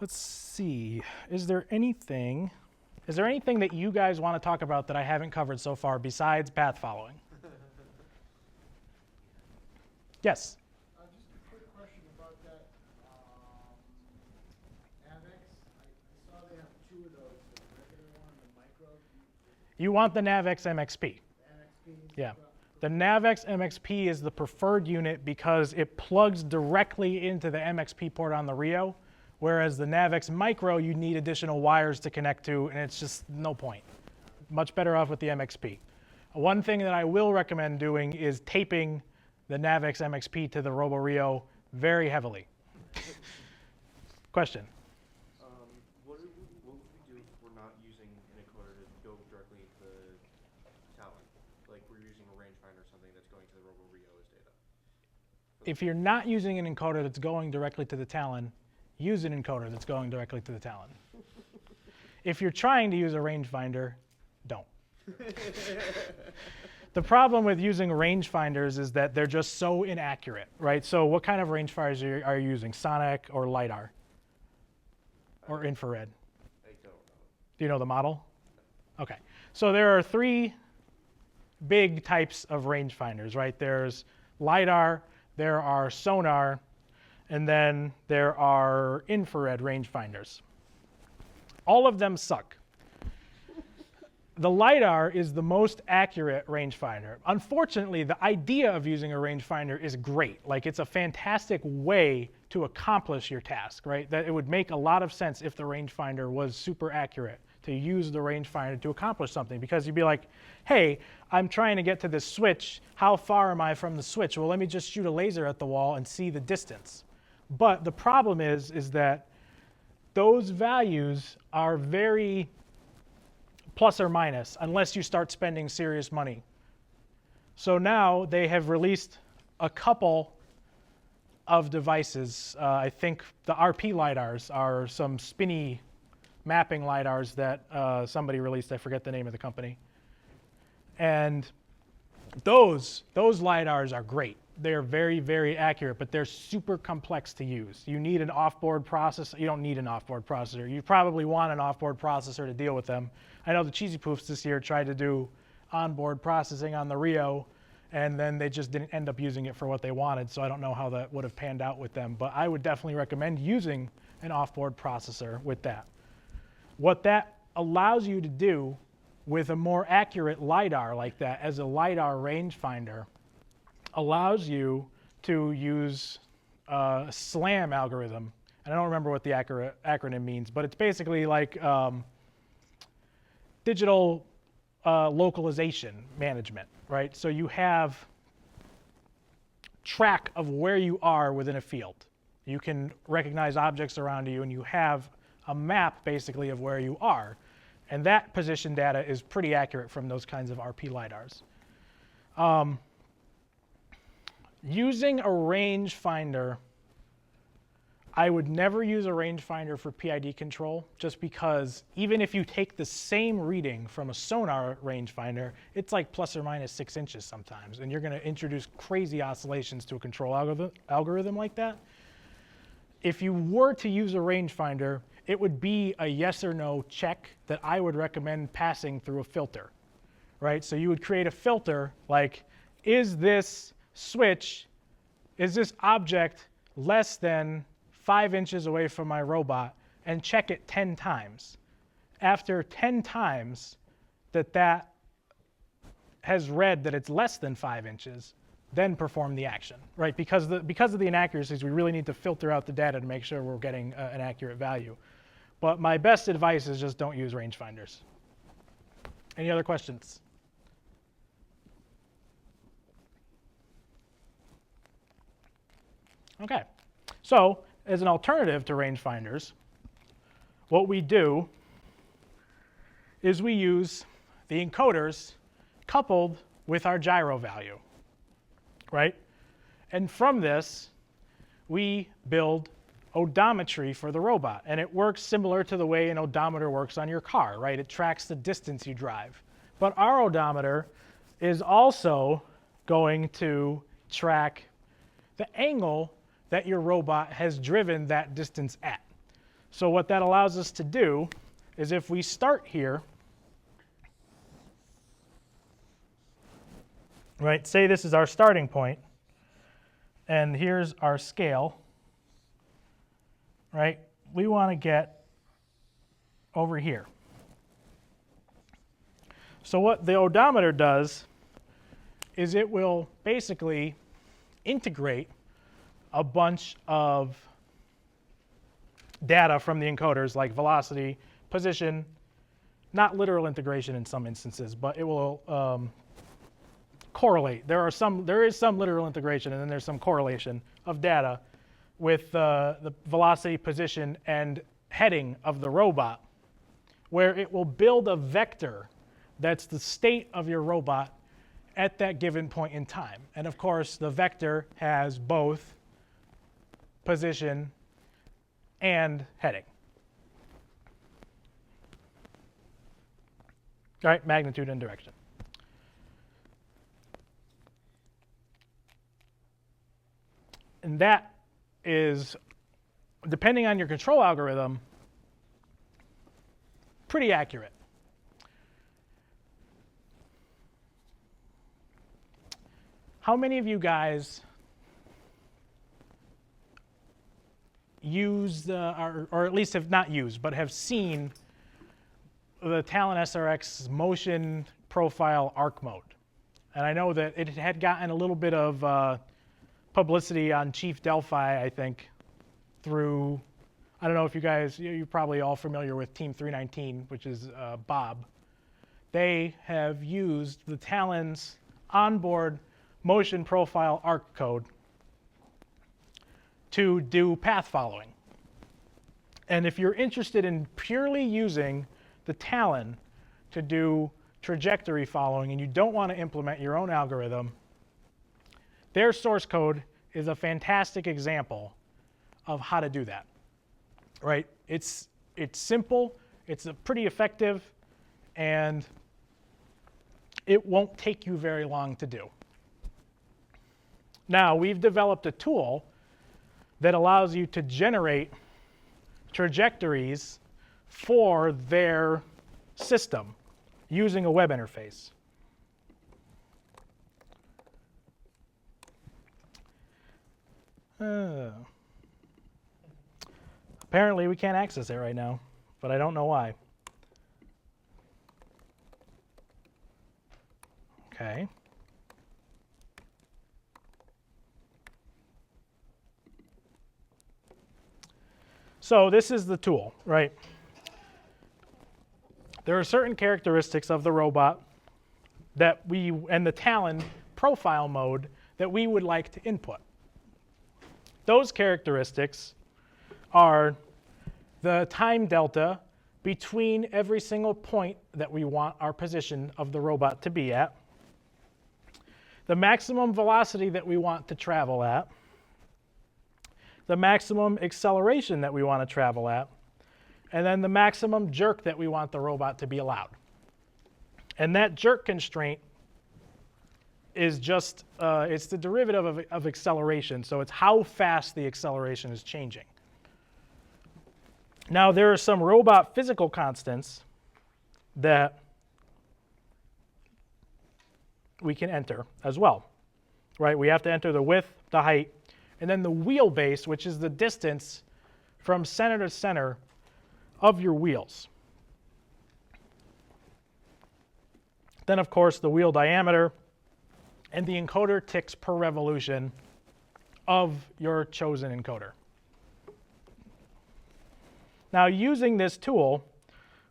Let's see. Is there anything that you guys want to talk about that I haven't covered so far besides path following? Yes. Just a quick question about that, Avex. I saw they have two of those, the regular one and the micro. You want the NavX MXP. The NXP? Yeah. The NavX MXP is the preferred unit because it plugs directly into the MXP port on the Rio, whereas the NavX Micro, you need additional wires to connect to, and it's just no point. Much better off with the MXP. One thing that I will recommend doing is taping the NavX MXP to the RoboRio very heavily. Question? What would we do if we're not using an encoder to go directly to the Talon? Like we're using a rangefinder or something that's going to the RoboRio as data. If you're not using an encoder that's going directly to the Talon, use an encoder that's going directly to the Talon. If you're trying to use a rangefinder, don't. The problem with using rangefinders is that they're just so inaccurate, right? So what kind of rangefinders are you using? Sonic or LiDAR? Or infrared? I don't know. Do you know the model? Okay. So there are three big types of rangefinders, right? There's LiDAR, there are sonar, and then there are infrared rangefinders. All of them suck. The LiDAR is the most accurate rangefinder. Unfortunately, the idea of using a rangefinder is great. Like, it's a fantastic way to accomplish your task, right? That it would make a lot of sense if the rangefinder was super accurate, to use the rangefinder to accomplish something, because you'd be like, hey, I'm trying to get to this switch. How far am I from the switch? Well, let me just shoot a laser at the wall and see the distance. But the problem is that those values are very plus or minus unless you start spending serious money. So now they have released a couple of devices. I think the RP LiDARs are some spinny mapping LiDARs that somebody released. I forget the name of the company. And those LiDARs are great they're very, very accurate, but they're super complex to use. You need an offboard processor. You don't need an offboard processor. You probably want an offboard processor to deal with them. I know the Cheesy Poofs this year tried to do onboard processing on the Rio, and then they just didn't end up using it for what they wanted, so I don't know how that would have panned out with them. But I would definitely recommend using an offboard processor with that. What that allows you to do with a more accurate LiDAR like that as a LiDAR rangefinder allows you to use a SLAM algorithm. And I don't remember what the acronym means, but it's basically like digital localization management, right? So you have track of where you are within a field. You can recognize objects around you, and you have a map basically of where you are. And that position data is pretty accurate from those kinds of RP LiDARs. Using a rangefinder, I would never use a rangefinder for PID control, just because even if you take the same reading from a sonar rangefinder, it's like plus or minus 6 inches sometimes, and you're going to introduce crazy oscillations to a control algorithm like that. If you were to use a rangefinder, it would be a yes or no check that I would recommend passing through a filter, right? So you would create a filter like, is this switch, is this object less than 5 inches away from my robot, and check it 10 times. After 10 times that has read that it's less than 5 inches, then perform the action, right? Because of the inaccuracies, we really need to filter out the data to make sure we're getting an accurate value. But my best advice is just don't use rangefinders. Any other questions? Okay, so as an alternative to rangefinders, what we do is we use the encoders coupled with our gyro value, right? And from this, we build odometry for the robot. And it works similar to the way an odometer works on your car, right? It tracks the distance you drive. But our odometer is also going to track the angle that your robot has driven that distance at. So what that allows us to do is if we start here, right, say this is our starting point, and here's our scale, right? We want to get over here. So what the odometer does is it will basically integrate a bunch of data from the encoders like velocity, position, not literal integration in some instances, but it will correlate. There is some literal integration, and then there's some correlation of data with the velocity, position, and heading of the robot, where it will build a vector that's the state of your robot at that given point in time. And of course, the vector has both position and heading. All right, magnitude and direction. And that is, depending on your control algorithm, pretty accurate. How many of you guys use, or at least have not used, but have seen the Talon SRX motion profile arc mode? And I know that it had gotten a little bit of publicity on Chief Delphi, I think, through, I don't know if you guys, you're probably all familiar with Team 319, which is Bob. They have used the Talon's onboard motion profile arc code to do path following. And if you're interested in purely using the Talon to do trajectory following and you don't want to implement your own algorithm, their source code is a fantastic example of how to do that, right? It's simple, it's pretty effective, and it won't take you very long to do. Now, we've developed a tool that allows you to generate trajectories for their system using a web interface. Apparently, we can't access it right now, but I don't know why. Okay. So this is the tool, right? There are certain characteristics of the robot that and the Talon profile mode that we would like to input. Those characteristics are the time delta between every single point that we want our position of the robot to be at, the maximum velocity that we want to travel at, the maximum acceleration that we want to travel at, and then the maximum jerk that we want the robot to be allowed. And that jerk constraint is just, it's the derivative of acceleration, so it's how fast the acceleration is changing. Now, there are some robot physical constants that we can enter as well, right? We have to enter the width, the height, and then the wheelbase, which is the distance from center to center of your wheels. Then, of course, the wheel diameter and the encoder ticks per revolution of your chosen encoder. Now, using this tool,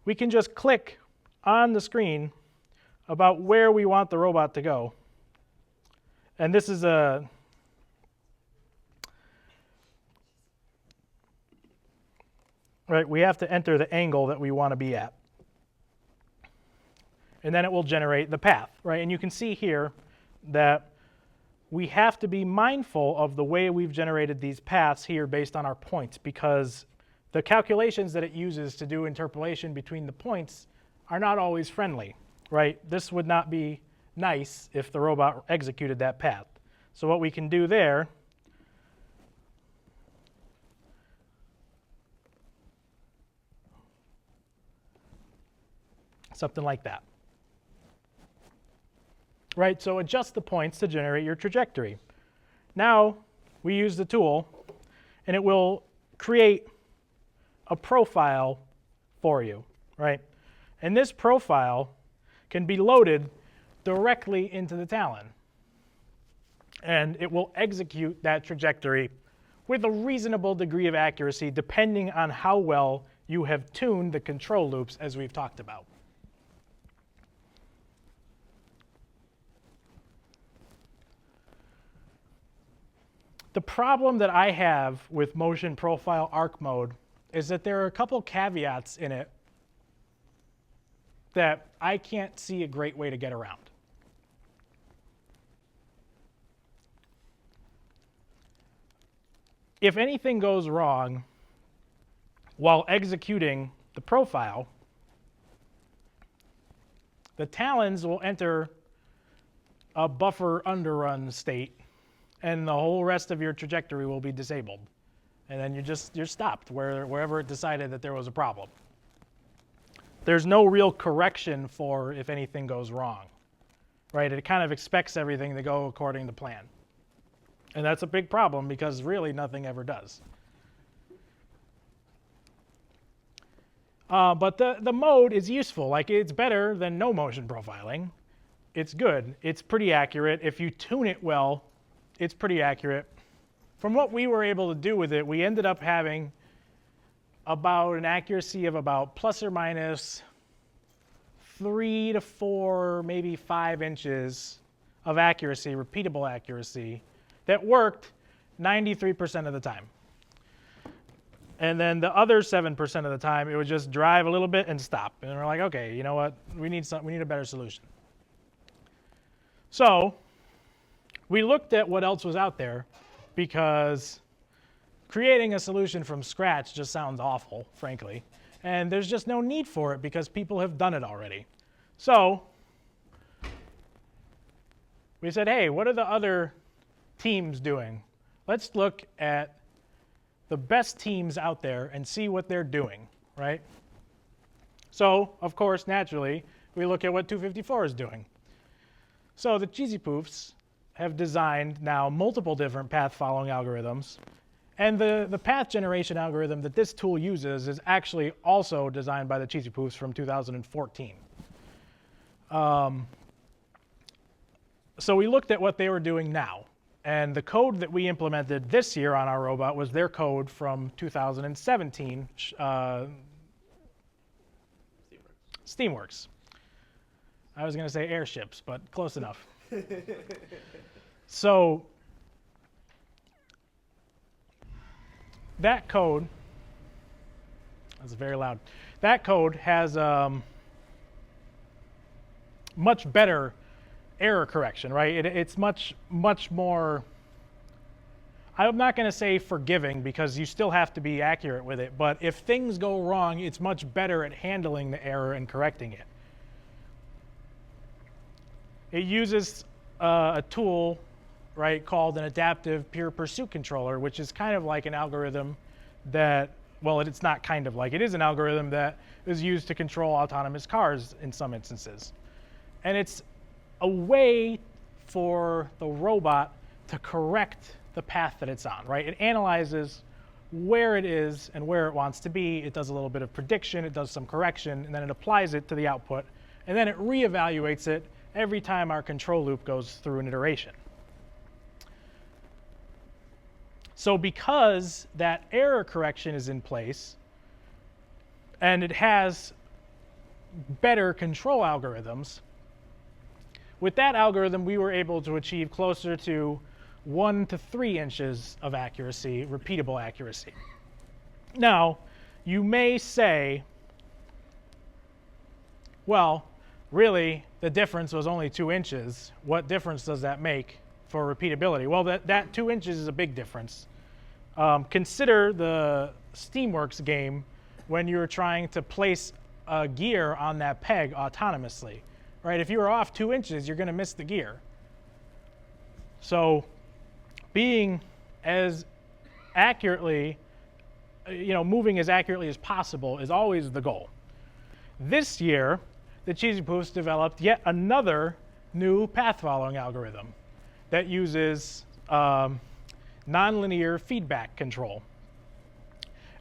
we can just click on the screen about where we want the robot to go. And this is right, we have to enter the angle that we want to be at. And then it will generate the path, right? And you can see here that we have to be mindful of the way we've generated these paths here based on our points, because the calculations that it uses to do interpolation between the points are not always friendly, right? This would not be nice if the robot executed that path. So what we can do there something like that. Right, so adjust the points to generate your trajectory. Now we use the tool and it will create a profile for you, right? And this profile can be loaded directly into the Talon. And it will execute that trajectory with a reasonable degree of accuracy depending on how well you have tuned the control loops as we've talked about. The problem that I have with Motion Profile Arc Mode is that there are a couple caveats in it that I can't see a great way to get around. If anything goes wrong while executing the profile, the Talons will enter a buffer underrun state, and the whole rest of your trajectory will be disabled. And then you're stopped wherever it decided that there was a problem. There's no real correction for if anything goes wrong, right? It kind of expects everything to go according to plan. And that's a big problem because really nothing ever does. But the mode is useful. Like, it's better than no motion profiling. It's good. It's pretty accurate. If you tune it well, it's pretty accurate. From what we were able to do with it, we ended up having about an accuracy of about plus or minus 3 to 4, maybe 5 inches of accuracy, repeatable accuracy, that worked 93% of the time. And then the other 7% of the time, it would just drive a little bit and stop. And we're like, okay, you know what? We need a better solution. So we looked at what else was out there, because creating a solution from scratch just sounds awful, frankly. And there's just no need for it because people have done it already. So we said, hey, what are the other teams doing? Let's look at the best teams out there and see what they're doing, right? So, of course, naturally, we look at what 254 is doing. So the Cheesy Poofs have designed now multiple different path following algorithms. And the path generation algorithm that this tool uses is actually also designed by the Cheesy Poofs from 2014. So we looked at what they were doing now. And the code that we implemented this year on our robot was their code from 2017, Steamworks. I was going to say airships, but close enough. So that code, that's very loud. That code has much better error correction, right? It's much more, I'm not going to say forgiving because you still have to be accurate with it, but if things go wrong, it's much better at handling the error and correcting it. It uses a tool, right, called an adaptive peer pursuit controller, which is kind of like an algorithm that, well, it's not kind of like, it is an algorithm that is used to control autonomous cars in some instances. And it's a way for the robot to correct the path that it's on, right? It analyzes where it is and where it wants to be. It does a little bit of prediction, it does some correction, and then it applies it to the output. And then it reevaluates it every time our control loop goes through an iteration. So because that error correction is in place, and it has better control algorithms, with that algorithm, we were able to achieve closer to 1 to 3 inches of accuracy, repeatable accuracy. Now, you may say, well, really, the difference was only 2 inches. What difference does that make for repeatability? Well, that 2 inches is a big difference. Consider the Steamworks game when you're trying to place a gear on that peg autonomously. Right? If you are off 2 inches, you're going to miss the gear. So being as accurately, moving as accurately as possible is always the goal. This year, the Cheesy Poofs developed yet another new path following algorithm that uses nonlinear feedback control.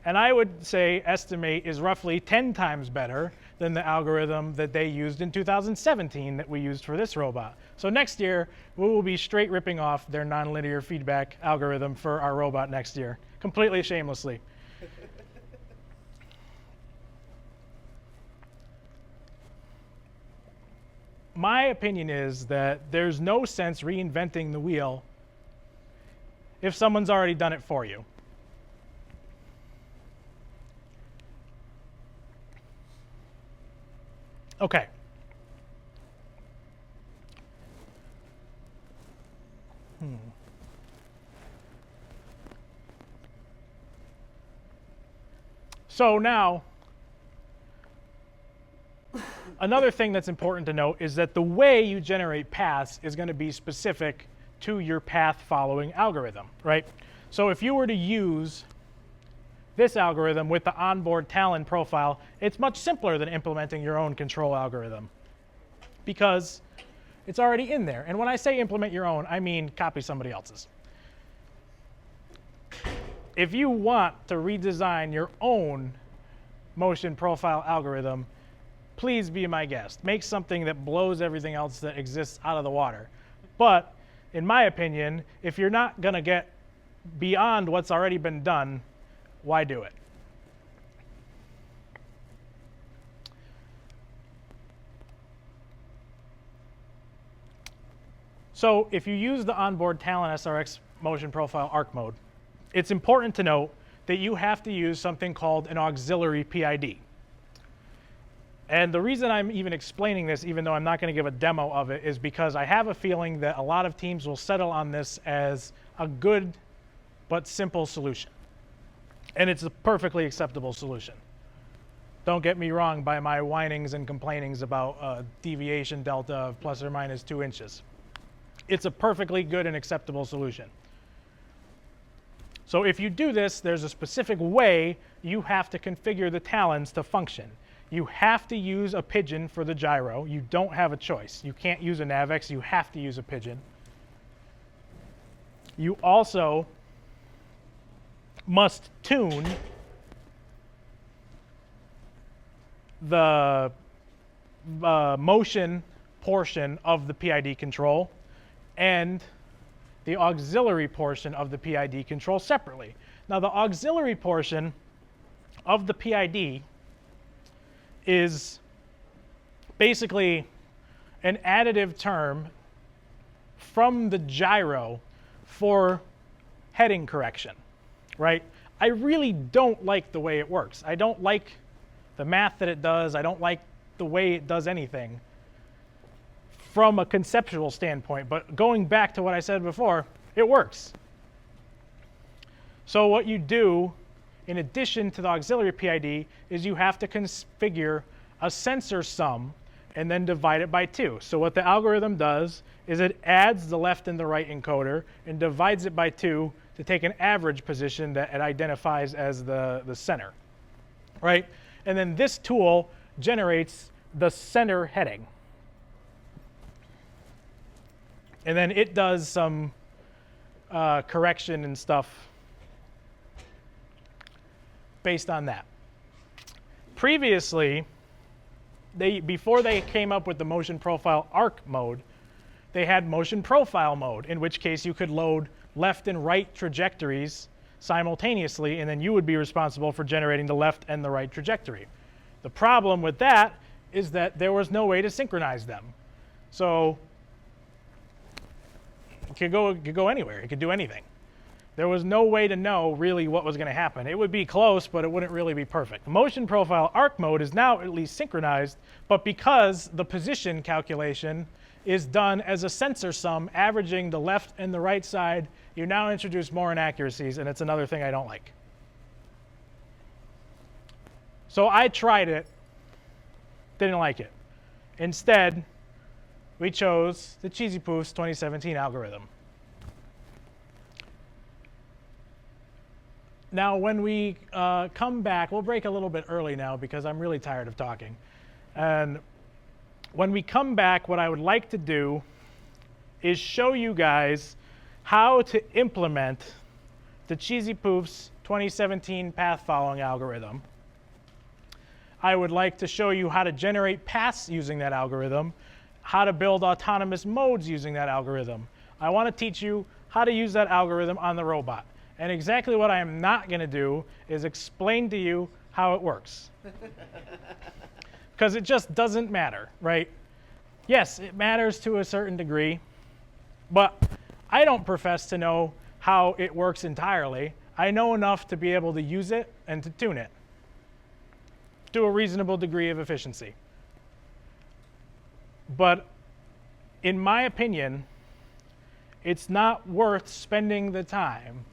And I would say estimate is roughly 10 times better than the algorithm that they used in 2017 that we used for this robot. So next year, we will be straight ripping off their nonlinear feedback algorithm for our robot next year, completely shamelessly. My opinion is that there's no sense reinventing the wheel if someone's already done it for you. Okay. So now, another thing that's important to note is that the way you generate paths is going to be specific to your path following algorithm, right? So if you were to use this algorithm with the onboard Talon profile, it's much simpler than implementing your own control algorithm because it's already in there. And when I say implement your own, I mean copy somebody else's. If you want to redesign your own motion profile algorithm, please be my guest. Make something that blows everything else that exists out of the water. But in my opinion, if you're not going to get beyond what's already been done, why do it? So if you use the onboard Talon SRX motion profile ARC mode, it's important to note that you have to use something called an auxiliary PID. And the reason I'm even explaining this, even though I'm not going to give a demo of it, is because I have a feeling that a lot of teams will settle on this as a good but simple solution. And it's a perfectly acceptable solution. Don't get me wrong by my whinings and complainings about a deviation delta of plus or minus 2 inches. it's a perfectly good and acceptable solution. So if you do this, there's a specific way you have to configure the talons to function. You have to use a pigeon for the gyro. You don't have a choice. You can't use a Navex. You have to use a pigeon. You also must tune the motion portion of the PID control and the auxiliary portion of the PID control separately. Now, the auxiliary portion of the PID is basically an additive term from the gyro for heading correction, right? I really don't like the way it works. I don't like the math that it does. I don't like the way it does anything from a conceptual standpoint. But going back to what I said before, it works. So what you do, in addition to the auxiliary PID, is you have to configure a sensor sum and then divide it by 2. So what the algorithm does is it adds the left and the right encoder and divides it by 2 to take an average position that it identifies as the center, right? And then this tool generates the center heading. And then it does some correction and stuff based on that. Previously, before they came up with the motion profile arc mode, they had motion profile mode, in which case you could load left and right trajectories simultaneously, and then you would be responsible for generating the left and the right trajectory. The problem with that is that there was no way to synchronize them. So it could go anywhere. It could do anything. There was no way to know really what was going to happen. It would be close, but it wouldn't really be perfect. The motion profile arc mode is now at least synchronized, but because the position calculation is done as a sensor sum, averaging the left and the right side, you now introduce more inaccuracies, and it's another thing I don't like. So I tried it, didn't like it. Instead, we chose the Cheesy Poofs 2017 algorithm. Now, when we come back, we'll break a little bit early now because I'm really tired of talking. And when we come back, what I would like to do is show you guys how to implement the Cheesy Poofs 2017 path following algorithm. I would like to show you how to generate paths using that algorithm, how to build autonomous modes using that algorithm. I want to teach you how to use that algorithm on the robot. And exactly what I am not going to do is explain to you how it works. Because it just doesn't matter, right? Yes, it matters to a certain degree, but I don't profess to know how it works entirely. I know enough to be able to use it and to tune it to a reasonable degree of efficiency. But in my opinion, it's not worth spending the time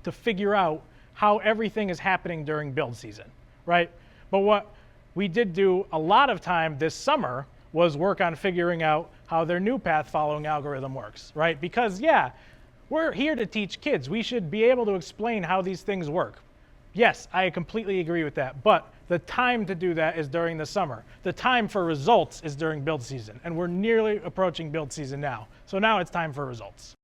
to figure out how everything is happening during build season, right? But what we did do a lot of time this summer was work on figuring out how their new path following algorithm works, right? Because yeah, we're here to teach kids. We should be able to explain how these things work. Yes, I completely agree with that, but the time to do that is during the summer. The time for results is during build season, and we're nearly approaching build season now. So now it's time for results.